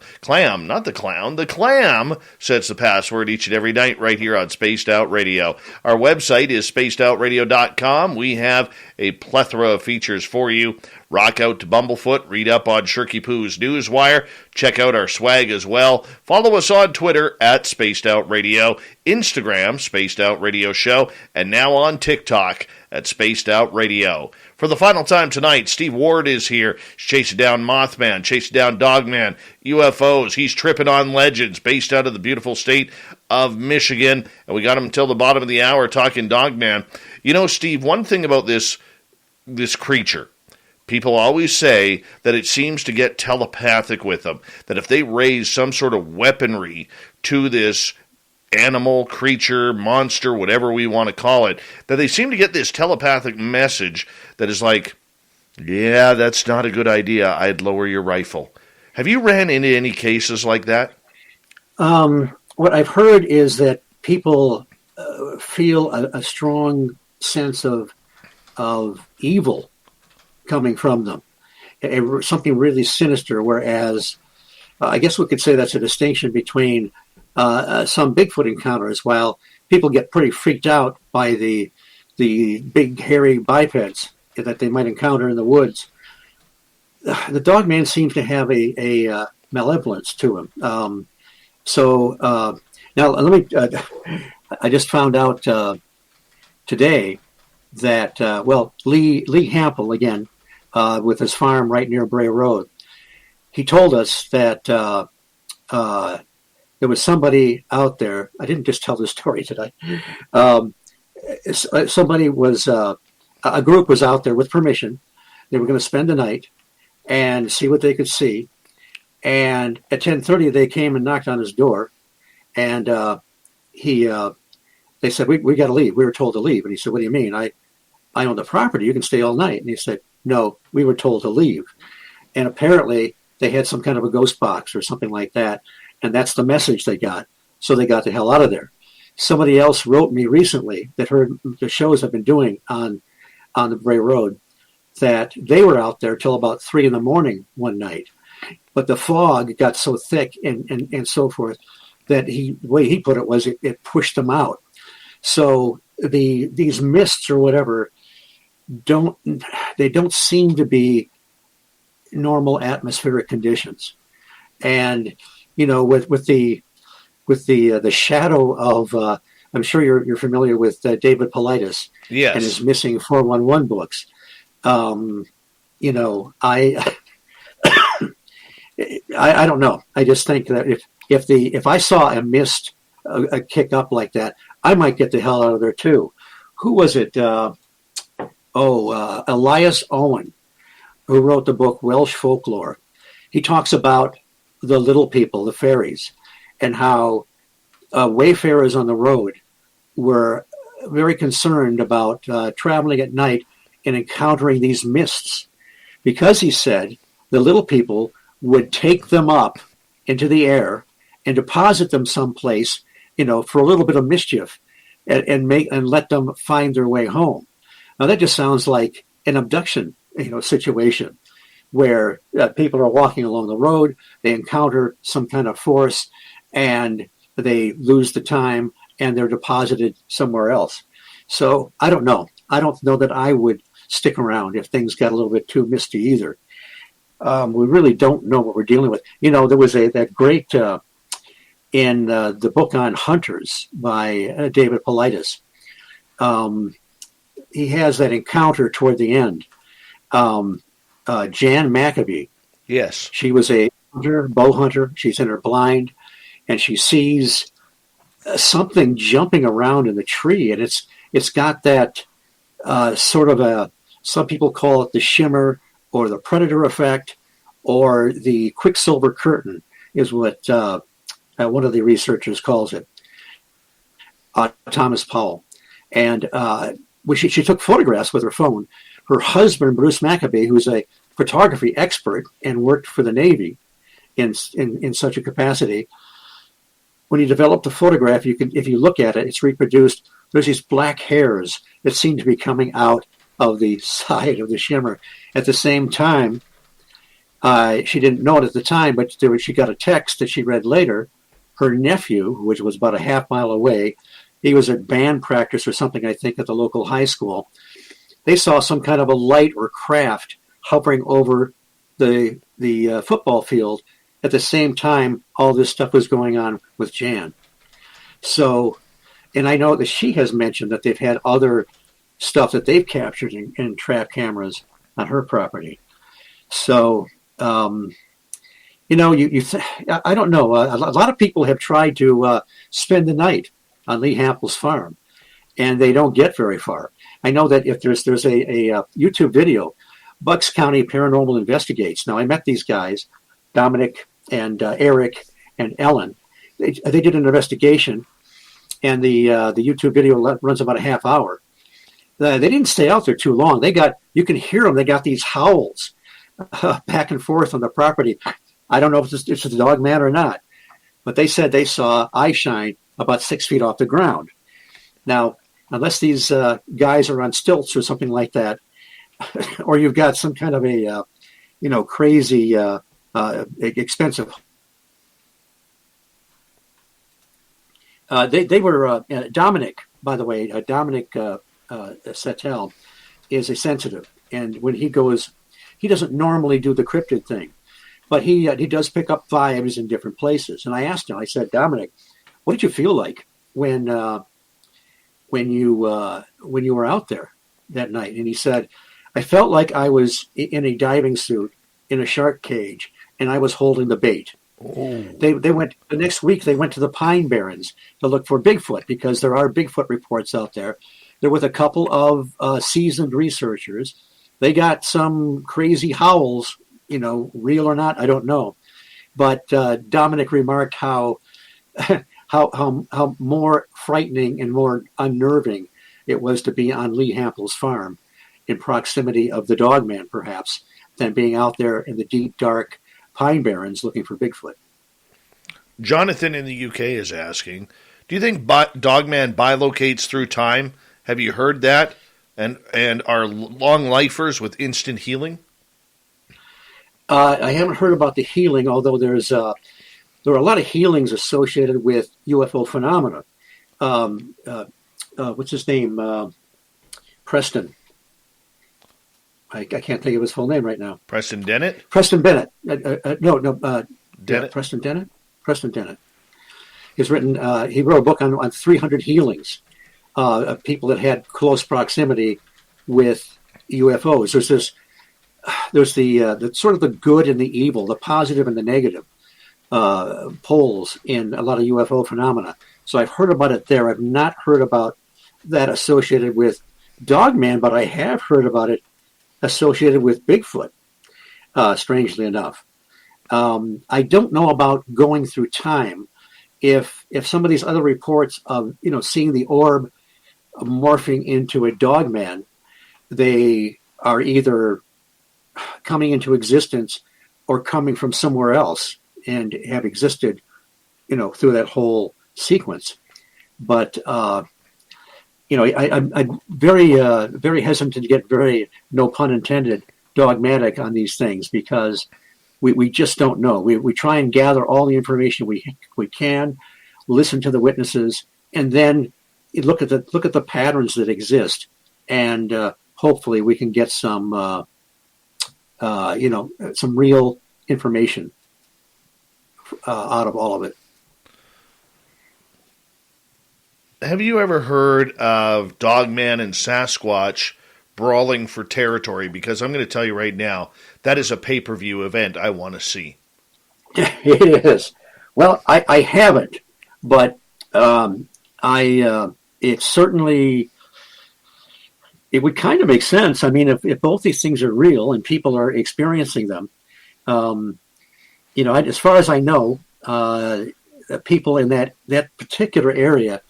sets the password each and every night right here on Spaced Out Radio. Our website is spacedoutradio.com. We have a plethora of features for you. Rock out to Bumblefoot, read up on Shirky Poo's Newswire, check out our swag as well. Follow us on Twitter at Spaced Out Radio, Instagram, Spaced Out Radio Show, and now on TikTok at Spaced Out Radio. For the final time tonight, Steve Ward is here. He's chasing down Mothman, chasing down Dogman, UFOs. He's tripping on legends based out of the beautiful state of Michigan. And we got him until the bottom of the hour talking Dogman. You know, Steve, one thing about this creature, people always say that it seems to get telepathic with them, that if they raise some sort of weaponry to this animal, creature, monster, whatever we want to call it, that they seem to get this telepathic message that is like, yeah, that's not a good idea. I'd lower your rifle. Have you ran into any cases like that? What I've heard is that people feel a strong sense of evil coming from them, something really sinister, whereas I guess we could say that's a distinction between some Bigfoot encounters, while people get pretty freaked out by the big hairy bipeds that they might encounter in the woods. The Dogman seems to have a malevolence to him. So now let me. I just found out today that Lee Hampel again with his farm right near Bray Road. He told us that there was somebody out there. I didn't just tell this story, did I? Somebody was, a group was out there with permission. They were going to spend the night and see what they could see. And at 10:30, they came and knocked on his door. And they said, we got to leave. We were told to leave. And he said, what do you mean? I own the property. You can stay all night. And he said, no, we were told to leave. And apparently they had some kind of a ghost box or something like that. And that's the message they got. So they got the hell out of there. Somebody else wrote me recently that heard the shows I've been doing on the Bray Road, that they were out there till about 3 a.m. one night. but the fog got so thick and so forth that the way he put it was it pushed them out. So these mists or whatever don't seem to be normal atmospheric conditions. And with the shadow of I'm sure you're familiar with David Paulides, yes, and his missing 411 books. I don't know. I just think that if I saw a mist a kick up like that, I might get the hell out of there too. Who was it? Elias Owen, who wrote the book Welsh Folklore. He talks about the little people, the fairies, and how wayfarers on the road were very concerned about traveling at night and encountering these mists, because he said the little people would take them up into the air and deposit them someplace, for a little bit of mischief, and let them find their way home. Now that just sounds like an abduction, situation where people are walking along the road, they encounter some kind of force, and they lose the time, and they're deposited somewhere else. So I don't know. I don't know that I would stick around if things got a little bit too misty either. We really don't know what we're dealing with. There was that great in the book on hunters by David Paulides. He has that encounter toward the end. Jan Maccabee. Yes. She was a bow hunter. She's in her blind, and she sees something jumping around in the tree, and it's got that sort of some people call it the shimmer or the predator effect, or the quicksilver curtain is what one of the researchers calls it, Thomas Powell. And she took photographs with her phone. Her husband, Bruce Maccabee, who's a photography expert and worked for the Navy in such a capacity, when he developed the photograph, if you look at it, it's reproduced. There's these black hairs that seem to be coming out of the side of the shimmer. At the same time, she didn't know it at the time, but she got a text that she read later. Her nephew, which was about a half mile away, he was at band practice or something, I think, at the local high school. They saw some kind of a light or craft hovering over the football field. At the same time, all this stuff was going on with Jan. So, and I know that she has mentioned that they've had other stuff that they've captured in trap cameras on her property. So, I don't know. A lot of people have tried to spend the night on Lee Hampel's farm, and they don't get very far. I know that if there's a YouTube video, Bucks County Paranormal Investigates. Now, I met these guys, Dominic and Eric and Ellen. They did an investigation, and the YouTube video runs about a half hour. They didn't stay out there too long. You can hear them. They got these howls back and forth on the property. I don't know if it's the dog man or not, but they said they saw eye shine about 6 feet off the ground. Now, unless these guys are on stilts or something like that, or you've got some kind of a crazy expensive. They were Dominic, by the way. Dominic Settel is a sensitive, and when he goes, he doesn't normally do the cryptid thing, but he does pick up vibes in different places. And I asked him, I said, Dominic, what did you feel like when you were out there that night? And he said, I felt like I was in a diving suit in a shark cage, and I was holding the bait. Oh. They went the next week. They went to the Pine Barrens to look for Bigfoot, because there are Bigfoot reports out there. They're with a couple of seasoned researchers. They got some crazy howls, real or not, I don't know. But Dominic remarked how more frightening and more unnerving it was to be on Lee Hampel's farm, in proximity of the Dogman, perhaps, than being out there in the deep, dark Pine Barrens looking for Bigfoot. Jonathan in the UK is asking, do you think Dogman bilocates through time? Have you heard that? And are long lifers with instant healing? I haven't heard about the healing, although there are a lot of healings associated with UFO phenomena. What's his name? Preston. I can't think of his full name right now. Preston Dennett? Preston Bennett. Dennett? Yeah, Preston Dennett? Preston Dennett. He wrote a book on 300 healings of people that had close proximity with UFOs. There's the sort of the good and the evil, the positive and the negative poles in a lot of UFO phenomena. So I've heard about it there. I've not heard about that associated with Dogman, but I have heard about it associated with Bigfoot, strangely enough. I don't know about going through time. If some of these other reports of seeing the orb morphing into a Dogman, they are either coming into existence or coming from somewhere else and have existed, through that whole sequence. But I'm very hesitant to get very, no pun intended, dogmatic on these things because we just don't know. We try and gather all the information we can, listen to the witnesses, and then look at the patterns that exist, and hopefully we can get some real information out of all of it. Have you ever heard of Dogman and Sasquatch brawling for territory? Because I'm going to tell you right now, that is a pay-per-view event I want to see. It is. Well, I haven't, but it certainly, it would kind of make sense. I mean, if both these things are real and people are experiencing them, as far as I know, people in that particular area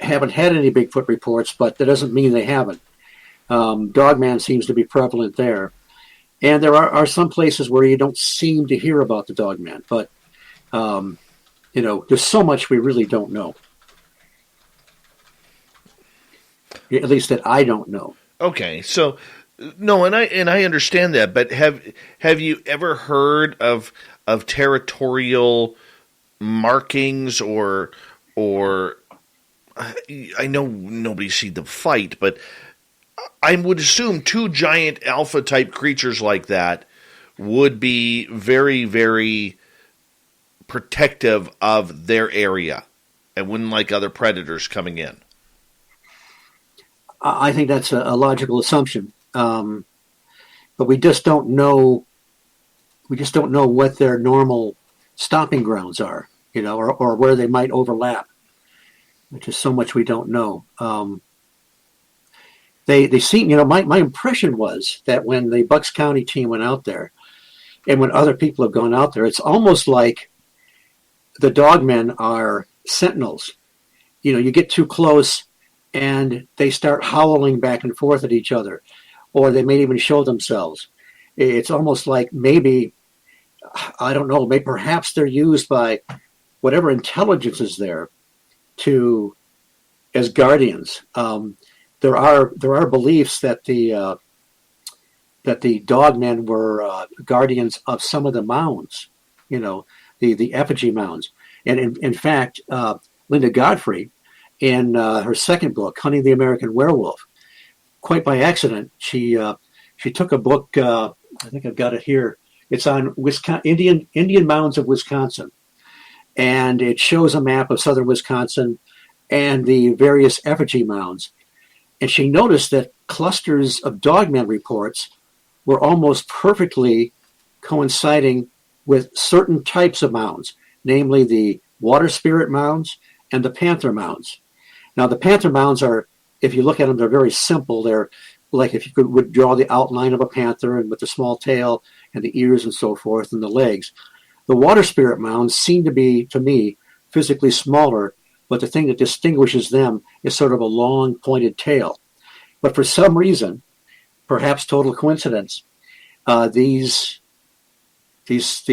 haven't had any Bigfoot reports, but that doesn't mean they haven't. Dogman seems to be prevalent there. And there are some places where you don't seem to hear about the Dogman, but, there's so much we really don't know. At least that I don't know. Okay, so no, and I understand that, but have you ever heard of territorial markings or I know nobody's seen them fight, but I would assume two giant alpha type creatures like that would be very, very protective of their area and wouldn't like other predators coming in. I think that's a logical assumption, but we just don't know. We just don't know what their normal stomping grounds are, or where they might overlap. Which is so much we don't know. They seem, my impression was that when the Bucks County team went out there, and when other people have gone out there, it's almost like the Dogmen are sentinels. You get too close, and they start howling back and forth at each other, or they may even show themselves. It's almost like maybe, I don't know, maybe perhaps they're used by whatever intelligence is there as guardians. There are beliefs that the Dogmen were guardians of some of the mounds, the effigy mounds. And in fact, Linda Godfrey, in her second book, Hunting the American Werewolf, quite by accident, she took a book. I think I've got it here. It's on Indian mounds of Wisconsin, and it shows a map of southern Wisconsin and the various effigy mounds. And she noticed that clusters of Dogman reports were almost perfectly coinciding with certain types of mounds, namely the water spirit mounds and the panther mounds. Now, the panther mounds are, if you look at them, they're very simple. They're like if you would draw the outline of a panther and with the small tail and the ears and so forth and the legs. The water spirit mounds seem to be, to me, physically smaller, but the thing that distinguishes them is sort of a long pointed tail. But for some reason, perhaps total coincidence, these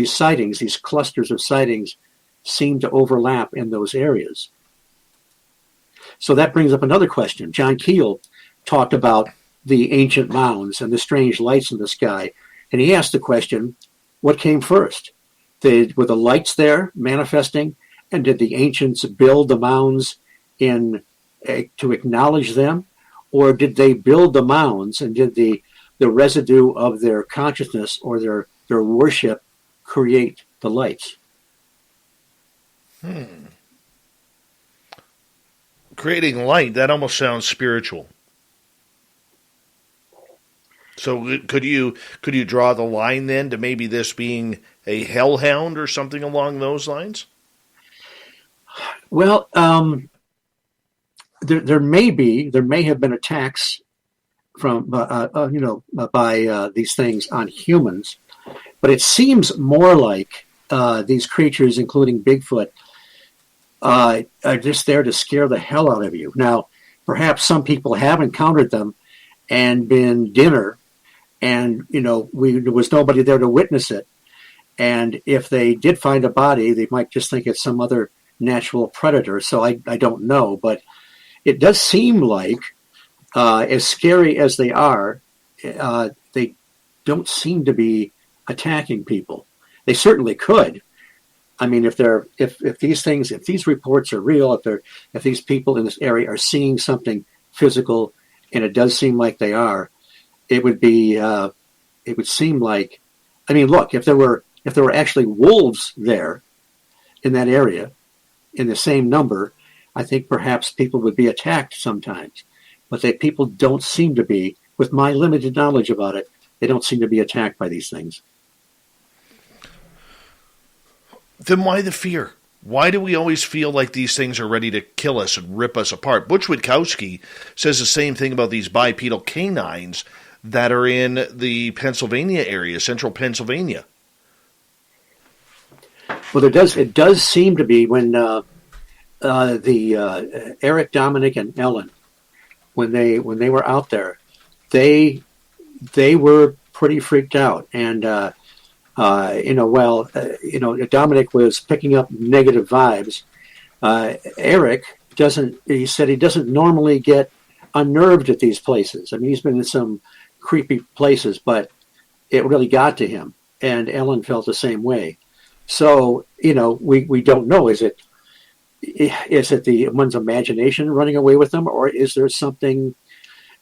sightings, these clusters of sightings, seem to overlap in those areas. So that brings up another question. John Keel talked about the ancient mounds and the strange lights in the sky, and he asked the question, what came first? Were the lights there manifesting, and did the ancients build the mounds to acknowledge them, or did they build the mounds and did the residue of their consciousness or their worship create the lights? Creating light, that almost sounds spiritual. So could you draw the line then to maybe this being a hellhound or something along those lines? Well, there may have been attacks from by these things on humans, but it seems more like these creatures, including Bigfoot, are just there to scare the hell out of you. Now, perhaps some people have encountered them and been dinner, and there was nobody there to witness it. And if they did find a body, they might just think it's some other natural predator. So I don't know, but it does seem like, as scary as they are, they don't seem to be attacking people. They certainly could. I mean, if these reports are real, if these people in this area are seeing something physical, and it does seem like they are, it would seem like, I mean, look, if there were actually wolves there in that area in the same number, I think perhaps people would be attacked sometimes. But people don't seem to be, with my limited knowledge about it, they don't seem to be attacked by these things. Then why the fear? Why do we always feel like these things are ready to kill us and rip us apart? Butch Witkowski says the same thing about these bipedal canines that are in the Pennsylvania area, central Pennsylvania. Well, it does seem to be when Eric, Dominic, and Ellen, when they were out there, they were pretty freaked out, and Dominic was picking up negative vibes. Eric doesn't. He said he doesn't normally get unnerved at these places. I mean, he's been in some creepy places, but it really got to him. And Ellen felt the same way. So, we don't know. Is it one's imagination running away with them, or is there something?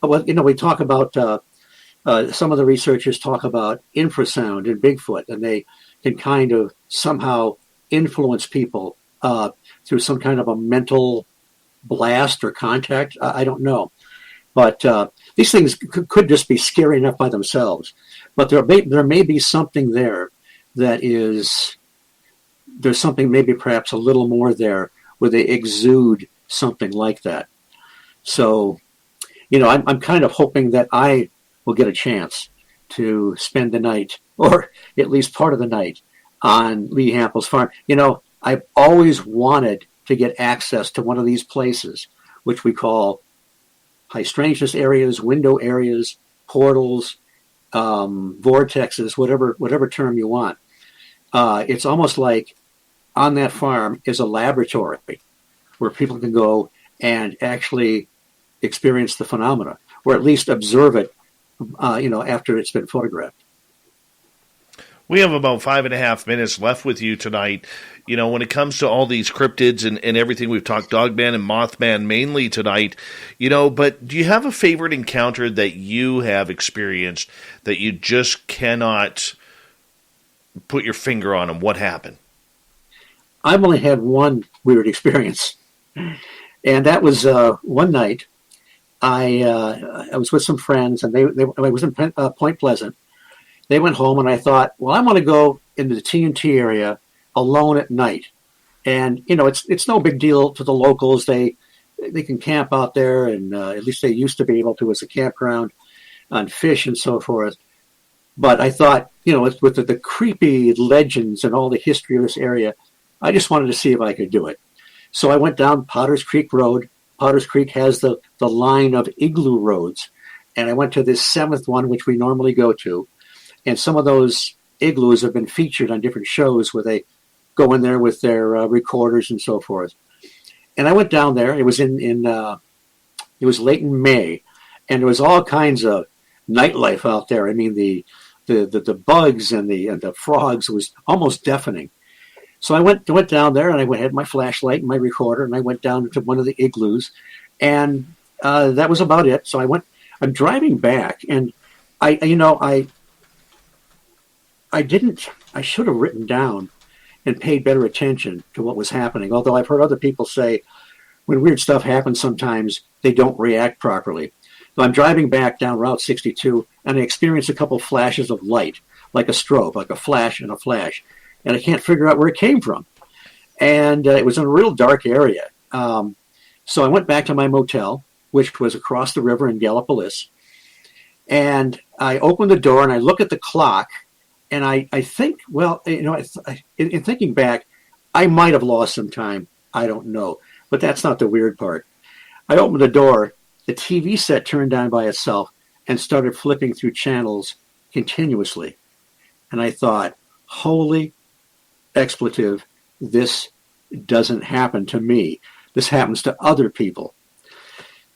Well, we talk about some of the researchers talk about infrasound in Bigfoot, and they can kind of somehow influence people through some kind of a mental blast or contact. I don't know, but these things could just be scary enough by themselves. But there may be something there that is. There's something maybe perhaps a little more there where they exude something like that. So, I'm kind of hoping that I will get a chance to spend the night, or at least part of the night, on Lee Hampel's farm. I've always wanted to get access to one of these places, which we call high strangeness areas, window areas, portals, vortexes, whatever term you want. It's almost like on that farm is a laboratory where people can go and actually experience the phenomena, or at least observe it, after it's been photographed. We have about 5.5 minutes left with you tonight. When it comes to all these cryptids and everything, we've talked Dogman and Mothman mainly tonight, but do you have a favorite encounter that you have experienced that you just cannot put your finger on them? What happened? I've only had one weird experience, and that was one night. I was with some friends, and I was in Point Pleasant. They went home, and I thought, well, I want to go into the TNT area alone at night. And it's no big deal to the locals. They can camp out there, and at least they used to be able to as a campground on fish and so forth. But I thought, with the creepy legends and all the history of this area, I just wanted to see if I could do it. So I went down Potters Creek Road. Potters Creek has the line of igloo roads. And I went to this seventh one, which we normally go to. And some of those igloos have been featured on different shows where they go in there with their recorders and so forth. And I went down there. It was it was late in May. And there was all kinds of nightlife out there. I mean, the the bugs and the frogs was almost deafening. So I went down there, and I had my flashlight and my recorder, and I went down to one of the igloos, and that was about it. So I'm driving back, and I should have written down and paid better attention to what was happening. Although I've heard other people say when weird stuff happens, sometimes they don't react properly. So I'm driving back down Route 62, and I experienced a couple flashes of light, like a strobe, like a flash and a flash. And I can't figure out where it came from. And it was in a real dark area. So I went back to my motel, which was across the river in Gallipolis. And I opened the door, and I look at the clock, and I think, well, in thinking back, I might have lost some time. I don't know. But that's not the weird part. I opened the door. The TV set turned on by itself and started flipping through channels continuously. And I thought, holy expletive, this doesn't happen to me. This happens to other people.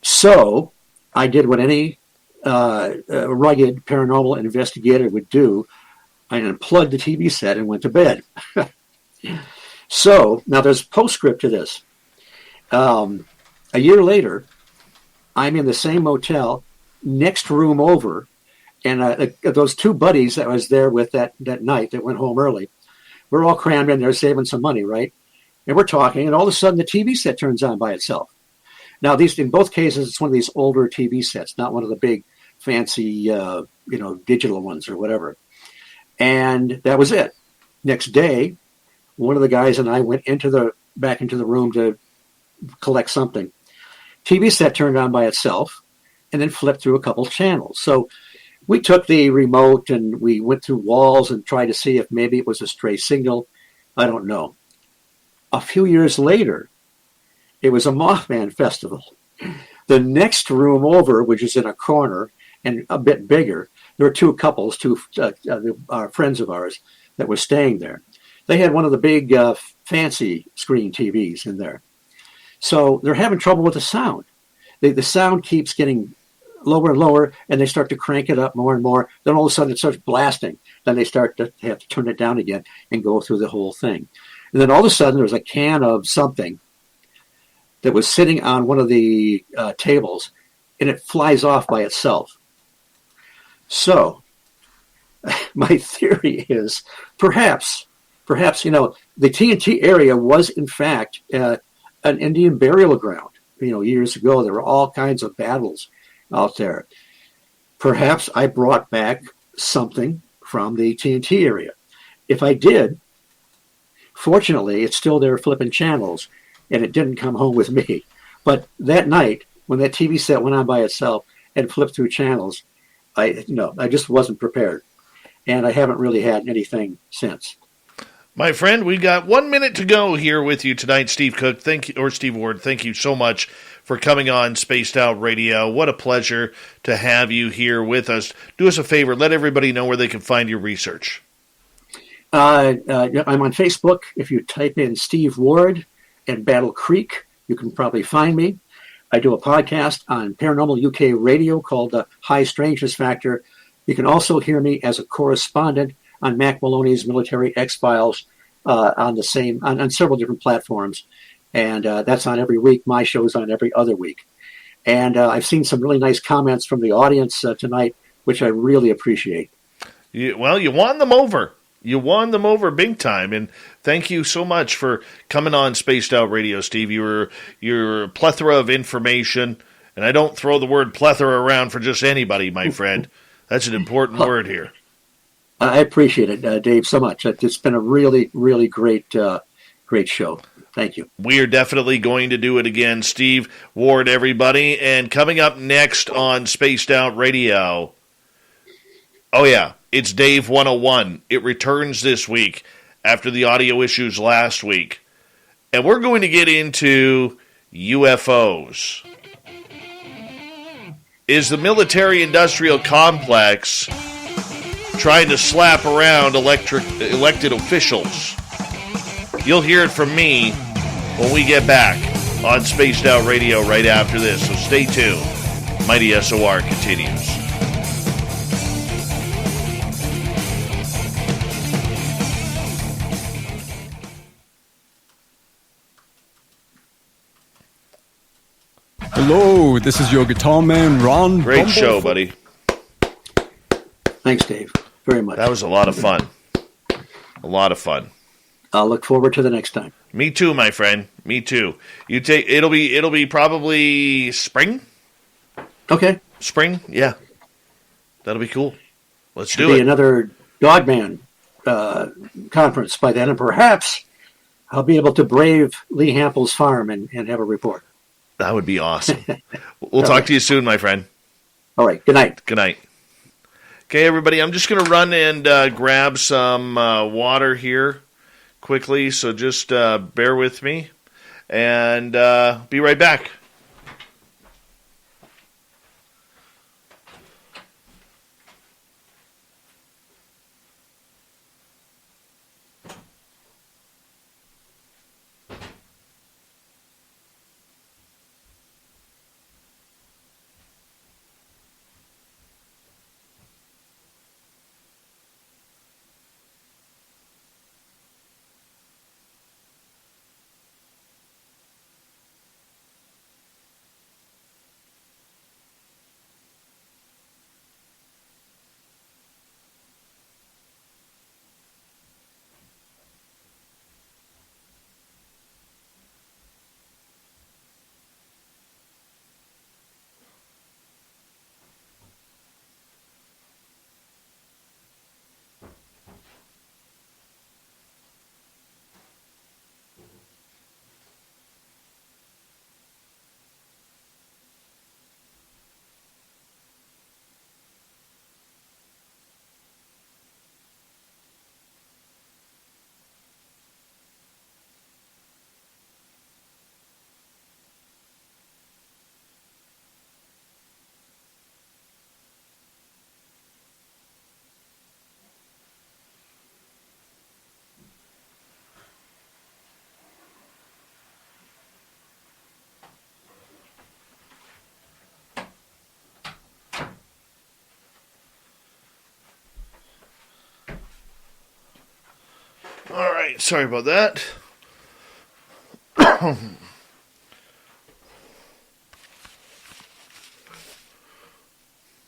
So I did what any rugged paranormal investigator would do. I unplugged the TV set and went to bed. So now there's a postscript to this. A year later, I'm in the same motel, next room over, and those two buddies that I was there with that night that went home early, we're all crammed in there saving some money, right? And we're talking, and all of a sudden the TV set turns on by itself. Now, in both cases, it's one of these older TV sets, not one of the big, fancy, digital ones or whatever. And that was it. Next day, one of the guys and I went back into the room to collect something. TV set turned on by itself and then flipped through a couple channels. So we took the remote and we went through walls and tried to see if maybe it was a stray signal. I don't know. A few years later, it was a Mothman festival. The next room over, which is in a corner and a bit bigger, there were two couples, friends of ours that were staying there. They had one of the big fancy screen TVs in there. So they're having trouble with the sound. The sound keeps getting lower and lower, and they start to crank it up more and more. Then all of a sudden it starts blasting. Then they start to have to turn it down again and go through the whole thing. And then all of a sudden there's a can of something that was sitting on one of the tables, and it flies off by itself. So my theory is perhaps, the TNT area was in fact an Indian burial ground. Years ago, there were all kinds of battles out there. Perhaps I brought back something from the TNT area. If I did, fortunately, it's still there flipping channels, and it didn't come home with me. But that night, when that TV set went on by itself and flipped through channels, I just wasn't prepared. And I haven't really had anything since. My friend, we got 1 minute to go here with you tonight, Steve Cook. Steve Ward, thank you so much for coming on Spaced Out Radio. What a pleasure to have you here with us. Do us a favor, let everybody know where they can find your research. I'm on Facebook. If you type in Steve Ward and Battle Creek, you can probably find me. I do a podcast on Paranormal UK Radio called The High Strangeness Factor. You can also hear me as a correspondent on Mac Maloney's Military X-Files on several different platforms. And that's on every week. My show's on every other week. And I've seen some really nice comments from the audience tonight, which I really appreciate. You won them over. You won them over big time. And thank you so much for coming on Spaced Out Radio, Steve. You're a plethora of information. And I don't throw the word plethora around for just anybody, my friend. That's an important word here. I appreciate it, Dave, so much. It's been a really, really great show. Thank you. We are definitely going to do it again. Steve Ward, everybody. And coming up next on Spaced Out Radio, it's Dave 101. It returns this week after the audio issues last week. And we're going to get into UFOs. Is the military-industrial complex trying to slap around elected officials? You'll hear it from me when we get back on Spaced Out Radio right after this, so stay tuned. Mighty SOR continues. Hello, this is your guitar man, Ron. Great show, buddy. Thanks, Dave, very much. That was a lot of fun. A lot of fun. I'll look forward to the next time. Me too, my friend. Me too. It'll be probably spring. Okay. Spring, yeah. That'll be cool. Let's do Be it. another Dogman conference by then, and perhaps I'll be able to brave Lee Hampel's farm and have a report. That would be awesome. We'll talk to you soon, my friend. All right. Good night. Good night. Okay, everybody, I'm just going to run and grab some water here quickly, so just bear with me, and be right back. All right, sorry about that. That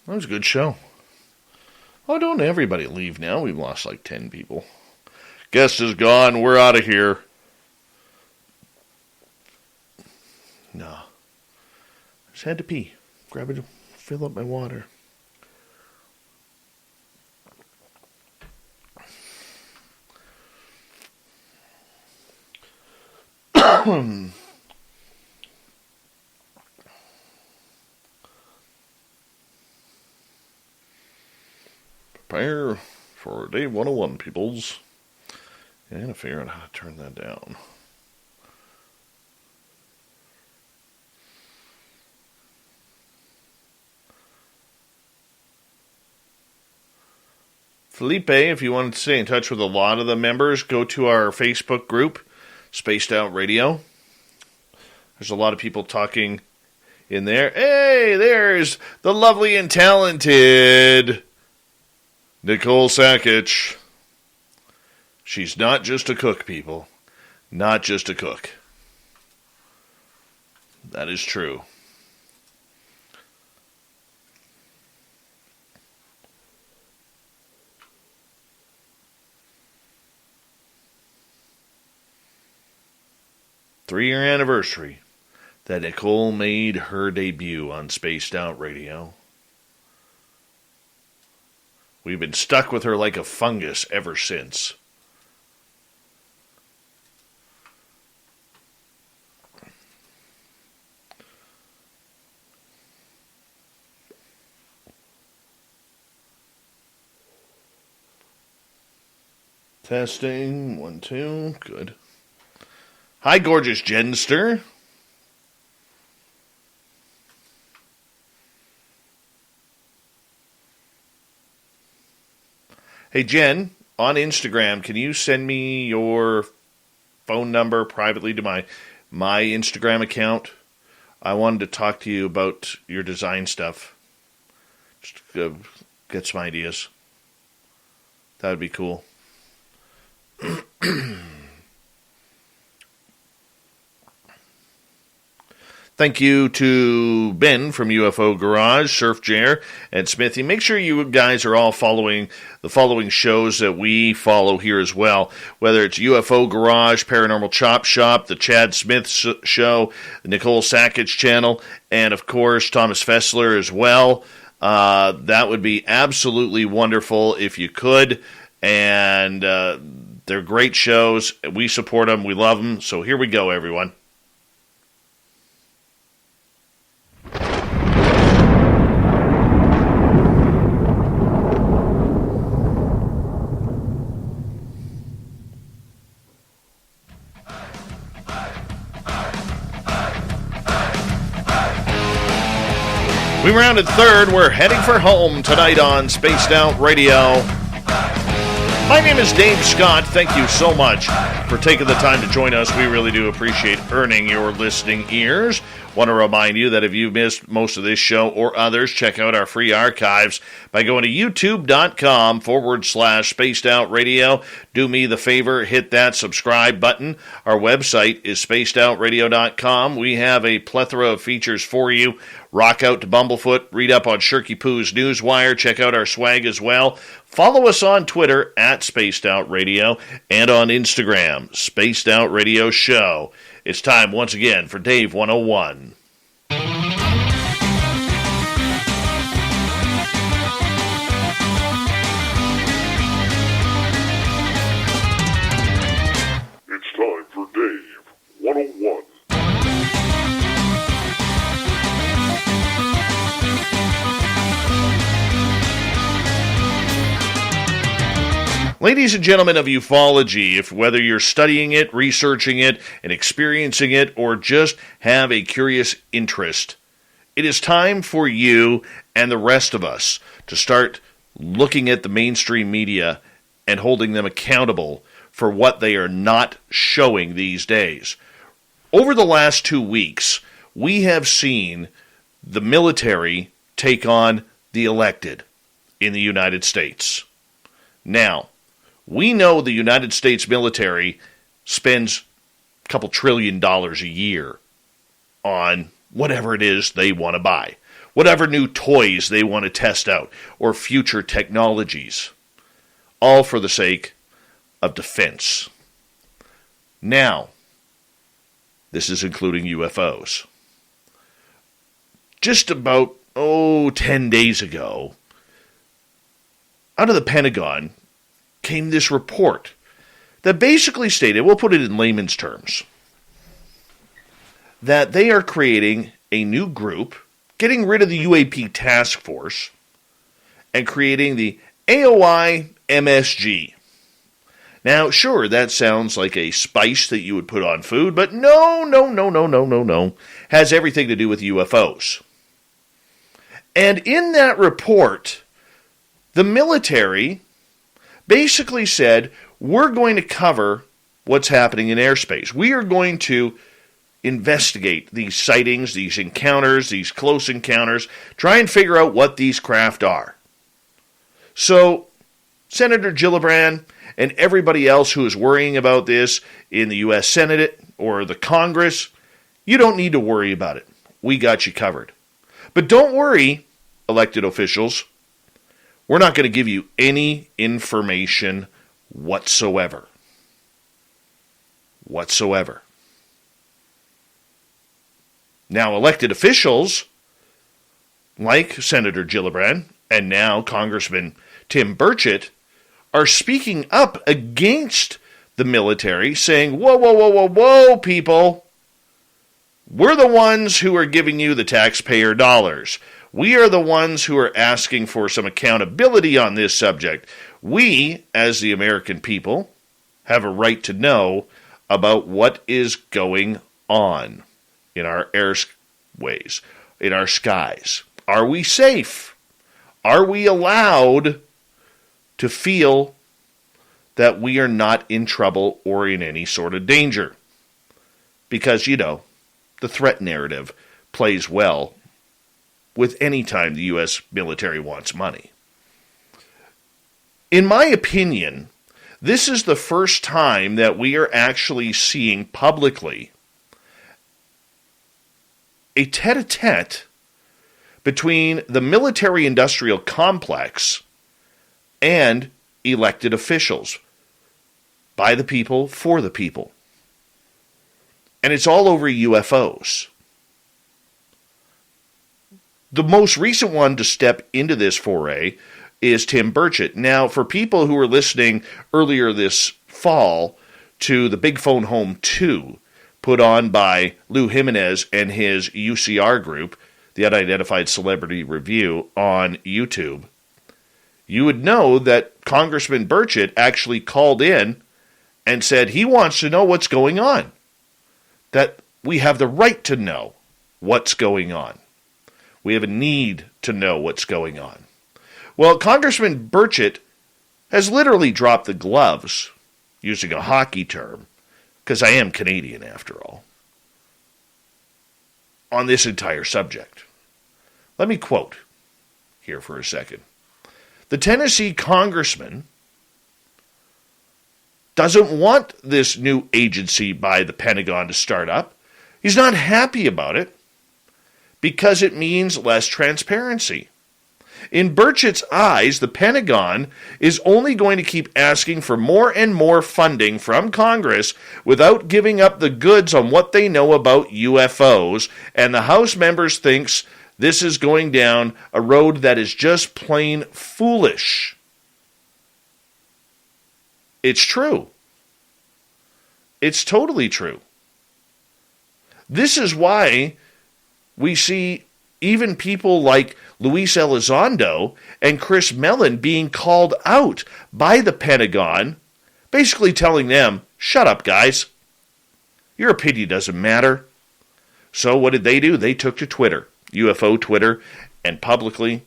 was a good show. Oh, don't everybody leave now? We've lost like 10 people. Guest is gone. We're out of here. No. Just had to pee. Grab it, fill up my water. Prepare for day 101, peoples. And I gotta figure out how to turn that down. Felipe, if you wanted to stay in touch with a lot of the members, go to our Facebook group, Spaced Out Radio. There's a lot of people talking in there. Hey, there's the lovely and talented Nicole Sakic. She's not just a cook, people. Not just a cook. That is true. Three-year anniversary that Nicole made her debut on Spaced Out Radio. We've been stuck with her like a fungus ever since. Testing, 1, 2, good. Hi, gorgeous Jenster. Hey, Jen, on Instagram, can you send me your phone number privately to my Instagram account? I wanted to talk to you about your design stuff. Just to get some ideas. That would be cool. Thank you to Ben from UFO Garage, Surf Jer, and Smithy. Make sure you guys are all following the following shows that we follow here as well, whether it's UFO Garage, Paranormal Chop Shop, the Chad Smith Show, the Nicole Sackage channel, and, of course, Thomas Fessler as well. That would be absolutely wonderful if you could, and they're great shows. We support them. We love them. So here we go, everyone. We rounded third. We're heading for home tonight on Spaced Out Radio. My name is Dave Scott. Thank you so much for taking the time to join us. We really do appreciate earning your listening ears. Want to remind you that if you missed most of this show or others, check out our free archives by going to youtube.com/Spaced Out Radio. Do me the favor, hit that subscribe button. Our website is spacedoutradio.com. We have a plethora of features for you. Rock out to Bumblefoot, read up on Shirky Poo's Newswire, check out our swag as well. Follow us on Twitter at Spaced Out Radio and on Instagram, Spaced Out Radio Show. It's time once again for Dave 101. It's time for Dave 101. Ladies and gentlemen of ufology, if whether you're studying it, researching it, and experiencing it, or just have a curious interest, it is time for you and the rest of us to start looking at the mainstream media and holding them accountable for what they are not showing these days. Over the last 2 weeks, we have seen the military take on the elected in the United States. Now, we know the United States military spends a couple $1 trillion a year on whatever it is they want to buy, whatever new toys they want to test out, or future technologies, all for the sake of defense. Now, this is including UFOs. Just about, 10 days ago, out of the Pentagon came this report that basically stated, we'll put it in layman's terms, that they are creating a new group, getting rid of the UAP task force, and creating the AOI MSG. Now, sure, that sounds like a spice that you would put on food, but no. Has everything to do with UFOs. And in that report, the military basically said, we're going to cover what's happening in airspace. We are going to investigate these sightings, these encounters, these close encounters, try and figure out what these craft are. So, Senator Gillibrand and everybody else who is worrying about this in the U.S. Senate or the Congress, you don't need to worry about it. We got you covered. But don't worry, elected officials. We're not going to give you any information whatsoever. Now, elected officials, like Senator Gillibrand, and now Congressman Tim Burchett, are speaking up against the military, saying, whoa, people. We're the ones who are giving you the taxpayer dollars. We are the ones who are asking for some accountability on this subject. We, as the American people, have a right to know about what is going on in our airways, in our skies. Are we safe? Are we allowed to feel that we are not in trouble or in any sort of danger? Because, the threat narrative plays well with any time the U.S. military wants money. In my opinion, this is the first time that we are actually seeing publicly a tete-a-tete between the military-industrial complex and elected officials, by the people, for the people. And it's all over UFOs. The most recent one to step into this foray is Tim Burchett. Now, for people who were listening earlier this fall to the Big Phone Home 2, put on by Lou Jimenez and his UCR group, the Unidentified Celebrity Review, on YouTube, you would know that Congressman Burchett actually called in and said he wants to know what's going on, that we have the right to know what's going on. We have a need to know what's going on. Well, Congressman Burchett has literally dropped the gloves, using a hockey term, because I am Canadian after all, on this entire subject. Let me quote here for a second. The Tennessee congressman doesn't want this new agency by the Pentagon to start up. He's not happy about it because it means less transparency. In Burchett's eyes, the Pentagon is only going to keep asking for more and more funding from Congress without giving up the goods on what they know about UFOs, and the House members thinks this is going down a road that is just plain foolish. It's true. It's totally true. This is why we see even people like Luis Elizondo and Chris Mellon being called out by the Pentagon, basically telling them, shut up, guys. Your opinion doesn't matter. So what did they do? They took to Twitter, UFO Twitter, and publicly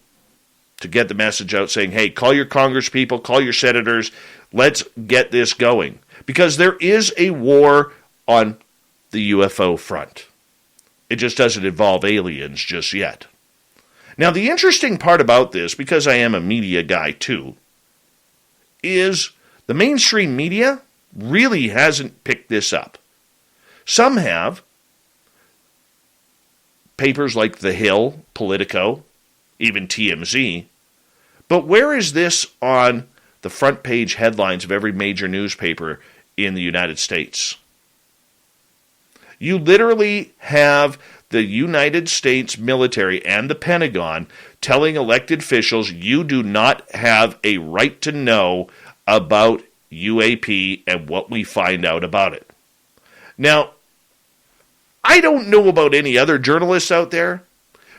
to get the message out saying, hey, call your congresspeople, call your senators, let's get this going. Because there is a war on the UFO front. It just doesn't involve aliens just yet. Now, the interesting part about this, because I am a media guy too, is the mainstream media really hasn't picked this up. Some have. Papers like The Hill, Politico, even TMZ. But where is this on the front page headlines of every major newspaper in the United States? You literally have the United States military and the Pentagon telling elected officials you do not have a right to know about UAP and what we find out about it. Now, I don't know about any other journalists out there,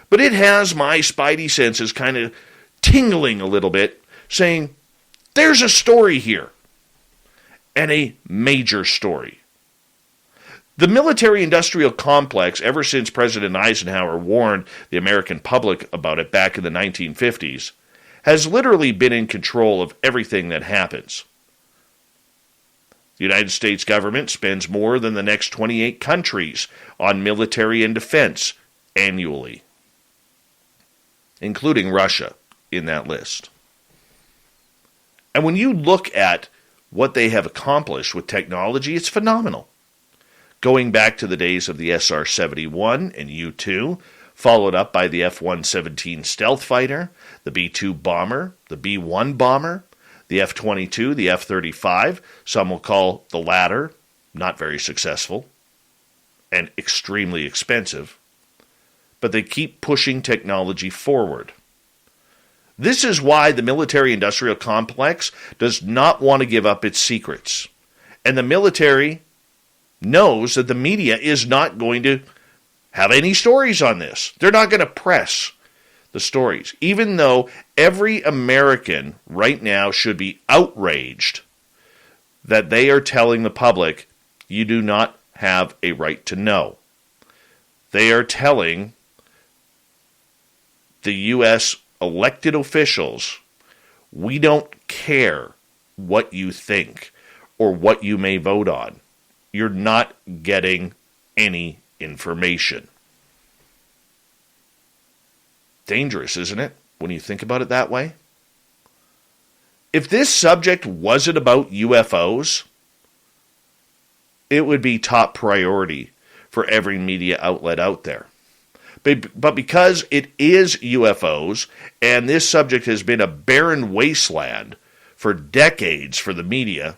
but it has my spidey senses kind of tingling a little bit, saying, there's a story here, and a major story. The military-industrial complex, ever since President Eisenhower warned the American public about it back in the 1950s, has literally been in control of everything that happens. The United States government spends more than the next 28 countries on military and defense annually, including Russia in that list. And when you look at what they have accomplished with technology, it's phenomenal. Going back to the days of the SR-71 and U-2, followed up by the F-117 stealth fighter, the B-2 bomber, the B-1 bomber, the F-22, the F-35, some will call the latter not very successful and extremely expensive, but they keep pushing technology forward. This is why the military-industrial complex does not want to give up its secrets. And the military knows that the media is not going to have any stories on this. They're not going to press the stories, even though every American right now should be outraged that they are telling the public, you do not have a right to know. They are telling the U.S. elected officials, we don't care what you think or what you may vote on. You're not getting any information. Dangerous, isn't it, when you think about it that way? If this subject wasn't about UFOs, it would be top priority for every media outlet out there. But because it is UFOs, and this subject has been a barren wasteland for decades for the media,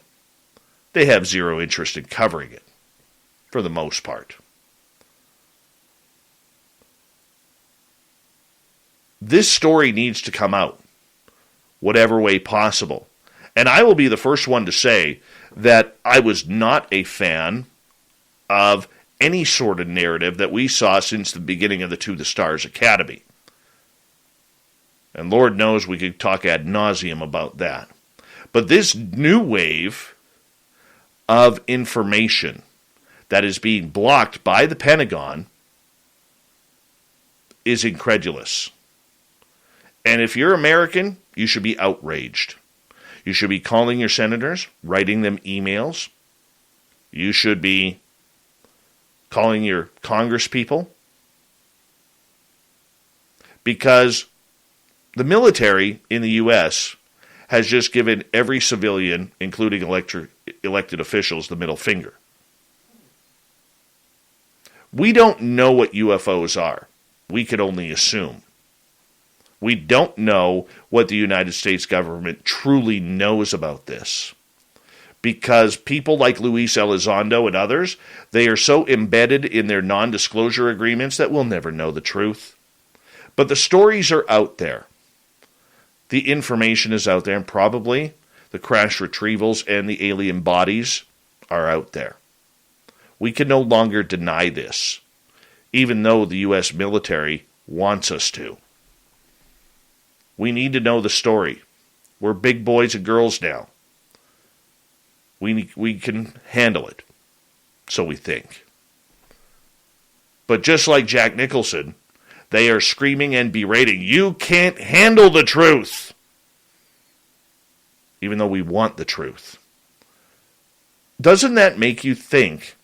they have zero interest in covering it, for the most part. This story needs to come out, whatever way possible. And I will be the first one to say that I was not a fan of any sort of narrative that we saw since the beginning of the To the Stars Academy. And Lord knows we could talk ad nauseum about that. But this new wave of information that is being blocked by the Pentagon is incredulous. And if you're American, you should be outraged. You should be calling your senators, writing them emails. You should be calling your congresspeople. Because the military in the U.S. has just given every civilian, including elected officials, the middle finger. We don't know what UFOs are. We could only assume. We don't know what the United States government truly knows about this. Because people like Luis Elizondo and others, they are so embedded in their non-disclosure agreements that we'll never know the truth. But the stories are out there. The information is out there, and probably the crash retrievals and the alien bodies are out there. We can no longer deny this, even though the U.S. military wants us to. We need to know the story. We're big boys and girls now. We can handle it, so we think. But just like Jack Nicholson, they are screaming and berating, "You can't handle the truth!" Even though we want the truth. Doesn't that make you think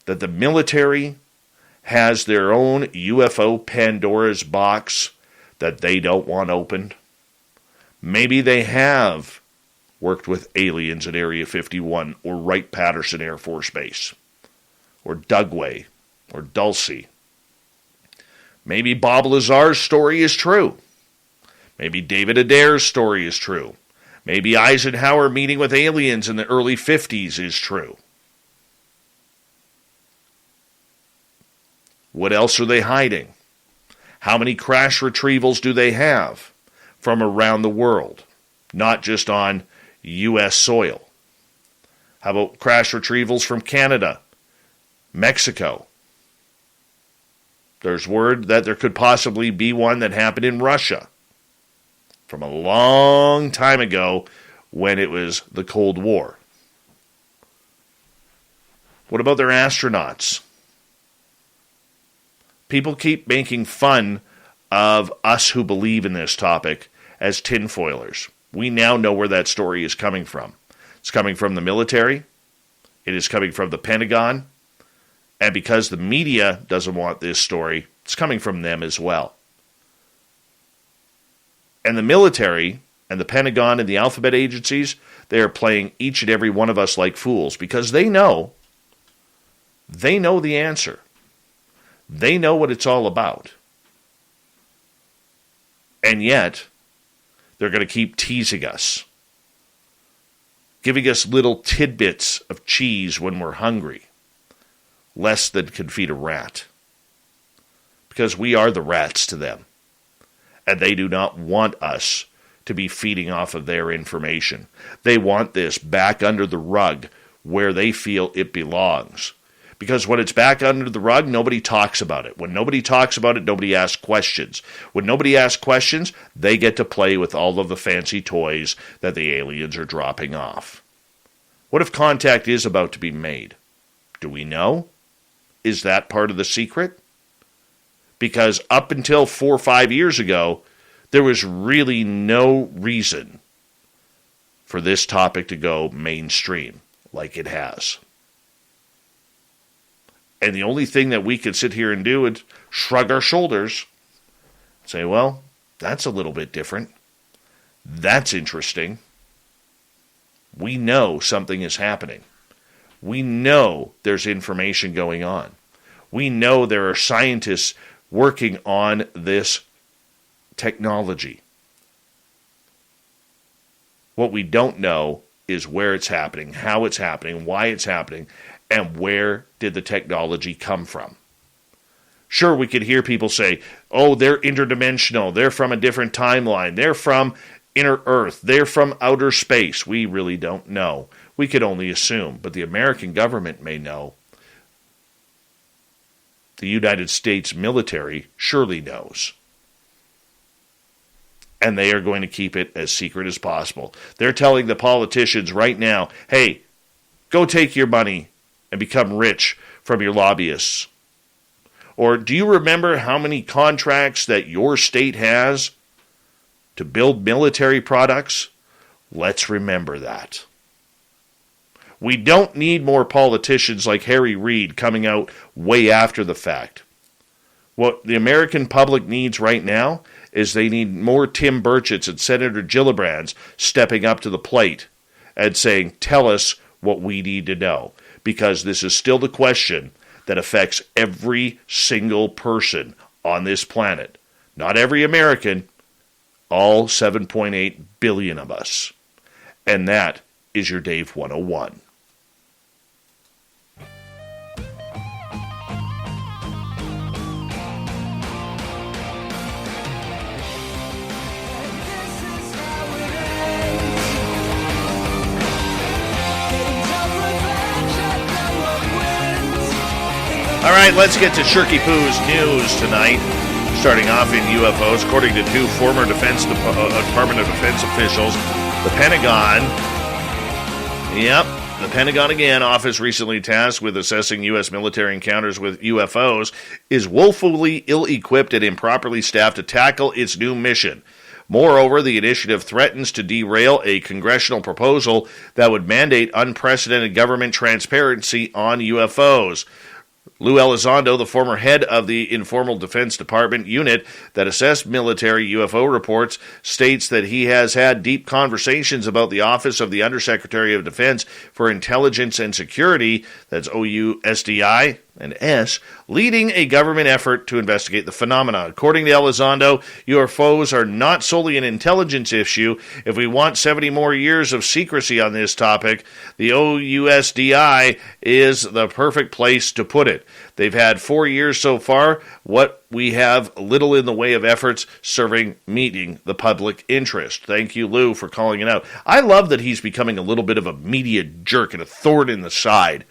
that the military has their own UFO Pandora's box that they don't want opened? Maybe they have worked with aliens at Area 51 or Wright-Patterson Air Force Base or Dugway or Dulce. Maybe Bob Lazar's story is true. Maybe David Adair's story is true. Maybe Eisenhower meeting with aliens in the early 50s is true. What else are they hiding? How many crash retrievals do they have from around the world? Not just on U.S. soil. How about crash retrievals from Canada, Mexico? There's word that there could possibly be one that happened in Russia from a long time ago when it was the Cold War. What about their astronauts? People keep making fun of us who believe in this topic as tinfoilers. We now know where that story is coming from. It's coming from the military. It is coming from the Pentagon. And because the media doesn't want this story, it's coming from them as well. And the military and the Pentagon and the alphabet agencies, they are playing each and every one of us like fools because they know the answer. They know what it's all about. And yet, they're going to keep teasing us, giving us little tidbits of cheese when we're hungry, less than can feed a rat. Because we are the rats to them. And they do not want us to be feeding off of their information. They want this back under the rug where they feel it belongs. Because when it's back under the rug, nobody talks about it. When nobody talks about it, nobody asks questions. When nobody asks questions, they get to play with all of the fancy toys that the aliens are dropping off. What if contact is about to be made? Do we know? Is that part of the secret? Because up until 4 or 5 years ago, there was really no reason for this topic to go mainstream like it has. And the only thing that we could sit here and do is shrug our shoulders, say, well, that's a little bit different. That's interesting. We know something is happening. We know there's information going on. We know there are scientists working on this technology. What we don't know is where it's happening, how it's happening, why it's happening, and where did the technology come from. Sure, we could hear people say, oh, they're interdimensional, they're from a different timeline, they're from inner Earth, they're from outer space. We really don't know. We could only assume, but the American government may know. The United States military surely knows. And they are going to keep it as secret as possible. They're telling the politicians right now, hey, go take your money and become rich from your lobbyists. Or do you remember how many contracts that your state has to build military products? Let's remember that. We don't need more politicians like Harry Reid coming out way after the fact. What the American public needs right now is they need more Tim Burchetts and Senator Gillibrands stepping up to the plate and saying, tell us what we need to know. Because this is still the question that affects every single person on this planet. Not every American, all 7.8 billion of us. And that is your Dave 101. All right, let's get to Shirky Poo's news tonight. Starting off in UFOs, according to two former Department of Defense officials, the Pentagon, the Pentagon again, office recently tasked with assessing U.S. military encounters with UFOs, is woefully ill-equipped and improperly staffed to tackle its new mission. Moreover, the initiative threatens to derail a congressional proposal that would mandate unprecedented government transparency on UFOs. Lou Elizondo, the former head of the Informal Defense Department unit that assessed military UFO reports, states that he has had deep conversations about the Office of the Undersecretary of Defense for Intelligence and Security, that's OUSDI and S, leading a government effort to investigate the phenomenon. According to Elizondo, UFOs are not solely an intelligence issue. If we want 70 more years of secrecy on this topic, the OUSDI is the perfect place to put it. They've had 4 years so far. What we have little in the way of efforts serving meeting the public interest. Thank you, Lou, for calling it out. I love that he's becoming a little bit of a media jerk and a thorn in the side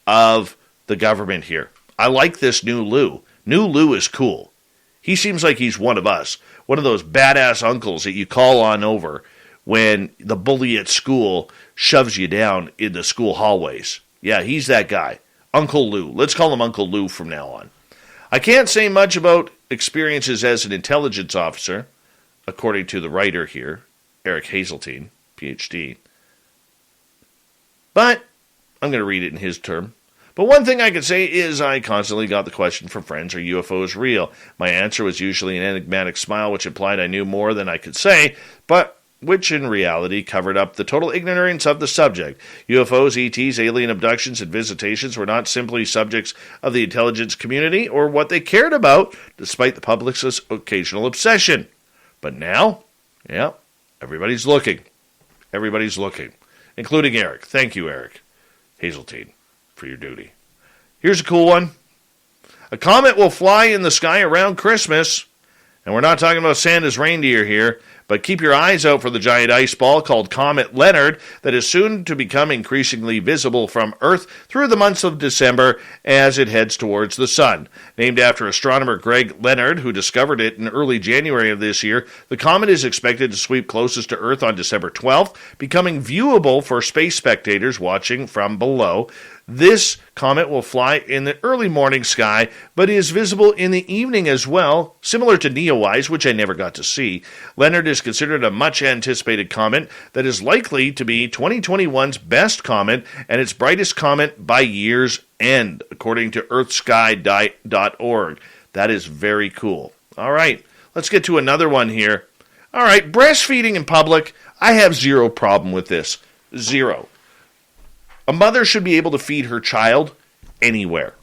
of the government here. I like this new Lou. New Lou is cool. He seems like he's one of us. One of those badass uncles that you call on over when the bully at school shoves you down in the school hallways. Yeah, he's that guy. Uncle Lou. Let's call him Uncle Lou from now on. I can't say much about experiences as an intelligence officer, according to the writer here, Eric Hazeltine, PhD. But I'm going to read it in his term. But one thing I can say is I constantly got the question from friends, are UFOs real? My answer was usually an enigmatic smile, which implied I knew more than I could say, but which in reality covered up the total ignorance of the subject. UFOs, ETs, alien abductions, and visitations were not simply subjects of the intelligence community or what they cared about, despite the public's occasional obsession. But now, everybody's looking. Everybody's looking, including Eric. Thank you, Eric Hazeltine, for your duty. Here's a cool one. A comet will fly in the sky around Christmas. And we're not talking about Santa's reindeer here, but keep your eyes out for the giant ice ball called Comet Leonard that is soon to become increasingly visible from Earth through the months of December as it heads towards the sun. Named after astronomer Greg Leonard, who discovered it in early January of this year, the comet is expected to sweep closest to Earth on December 12th, becoming viewable for space spectators watching from below. This comet will fly in the early morning sky, but is visible in the evening as well, similar to Neowise, which I never got to see. Leonard is considered a much-anticipated comet that is likely to be 2021's best comet and its brightest comet by year's end, according to earthsky.org. That is very cool. All right, let's get to another one here. All right, breastfeeding in public. I have zero problem with this. Zero. A mother should be able to feed her child anywhere,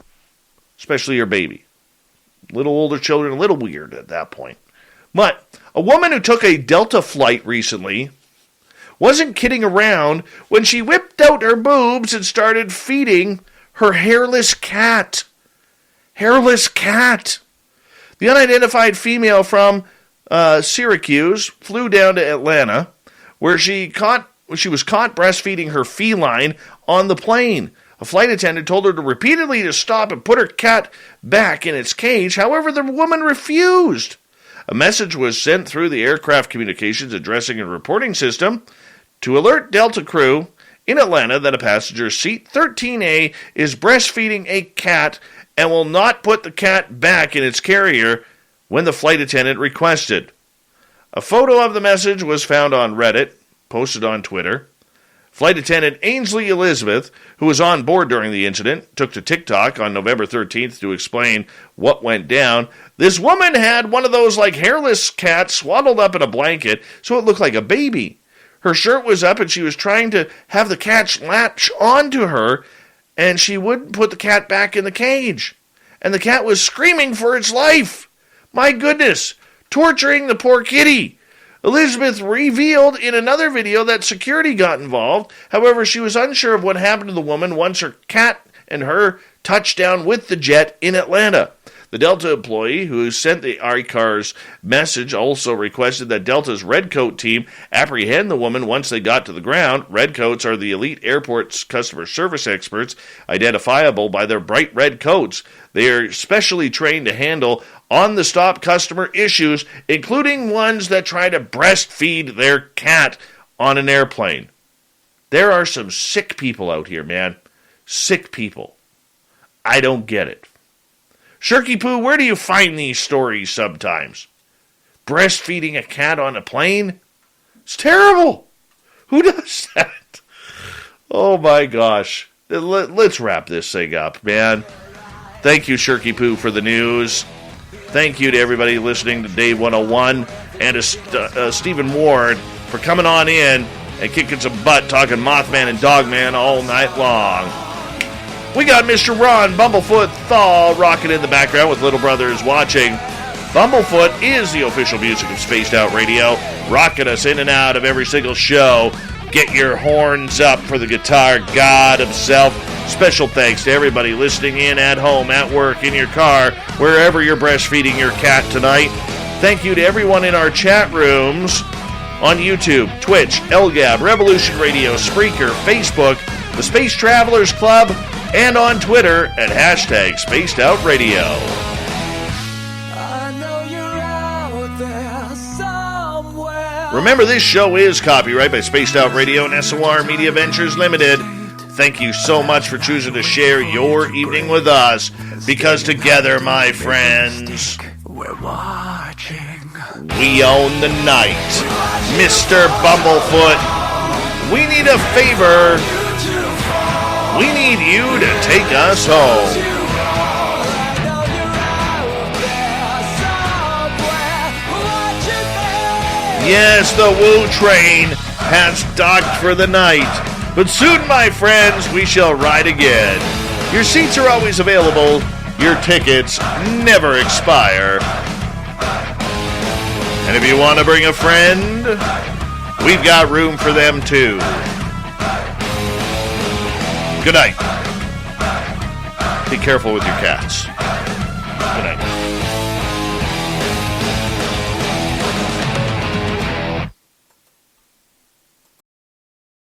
especially her baby. Little older children, a little weird at that point. But a woman who took a Delta flight recently wasn't kidding around when she whipped out her boobs and started feeding her hairless cat. Hairless cat. The unidentified female from Syracuse flew down to Atlanta, where she was caught breastfeeding her feline on the plane. A flight attendant told her repeatedly to stop and put her cat back in its cage. However, the woman refused. A message was sent through the aircraft communications addressing and reporting system to alert Delta crew in Atlanta that a passenger seat 13A is breastfeeding a cat and will not put the cat back in its carrier when the flight attendant requested. A photo of the message was found on Reddit, posted on Twitter. Flight attendant Ainsley Elizabeth, who was on board during the incident, took to TikTok on November 13th to explain what went down. This woman had one of those hairless cats swaddled up in a blanket so it looked like a baby. Her shirt was up and she was trying to have the cat latch onto her, and she wouldn't put the cat back in the cage. And the cat was screaming for its life. My goodness, torturing the poor kitty. Elizabeth revealed in another video that security got involved. However, she was unsure of what happened to the woman once her cat and her touched down with the jet in Atlanta. The Delta employee who sent the ICAR's message also requested that Delta's Redcoat team apprehend the woman once they got to the ground. Redcoats are the elite airport's customer service experts, identifiable by their bright red coats. They are specially trained to handle on-the-stop customer issues, including ones that try to breastfeed their cat on an airplane. There are some sick people out here, man. Sick people. I don't get it. Shirky Poo, where do you find these stories sometimes? Breastfeeding a cat on a plane? It's terrible. Who does that? Oh my gosh. Let's wrap this thing up, man. Thank you, Shirky Poo, for the news. Thank you to everybody listening to Dave 101 and to Stephen Ward for coming on in and kicking some butt talking Mothman and Dogman all night long. We got Mr. Ron Bumblefoot Thaw rocking in the background with Little Brothers watching. Bumblefoot is the official music of Spaced Out Radio, rocking us in and out of every single show. Get your horns up for the guitar god himself. Special thanks to everybody listening in at home, at work, in your car, wherever you're breastfeeding your cat tonight. Thank you to everyone in our chat rooms on YouTube, Twitch, LGAB, Revolution Radio, Spreaker, Facebook, the Space Travelers Club, and on Twitter at hashtag Spaced Out Radio. I know you're out there somewhere. Remember, this show is copyright by Spaced Out Radio and SOR Media Ventures Limited. Thank you so much for choosing to share your evening with us, because together, my friends, We're watching. we own the night. Mr. Bumblefoot, we need a favor. We need you to take us home. Yes, the Woo train has docked for the night. But soon, my friends, we shall ride again. Your seats are always available. Your tickets never expire. And if you want to bring a friend, we've got room for them too. Good night. Be careful with your cats. Good night.